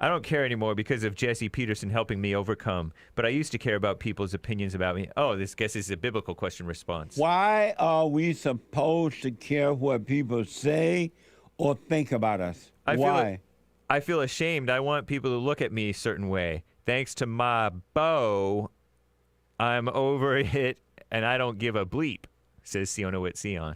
I don't care anymore because of Jesse Peterson helping me overcome, but I used to care about people's opinions about me. Oh, this guess is a biblical question response. Why are we supposed to care what people say or think about us? Why? I feel ashamed. I want people to look at me a certain way. Thanks to my beau, I'm over it, and I don't give a bleep, says Siona with Sion.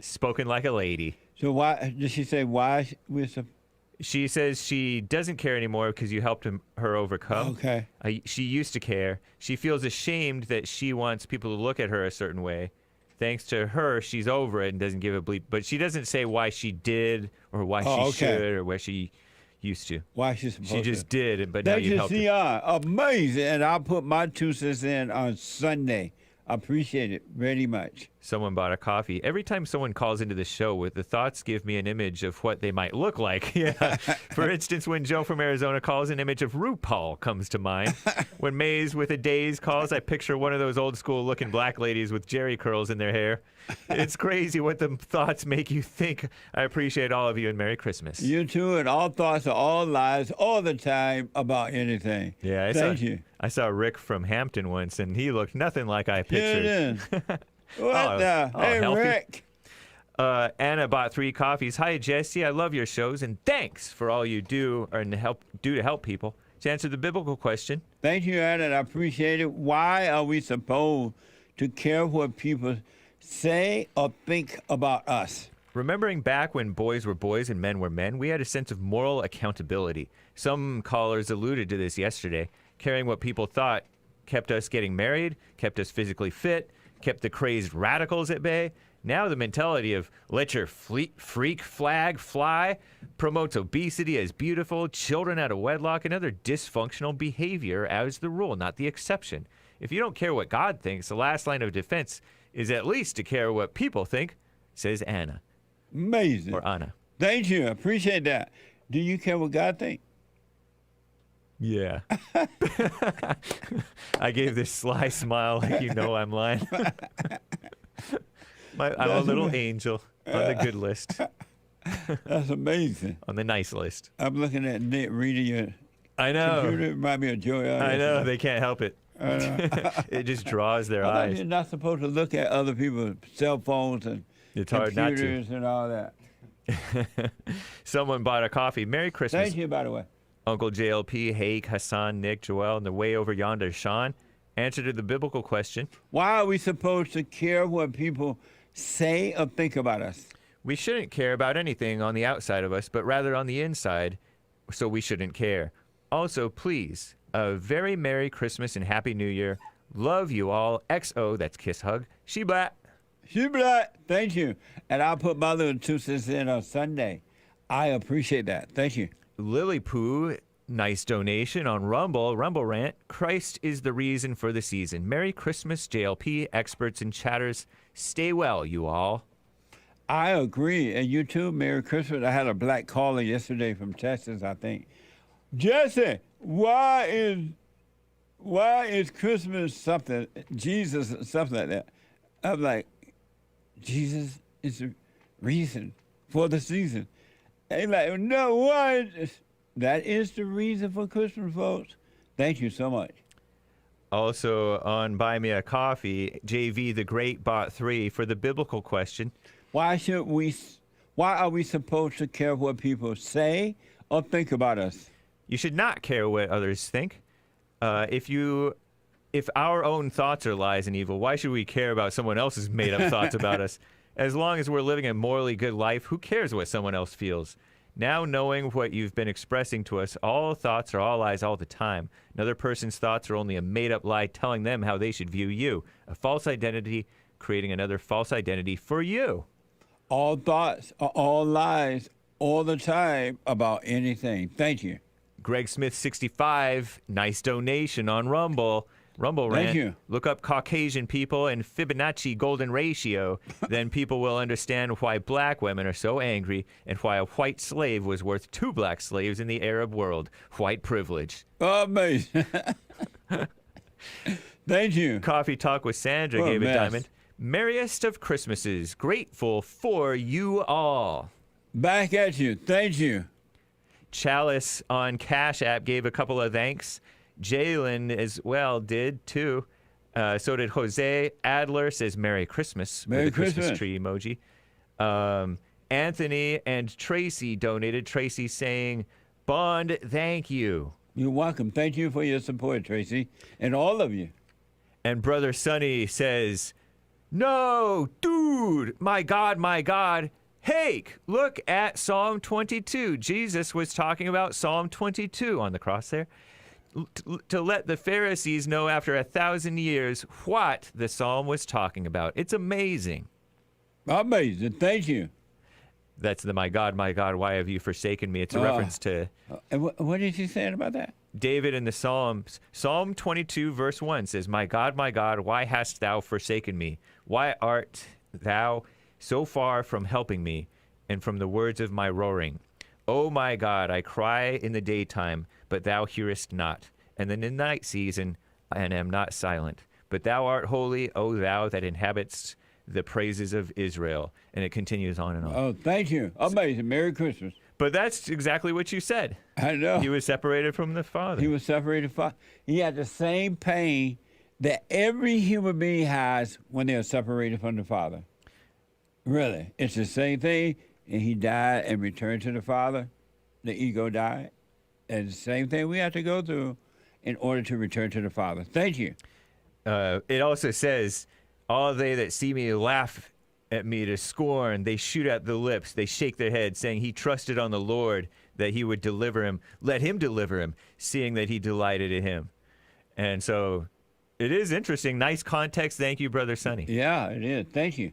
Spoken like a lady. So why did she say why we're supposed? She says she doesn't care anymore because you helped her overcome. Okay. She used to care. She feels ashamed that she wants people to look at her a certain way. Thanks to her, she's over it and doesn't give a bleep. But she doesn't say why she did or why she should or where she used to. Why she's supposed to. She just did, but now you helped her. Amazing. And I'll put my 2 cents in on Sunday. I appreciate it very much. Someone bought a coffee. Every time someone calls into the show, with the thoughts give me an image of what they might look like. Yeah. For instance, when Joe from Arizona calls, an image of RuPaul comes to mind. When Maze with a Daze calls, I picture one of those old school looking black ladies with jerry curls in their hair. It's crazy what the thoughts make you think. I appreciate all of you and Merry Christmas. You too, and all thoughts are all lies all the time about anything. Yeah, Thank you. I saw Rick from Hampton once, and he looked nothing like I pictured. Yeah, what the? Hey, healthy. Rick. Anna bought 3 coffees. Hi, Jesse. I love your shows, and thanks for all you do to help people. To answer the biblical question. Thank you, Anna. I appreciate it. Why are we supposed to care what people say or think about us? Remembering back when boys were boys and men were men, we had a sense of moral accountability. Some callers alluded to this yesterday. Caring what people thought kept us getting married, kept us physically fit, kept the crazed radicals at bay. Now the mentality of let your freak flag fly promotes obesity as beautiful, children out of wedlock, and other dysfunctional behavior as the rule, not the exception. If you don't care what God thinks, the last line of defense is at least to care what people think, says Anna. Amazing. Or Anna. Thank you. I appreciate that. Do you care what God thinks? Yeah. I gave this sly smile like you know I'm lying. I'm a little angel on the good list. That's amazing. On the nice list. I'm looking at Nick reading your computer. It reminds me of Joey. I know. They can't help it. It just draws their eyes. You're not supposed to look at other people's cell phones and it's hard not to. Computers and all that. Someone bought a coffee. Merry Christmas. Thank you, by the way. Uncle JLP, Hake, Hassan, Nick, Joel, and the way over yonder, Sean. Answer to the biblical question. Why are we supposed to care what people say or think about us? We shouldn't care about anything on the outside of us, but rather on the inside, so we shouldn't care. Also, please, a very Merry Christmas and Happy New Year. Love you all. XO, that's kiss hug. She black. She black. Thank you. And I'll put my little 2 cents in on Sunday. I appreciate that. Thank you. Lily Poo, nice donation on Rumble Rant. Christ is the reason for the season. Merry Christmas, JLP, experts and chatters. Stay well, you all. I agree. And you too, Merry Christmas. I had a black caller yesterday from Texas, I think. Jesse, why is Christmas something, Jesus, something like that? I'm like, Jesus is the reason for the season. And like, no, why? That is the reason for Christmas, folks. Thank you so much. Also on Buy Me a Coffee, JV the Great bought 3 for the biblical question. Why are we supposed to care what people say or think about us? You should not care what others think. If our own thoughts are lies and evil, why should we care about someone else's made-up thoughts about us? As long as we're living a morally good life, who cares what someone else feels? Now knowing what you've been expressing to us, all thoughts are all lies all the time. Another person's thoughts are only a made-up lie telling them how they should view you. A false identity creating another false identity for you. All thoughts are all lies all the time about anything. Thank you. Greg Smith 65, nice donation on Rumble Rant. Thank you. Look up Caucasian people and Fibonacci golden ratio. Then people will understand why black women are so angry and why a white slave was worth 2 black slaves in the Arab world. White privilege. Amazing. Thank you. Coffee Talk with Sandra gave a diamond. Merriest of Christmases. Grateful for you all. Back at you. Thank you. Chalice on Cash App gave a couple of thanks. Jalen as well did too. So did Jose. Adler says Merry Christmas. Merry with the Christmas tree emoji. Anthony and Tracy donated. Tracy saying, Bond, thank you. You're welcome. Thank you for your support, Tracy, and all of you. And Brother Sonny says, no, dude, my God, Hake, look at Psalm 22. Jesus was talking about Psalm 22 on the cross there. To let the Pharisees know after 1,000 years what the psalm was talking about. It's amazing. Amazing. Thank you. That's the my God, why have you forsaken me? It's a reference to... what is he saying about that? David in the Psalms. Psalm 22 verse 1 says, my God, why hast thou forsaken me? Why art thou so far from helping me and from the words of my roaring? O my God, I cry in the daytime, but thou hearest not. And then in the night season, and am not silent. But thou art holy, O thou that inhabitest the praises of Israel. And it continues on and on. Oh, thank you. Amazing. Merry Christmas. But that's exactly what you said. I know. He was separated from the Father. He was separated from... He had the same pain that every human being has when they're separated from the Father. Really. It's the same thing. And he died and returned to the Father. The ego died. And the same thing we have to go through in order to return to the Father. Thank you. It also says, all they that see me laugh at me to scorn. They shoot at the lips. They shake their head, saying he trusted on the Lord that he would deliver him. Let him deliver him, seeing that he delighted in him. And so it is interesting. Nice context. Thank you, Brother Sonny. Yeah, it is. Thank you.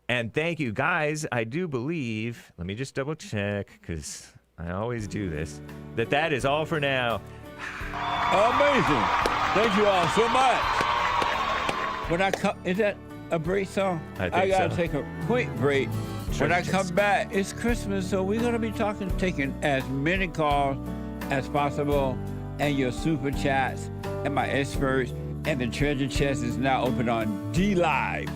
And thank you, guys. I do believe, let me just double check, because I always do this, that is all for now. Amazing. Thank you all so much. When I come, is that a break song? I gotta take a quick break. When I come back, it's Christmas, so we're gonna be taking as many calls as possible, and your super chats, and my experts, and the treasure chest is now open on D Live.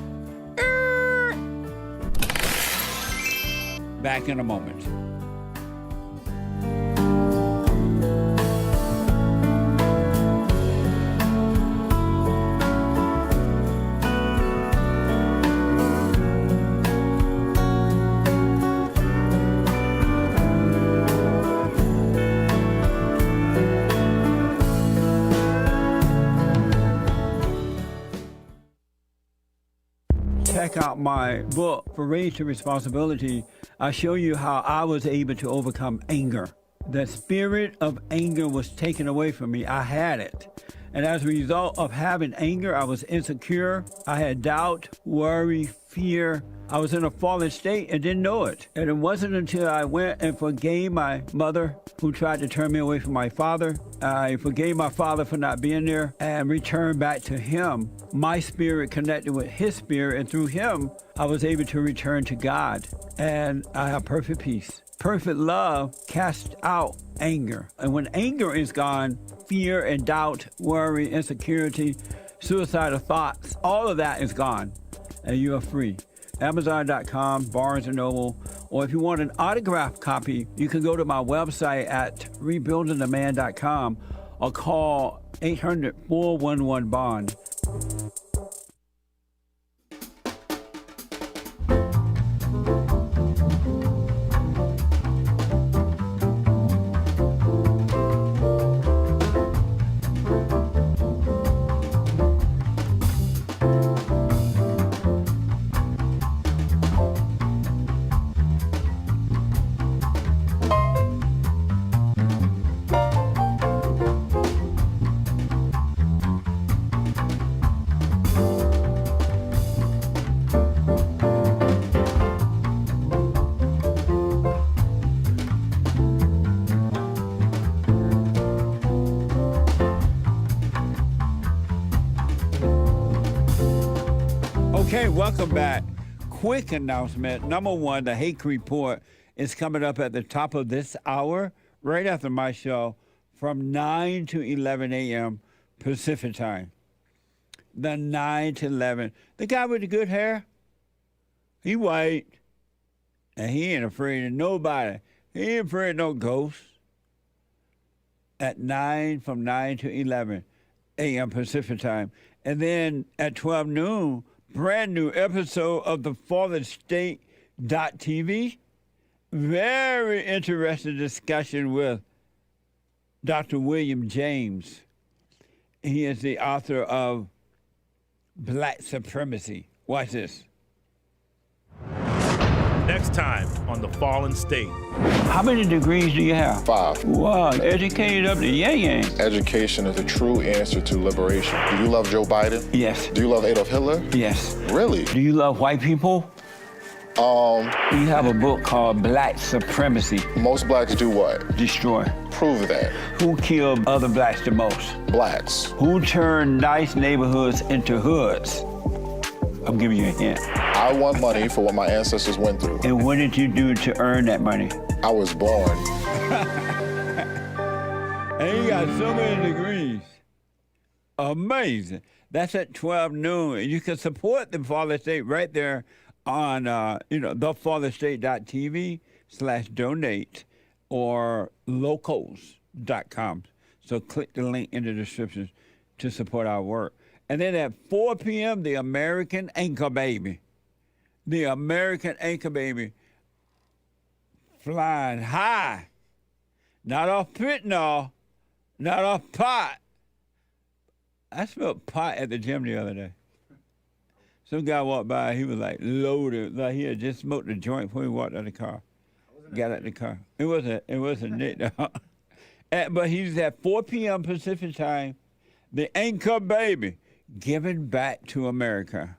Back in a moment. Check out my book, For Raised to Responsibility. I show you how I was able to overcome anger. The spirit of anger was taken away from me. I had it. And as a result of having anger, I was insecure. I had doubt, worry, fear. I was in a fallen state and didn't know it. And it wasn't until I went and forgave my mother, who tried to turn me away from my father. I forgave my father for not being there and returned back to him. My spirit connected with his spirit, and through him, I was able to return to God. And I have perfect peace. Perfect love casts out anger. And when anger is gone, fear and doubt, worry, insecurity, suicidal thoughts, all of that is gone, and you are free. Amazon.com, Barnes & Noble, or if you want an autographed copy, you can go to my website at rebuildingtheman.com or call 800-411-BOND. Okay, welcome back. Quick announcement. Number one, the Hake Report is coming up at the top of this hour, right after my show, from 9 to 11 a.m. Pacific time. The 9 to 11. The guy with the good hair, he white, and he ain't afraid of nobody. He ain't afraid of no ghosts. At 9, from 9 to 11 a.m. Pacific time. And then at 12 noon, brand new episode of the FallenState.tv. Very interesting discussion with Dr. William James. He is the author of Black Supremacy. Watch this. Next time on The Fallen State. How many degrees do you have? 5. Wow, educated up to yang. Education is the true answer to liberation. Do you love Joe Biden? Yes. Do you love Adolf Hitler? Yes. Really? Do you love white people? You have a book called Black Supremacy. Most blacks do what? Destroy. Prove that. Who killed other blacks the most? Blacks. Who turned nice neighborhoods into hoods? I'm giving you a hint. I want money for what my ancestors went through. And what did you do to earn that money? I was born. And you got so many degrees. Amazing. That's at 12 noon. You can support the Fallen State right there on, thefallenstate.tv/donate or locals.com. So click the link in the description to support our work. And then at 4 p.m., the American Anchor Baby. The American Anchor Baby flying high. Not off fentanyl, not off pot. I smelled pot at the gym the other day. Some guy walked by, he was like loaded, like he had just smoked a joint before he walked out of the car. Got out of the car. It wasn't Nick though. But he's at 4 p.m. Pacific time, the Anchor Baby, giving back to America.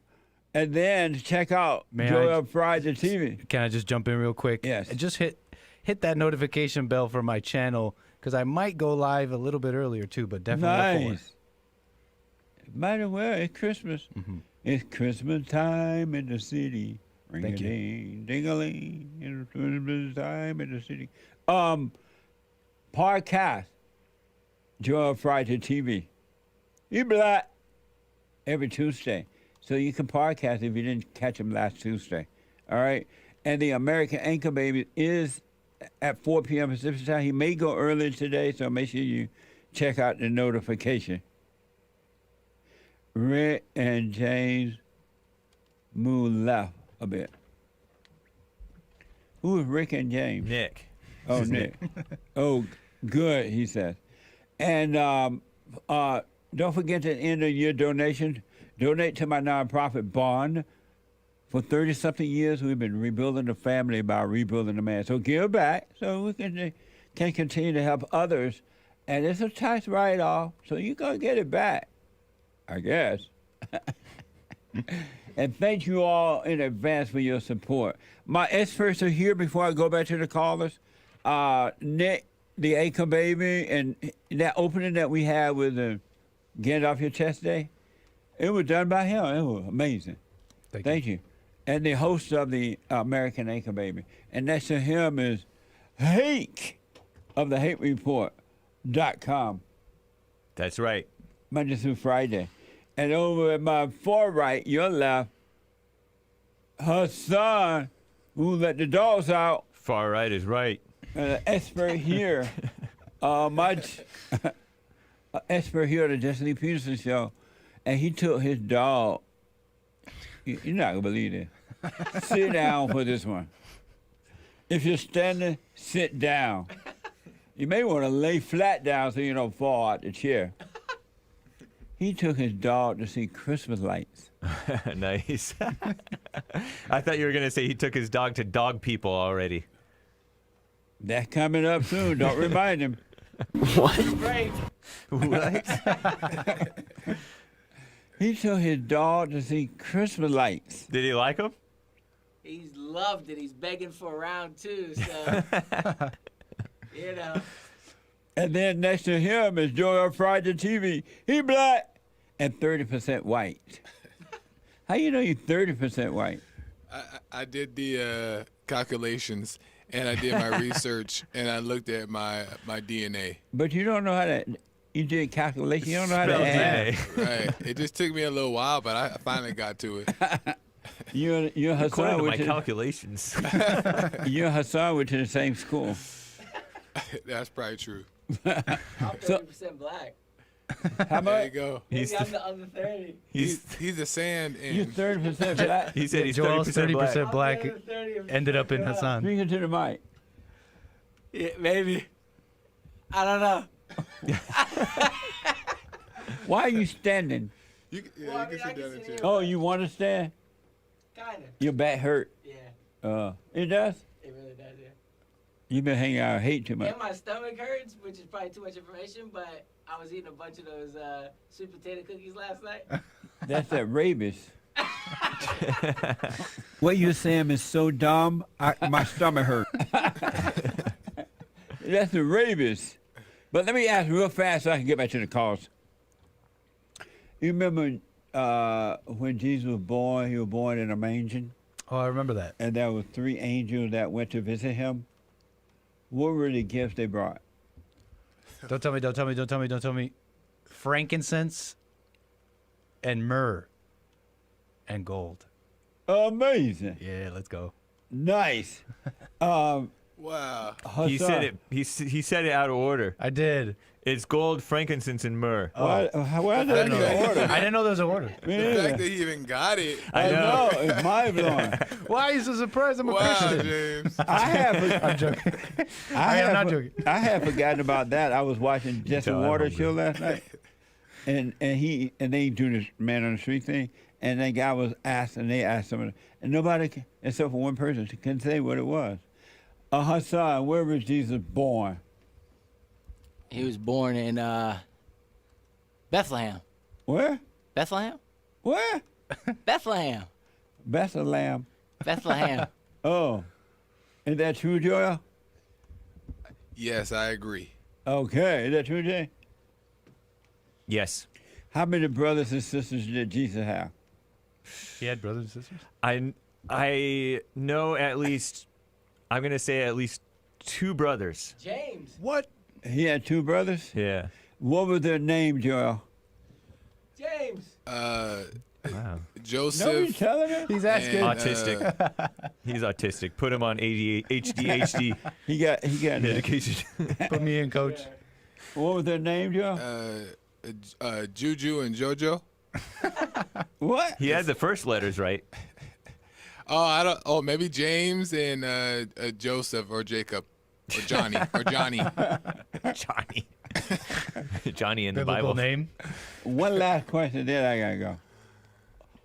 And then check out Joel Friday TV. Can I just jump in real quick? Yes. Just hit that notification bell for my channel, because I might go live a little bit earlier too, but definitely nice. Might as well, it's Christmas. Mm-hmm. It's Christmas time in the city. Ring-a-ding, ding-a-ling. It's Christmas time in the city. Podcast, Joel Friday TV. You black. Every Tuesday. So you can podcast if you didn't catch them last Tuesday. All right? And the American Anchor Baby is at 4 p.m. Pacific time. He may go earlier today, so make sure you check out the notification. Rick and James moved left a bit. Who is Rick and James? Nick. Oh, Nick. Oh, good, he says. And don't forget to enter your donation. Donate to my nonprofit, Bond. For 30-something years, we've been rebuilding the family by rebuilding the man. So give back so we can continue to help others and it's a tax write-off, so you're going to get it back, I guess. And thank you all in advance for your support. My experts are here before I go back to the callers. Nick, the Acre baby, and that opening that we had with the Get It Off Your Chest Day, it was done by him. It was amazing. Thank you. And the host of the American Acre baby. And next to him is Hake of the HakeReport.com. That's right. Monday through Friday. And over at my far right, your left, her son, who let the dogs out. Far right is right. An expert here. Expert here at the Jesse Lee Peterson show. And he took his dog. You're not going to believe it. Sit down for this one. If you're standing, sit down. You may want to lay flat down so you don't fall out the chair. He took his dog to see Christmas lights. Nice. I thought you were going to say he took his dog to dog people already. That's coming up soon. Don't remind him. What? Right. What? He took his dog to see Christmas lights. Did he like them? He's loved it. He's begging for a round two, so, you know. And then next to him is Joel Friday TV. He black and 30% white. How you know you're 30% white? I did the calculations, and I did my research, and I looked at my DNA. But you don't know how to. You did calculation. You don't know how to add. Right. It just took me a little while, but I finally got to it. You're Hassan. According to my calculations. You and Hassan went to the same school. That's probably true. I'm 30% black. How much? There you go. Maybe I'm the other 30. He's a sand. You're 30% black. He said he's Joel's 30% black. Ended up in Hassan. Speaking to the mic. Yeah, maybe. I don't know. Why are you standing? You can sit down and chill. Oh, you want to stand? Kind of. Your back hurt. Yeah. It does? It really does, yeah. You've been hanging out Hate too much. And my stomach hurts, which is probably too much information, but I was eating a bunch of those sweet potato cookies last night. That's that rabies. What you're saying is so dumb, my stomach hurt. That's the rabies. But let me ask real fast so I can get back to the calls. You remember when Jesus was born, he was born in a manger? Oh, I remember that. And there were 3 angels that went to visit him. What were the gifts they brought? Don't tell me. Frankincense and myrrh and gold. Amazing. Yeah, let's go. Nice. Wow. He said it. He said it out of order. I did. It's gold, frankincense, and myrrh. Why did I know order? I didn't know there was an order. The fact that he even got it. I know. It's mind blowing. Why are you so surprised? I'm a Christian. James. I'm joking. I am not joking. I had forgotten about that. I was watching Jesse Waters' show last night, and they do this man on the street thing, and that guy was asked, and they asked him, and nobody, except for one person, couldn't say what it was. Hassan, where was Jesus born? He was born in Bethlehem. Where? Bethlehem? Where? Bethlehem. Bethlehem. Bethlehem. Oh. Is that true, Joel? Yes, I agree. Okay. Is that true, Jay? Yes. How many brothers and sisters did Jesus have? He had brothers and sisters? I know at least, I'm going to say at least 2 brothers. James. What? He had 2 brothers? Yeah. What was their name, Joel? James. Wow. Joseph. No, you telling him? He's asking. Autistic. He's autistic. Put him on ADHD. He got medication. Put me in, coach. What was their name, Joel? Juju and JoJo. What? He had the first letters right. Oh, I don't. Oh, maybe James and Joseph or Jacob or Johnny or Johnny. Johnny. Johnny in the Biblical Bible. name. One last question, then I gotta go.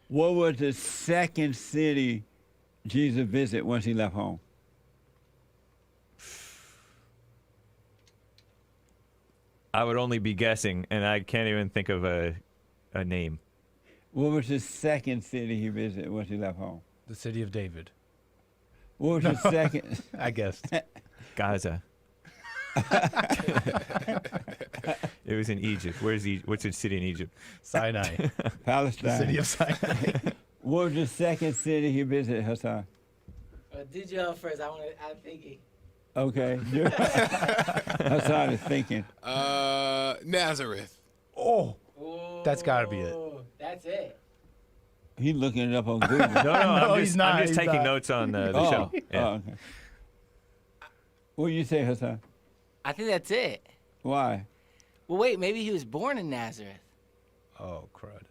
What was the second city Jesus visited once he left home? I would only be guessing, and I can't even think of a name. What was the second city he visited once he left home? The city of David. What was the second? I guessed. Gaza. It was in Egypt. What's the city in Egypt? Sinai. Palestine. The city of Sinai. What was the second city he visited, Hassan? Did you first? I'm thinking. Okay. Hassan is thinking. Nazareth. Oh. That's got to be it. That's it. He's looking it up on Google. No, he's not. I'm just He's taking not. notes on the Oh. show. Yeah. Oh, okay. What do you say, Hassan? I think that's it. Why? Well, wait, maybe he was born in Nazareth. Oh, crud.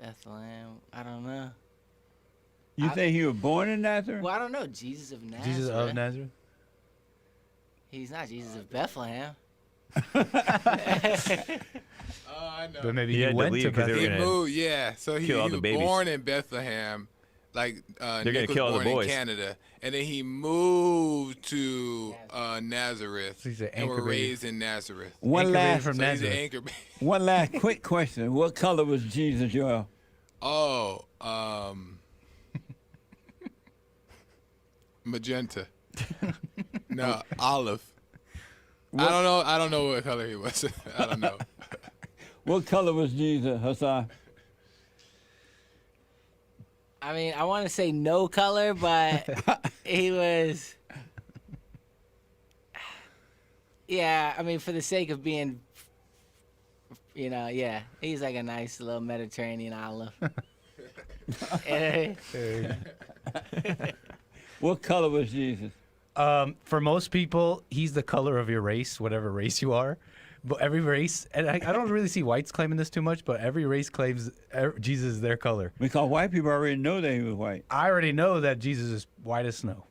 Bethlehem. I don't know. You think he was born in Nazareth? Well, I don't know. Jesus of Nazareth. Jesus of Nazareth? He's not Jesus of Bethlehem. I know. But maybe He he had to went leave to 'cause they were Bethlehem. He gonna moved, yeah. So he kill all was the babies. born in Bethlehem, like gonna Nick was kill all the born in boys. Canada, and then he moved to Nazareth So he's an and were anchor baby. raised in Nazareth. One Anchor baby last, from So he's an Nazareth. anchor baby. one last quick question. What color was Jesus, Joel? Oh, magenta. No, olive. I don't know what color he was. I don't know. What color was Jesus, Hassan? I mean, I want to say no color, but he was. Yeah, I mean, for the sake of being, yeah, he's like a nice little Mediterranean olive. What color was Jesus? For most people, he's the color of your race, whatever race you are. But every race, and I don't really see whites claiming this too much, but every race claims Jesus is their color. Because white people already know that he was white. I already know that Jesus is white as snow.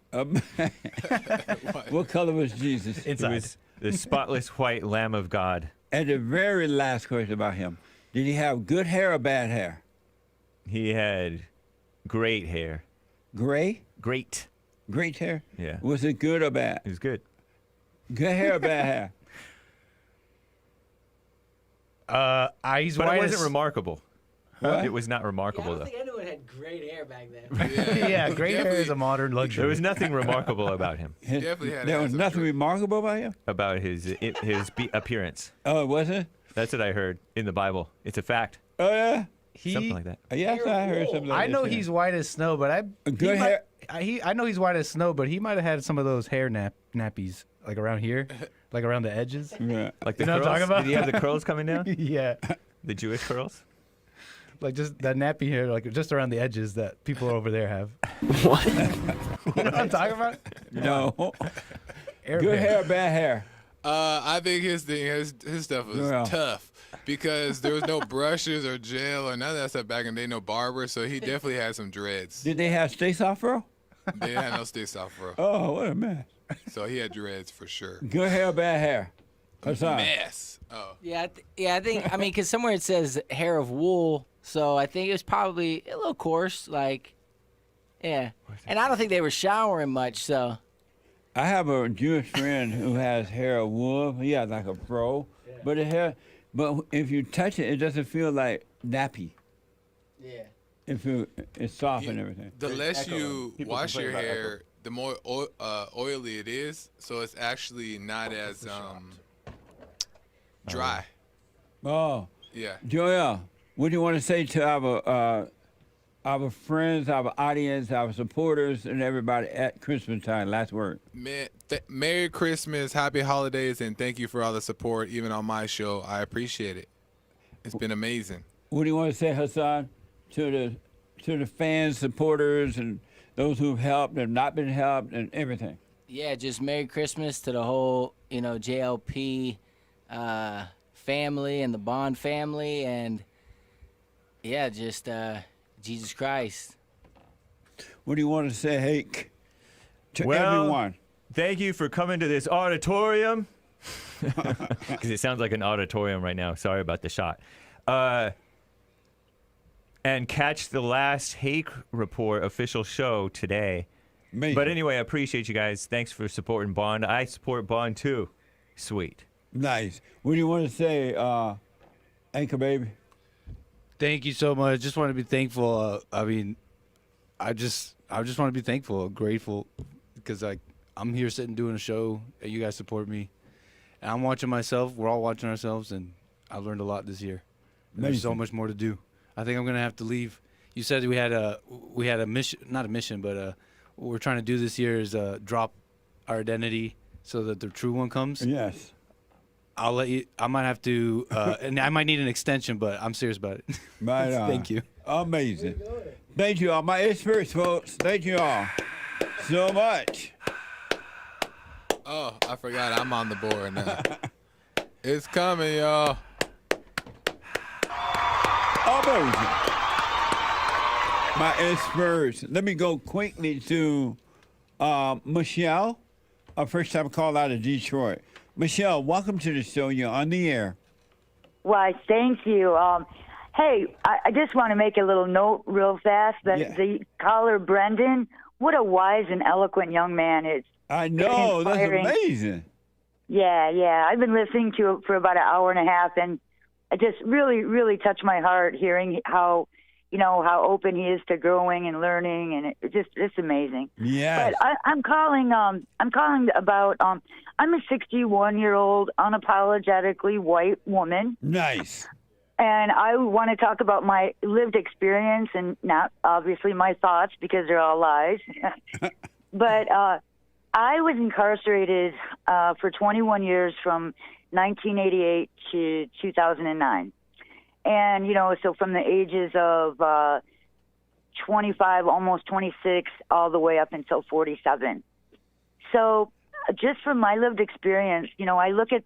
What color was Jesus? Inside. He was the spotless white Lamb of God. And the very last question about him. Did he have good hair or bad hair? He had great hair. Gray? Great. Great hair? Yeah. Was it good or bad? It was good. Good hair or bad hair? He's But white it wasn't as... remarkable. What? It was not Yeah, I remarkable, don't though. think anyone had great hair back then. Yeah, great hair is a modern luxury. There was nothing remarkable about him, Definitely had There was ass nothing remarkable about him? about his appearance. Oh, it wasn't? That's what I heard in the Bible. It's a fact. Oh, yeah? Something like that. Yes, I heard something like I know that, yeah. he's white as snow, but Good hair. I know he's white as snow, but he might have had some of those hair nappies like around here, like around the edges. Yeah. Like the You know curls? what I'm talking about? Did he have the curls coming down? Yeah, The Jewish curls? like just that nappy hair, like just around the edges that people over there have. What? You know what I'm talking about? No. Air Good hair or bad hair? I think his stuff was Yeah. tough because there was no brushes or gel or none of that stuff back in the day, no barber, so he definitely had some dreads. Did they have Stay Soft Fro? They had no stay soft fro, Oh, what a mess. so he had dreads for sure. Good hair or bad hair? Hassan. Mess. Oh, Yeah, I think, I mean, because somewhere it says hair of wool, so I think it was probably a little coarse, like, yeah. And I don't think they were showering much, so. I have a Jewish friend who has hair of wool. He has like a fro, but if you touch it, it doesn't feel like nappy. Yeah. It's soft and everything. the less Echo. you People wash complain your about hair, the more oily it is, so it's actually not as dry. Oh. Yeah. Joel, what do you want to say to our friends, our audience, our supporters, and everybody at Christmas time? Last word. Merry Christmas, Happy Holidays, and thank you for all the support, even on my show. I appreciate it. It's been amazing. What do you want to say, Hassan, to the fans, supporters, and those who've helped and not been helped, and everything? Yeah, just Merry Christmas to the whole, JLP family and the Bond family, and yeah, just Jesus Christ. What do you want to say, Hake, to Well, everyone? Thank you for coming to this auditorium. Because it sounds like an auditorium right now. Sorry about the shot. And catch the last Hake Report official show today. Amazing. But anyway, I appreciate you guys. Thanks for supporting Bond. I support Bond too. Sweet. Nice. What do you want to say, Anchor Baby? Thank you so much. Just want to be thankful. I just want to be thankful, grateful, because I'm here sitting doing a show, and you guys support me. And I'm watching myself. We're all watching ourselves, and I learned a lot this year. There's so much more to do. I think I'm gonna have to leave. You said we had a mission, not a mission, but what we're trying to do this year is drop our identity so that the true one comes. Yes. I'll let you. I might have to, and I might need an extension, but I'm serious about it. Right on. Thank you. Amazing. Thank you all. My experts, folks. Thank you all so much. Oh, I forgot I'm on the board now. It's coming, y'all. Amazing. My experts. Let me go quickly to Michelle, a first-time call out of Detroit. Michelle, welcome to the show. You're on the air. Why, thank you. Hey, I just want to make a little note real fast that the caller, Brendan, what a wise and eloquent young man is. I know. That's amazing. Yeah. I've been listening to it for about an hour and a half, and it just really, really touched my heart hearing how open he is to growing and learning, and it's amazing. Yeah. But I'm calling about I'm a 61-year-old unapologetically white woman. Nice. And I want to talk about my lived experience and not obviously my thoughts because they're all lies. But I was incarcerated for 21 years from 1988 to 2009. And, so from the ages of 25, almost 26, all the way up until 47. So just from my lived experience, I look at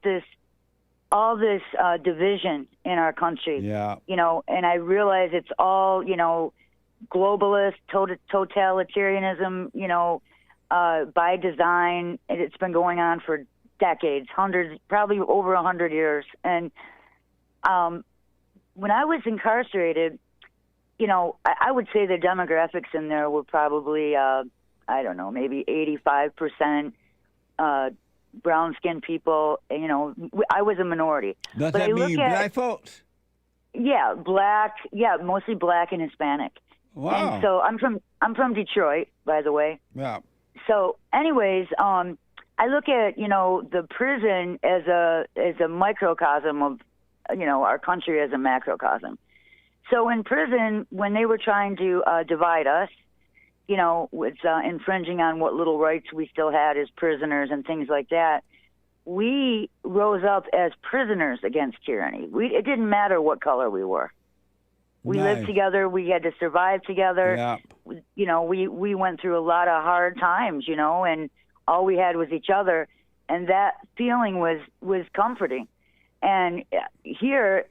all this division in our country, and I realize it's all, globalist, totalitarianism, by design. It's been going on for decades, hundreds, probably over 100 years. And when I was incarcerated, I would say the demographics in there were probably, maybe 85% brown-skinned people. I was a minority. Does that mean black folks? Yeah, black. Yeah, mostly black and Hispanic. Wow. And so I'm from Detroit, by the way. Yeah. So, anyways, I look at the prison as a microcosm of our country as a macrocosm. So in prison, when they were trying to divide us, with infringing on what little rights we still had as prisoners and things like that, we rose up as prisoners against tyranny. It didn't matter what color we were. We lived together. We had to survive together. Yeah. We went through a lot of hard times, and all we had was each other. And that feeling was comforting. And here,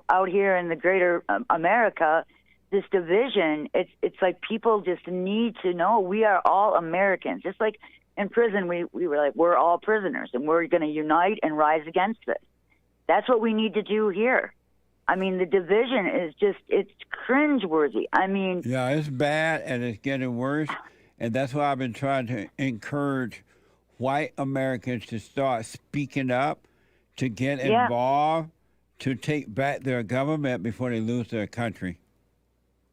out here in the greater America, this division, it's like people just need to know we are all Americans. Just like in prison, we were like, we're all prisoners, and we're going to unite and rise against it. That's what we need to do here. I mean, the division is it's cringeworthy. I mean... Yeah, it's bad, and it's getting worse. And that's why I've been trying to encourage white Americans to start speaking up, to get involved, to take back their government before they lose their country.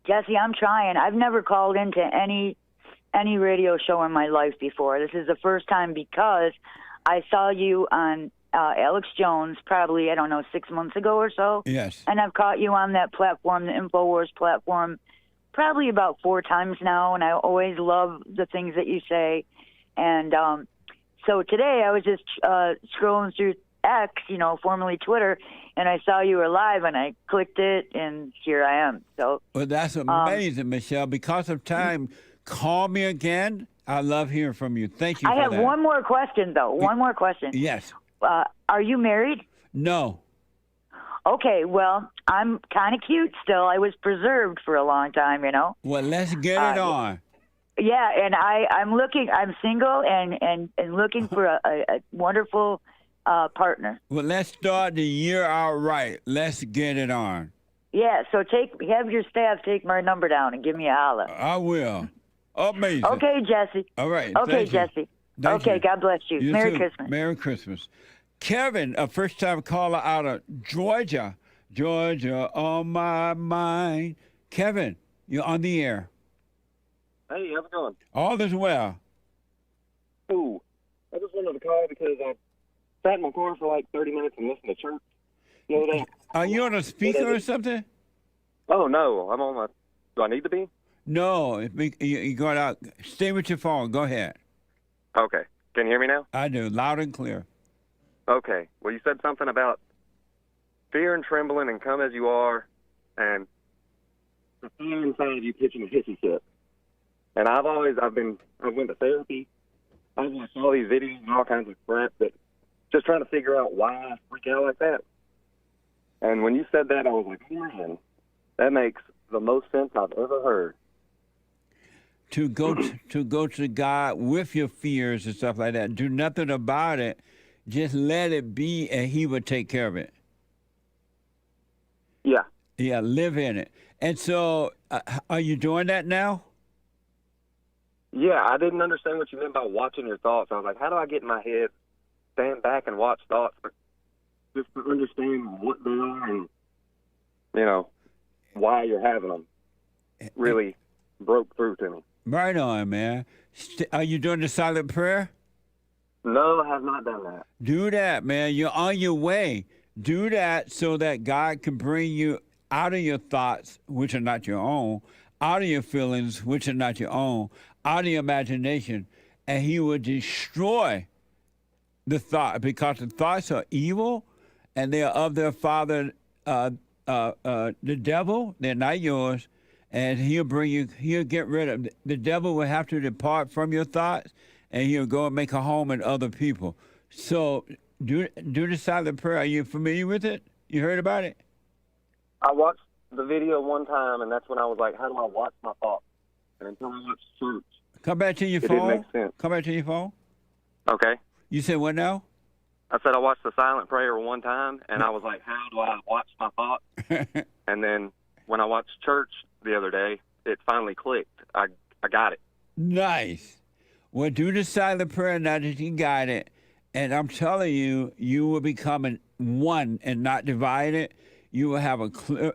Jesse, I'm trying. I've never called into any radio show in my life before. This is the first time because I saw you on Alex Jones probably, 6 months ago or so. Yes. And I've caught you on that platform, the InfoWars platform, probably about 4 times now, and I always love the things that you say. And so today I was just scrolling through X, formerly Twitter, and I saw you were live, and I clicked it, and here I am. So, well, that's amazing, Michelle. Because of time, call me again. I love hearing from you. Thank you. I have one more question, though. One more question. Yes. Are you married? No. Okay, well, I'm kind of cute still. I was preserved for a long time, Well, let's get it on. Yeah, and I'm single and looking for a wonderful partner. Well, let's start the year out right. Let's get it on. Yeah, so have your staff take my number down and give me a holler. I will. Amazing. Okay, Jesse. All right. Okay, Jesse. Okay, God bless you. Merry Christmas. Merry Christmas. Kevin, a first-time caller out of Georgia. Georgia on my mind. Kevin, you're on the air. Hey, how's it going? All is well. Ooh, I just wanted to call because I sat in my car for like 30 minutes and listened to church the other day. Are you on a speaker or something? Oh, no. I'm on my... Do I need to be? No. You're going out. Stay with your phone. Go ahead. Okay. Can you hear me now? I do. Loud and clear. Okay. Well, you said something about fear and trembling and come as you are and the fear inside of you pitching a hissy fit. And I went to therapy. I've watched all these videos and all kinds of crap that just trying to figure out why I freak out like that. And when you said that, I was like, man, that makes the most sense I've ever heard. To go to God with your fears and stuff like that. Do nothing about it. Just let it be, and He will take care of it. Yeah. Yeah, live in it. And so, are you doing that now? Yeah, I didn't understand what you meant by watching your thoughts. I was like, how do I get in my head, stand back and watch thoughts, just to understand what they are and, why you're having them? Really broke through to me. Right on, man. Are you doing the silent prayer? No, I have not done that. Do that, man. You're on your way. Do that so that God can bring you out of your thoughts, which are not your own, out of your feelings, which are not your own, out of your imagination, and He will destroy the thought, because the thoughts are evil and they are of their father, the devil. They're not yours, and he'll get rid of them. The devil will have to depart from your thoughts, and he'll go and make a home in other people. So do the silent prayer. Are you familiar with it? You heard about it? I watched the video one time, and that's when I was like, how do I watch my thoughts? And until I watched church, come back to your phone. It didn't make sense. Come back to your phone. Okay. You said what now? I said I watched the silent prayer one time, and I was like, how do I watch my thoughts? And then when I watched church the other day, it finally clicked. I got it. Nice. Well, do the silent prayer now that you got it. And I'm telling you, you will become one and not divided. You will have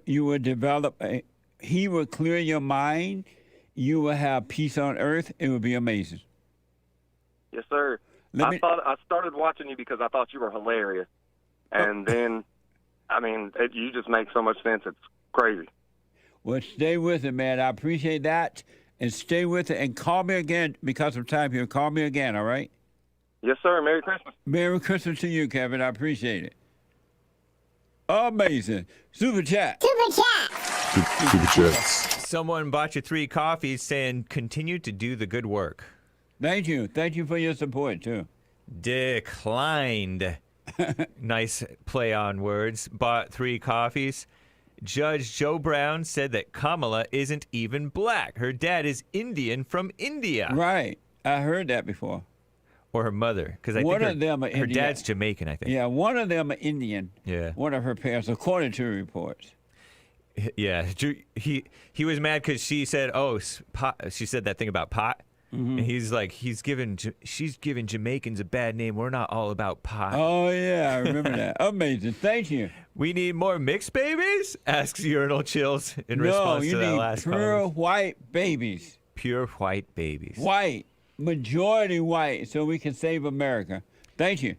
you will develop He will clear your mind. You will have peace on earth. It will be amazing. Yes, sir. I started watching you because I thought you were hilarious. And then, you just make so much sense. It's crazy. Well, stay with it, man. I appreciate that. And stay with it. And call me again because of time here. Call me again, all right? Yes, sir. Merry Christmas. Merry Christmas to you, Kevin. I appreciate it. Amazing. Super chat. Super chat. Super chats. Someone bought you 3 coffees saying, continue to do the good work. Thank you. Thank you for your support, too. Declined. Nice play on words. Bought 3 coffees. Judge Joe Brown said that Kamala isn't even black. Her dad is Indian from India. Right. I heard that before. Or her mother, because I think her dad's Jamaican, I think. Yeah, one of them are Indian. Yeah. One of her parents, according to reports. Yeah, he was mad because she said, she said that thing about pot. Mm-hmm. And he's like, she's giving Jamaicans a bad name. We're not all about pot. Oh, yeah, I remember that. Amazing. Thank you. We need more mixed babies? Asks Urinal Chills in response to that last comment. Pure white babies. Pure white babies. White. Majority white, so we can save America. Thank you.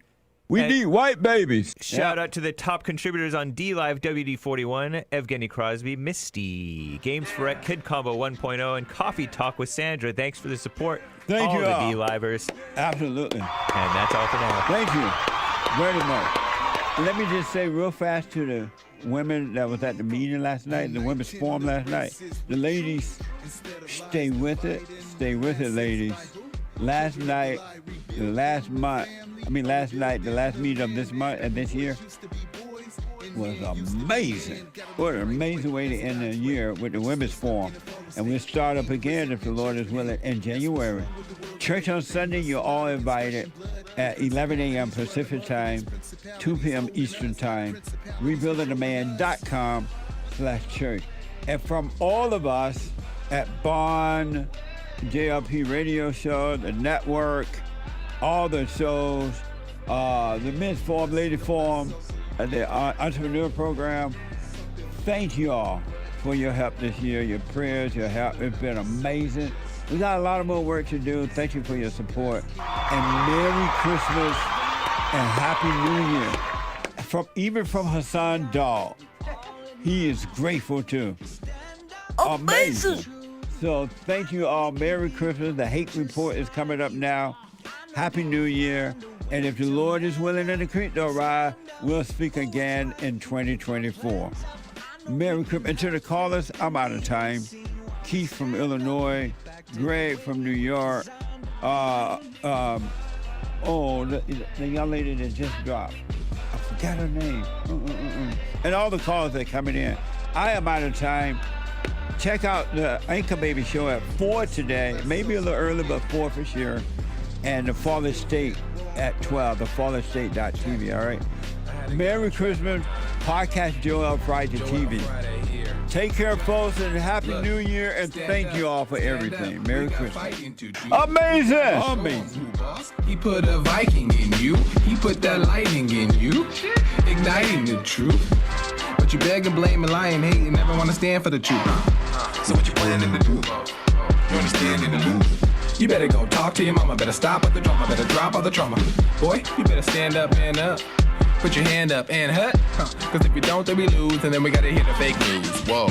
We need white babies. Shout out to the top contributors on D-Live WD41, Evgeny Crosby, Misty, Games for Rec, Kid Combo 1.0, and Coffee Talk with Sandra. Thanks for the support. Thank you all all. The D-Livers. Absolutely. And that's all for now. Thank you very much. Let me just say real fast to the women that was at the meeting last night, the women's forum last night. The ladies, stay with it. Stay with it, ladies. Last night, the last meeting of this month and this year was amazing. What an amazing way to end the year with the Women's Forum. And we'll start up again, if the Lord is willing, in January. Church on Sunday, you're all invited at 11 a.m. Pacific Time, 2 p.m. Eastern Time, rebuildingtheman.com/church. And from all of us at Bond, JLP Radio Show, the network, all the shows, the Men's Forum, Lady Forum, the Entrepreneur Program. Thank you all for your help this year, your prayers, your help. It's been amazing. We got a lot of more work to do. Thank you for your support. And Merry Christmas and Happy New Year. Even from Hassan Dog. He is grateful too. Amazing. So thank you all. Merry Christmas. The Hake Report is coming up now. Happy New Year. And if the Lord is willing and the creek don't rise, we'll speak again in 2024. Merry Christmas. And to the callers, I'm out of time. Keith from Illinois, Greg from New York, the young lady that just dropped. I forgot her name. And all the callers that are coming in. I am out of time. Check out the Anchor Baby show at 4 today. Maybe a little early, but 4 for sure. And the Fallen State at 12, thefallenstate.tv, all right? Merry Christmas. Podcast Joel Friday TV. Take care, folks, and Happy New Year, and thank you all for everything. Merry Christmas. Amazing! Amazing. He put a Viking in you. He put that lightning in you. Igniting the truth. But you beg and blame and lie and hate and never want to stand for the truth. So what you planning to do? You understand in the loop? You better go talk to your mama. Better stop at the drama. Better drop all the trauma. Boy, you better stand up and up. Put your hand up and hut. Cause if you don't, then we lose. And then we gotta hear the fake news. Whoa.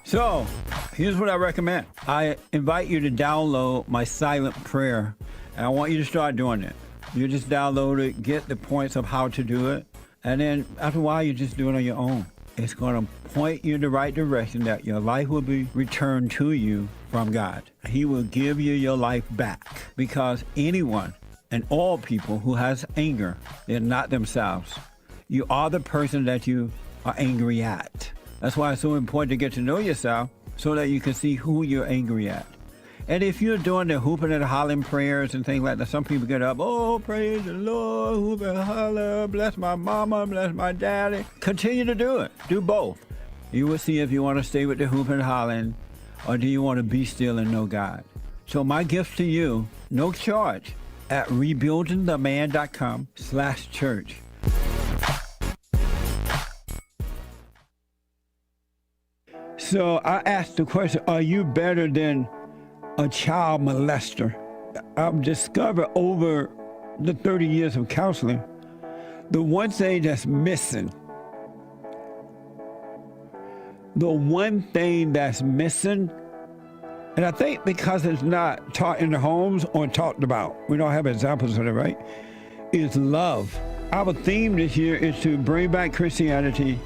So, here's what I recommend. I invite you to download my silent prayer, and I want you to start doing it. You just download it, get the points of how to do it, and then after a while, you just do it on your own. It's going to point you in the right direction that your life will be returned to you from God. He will give you your life back, because anyone and all people who has anger, they're not themselves. You are the person that you are angry at. That's why it's so important to get to know yourself so that you can see who you're angry at. And if you're doing the hooping and hollering prayers and things like that, some people get up, oh, praise the Lord, hoop and holler, bless my mama, bless my daddy. Continue to do it. Do both. You will see if you want to stay with the hooping and hollering, or do you want to be still and know God. So my gift to you, no charge, at rebuildingtheman.com/church. So I asked the question, are you better than a child molester? I've discovered over the 30 years of counseling, the one thing that's missing, and I think because it's not taught in the homes or talked about, we don't have examples of it, right, is love. Our theme this year is to bring back Christianity,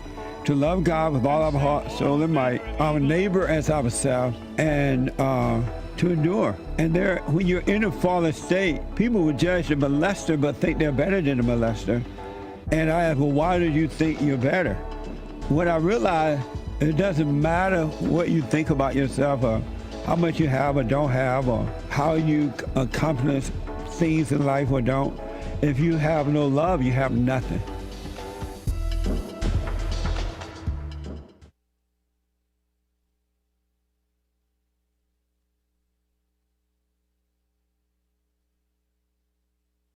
to love God with all our heart, soul, and might, our neighbor as ourselves, and to endure. And there, when you're in a fallen state, people will judge the molester but think they're better than the molester. And I ask, well, why do you think you're better? When I realized it doesn't matter what you think about yourself, or how much you have or don't have, or how you accomplish things in life or don't. If you have no love, you have nothing.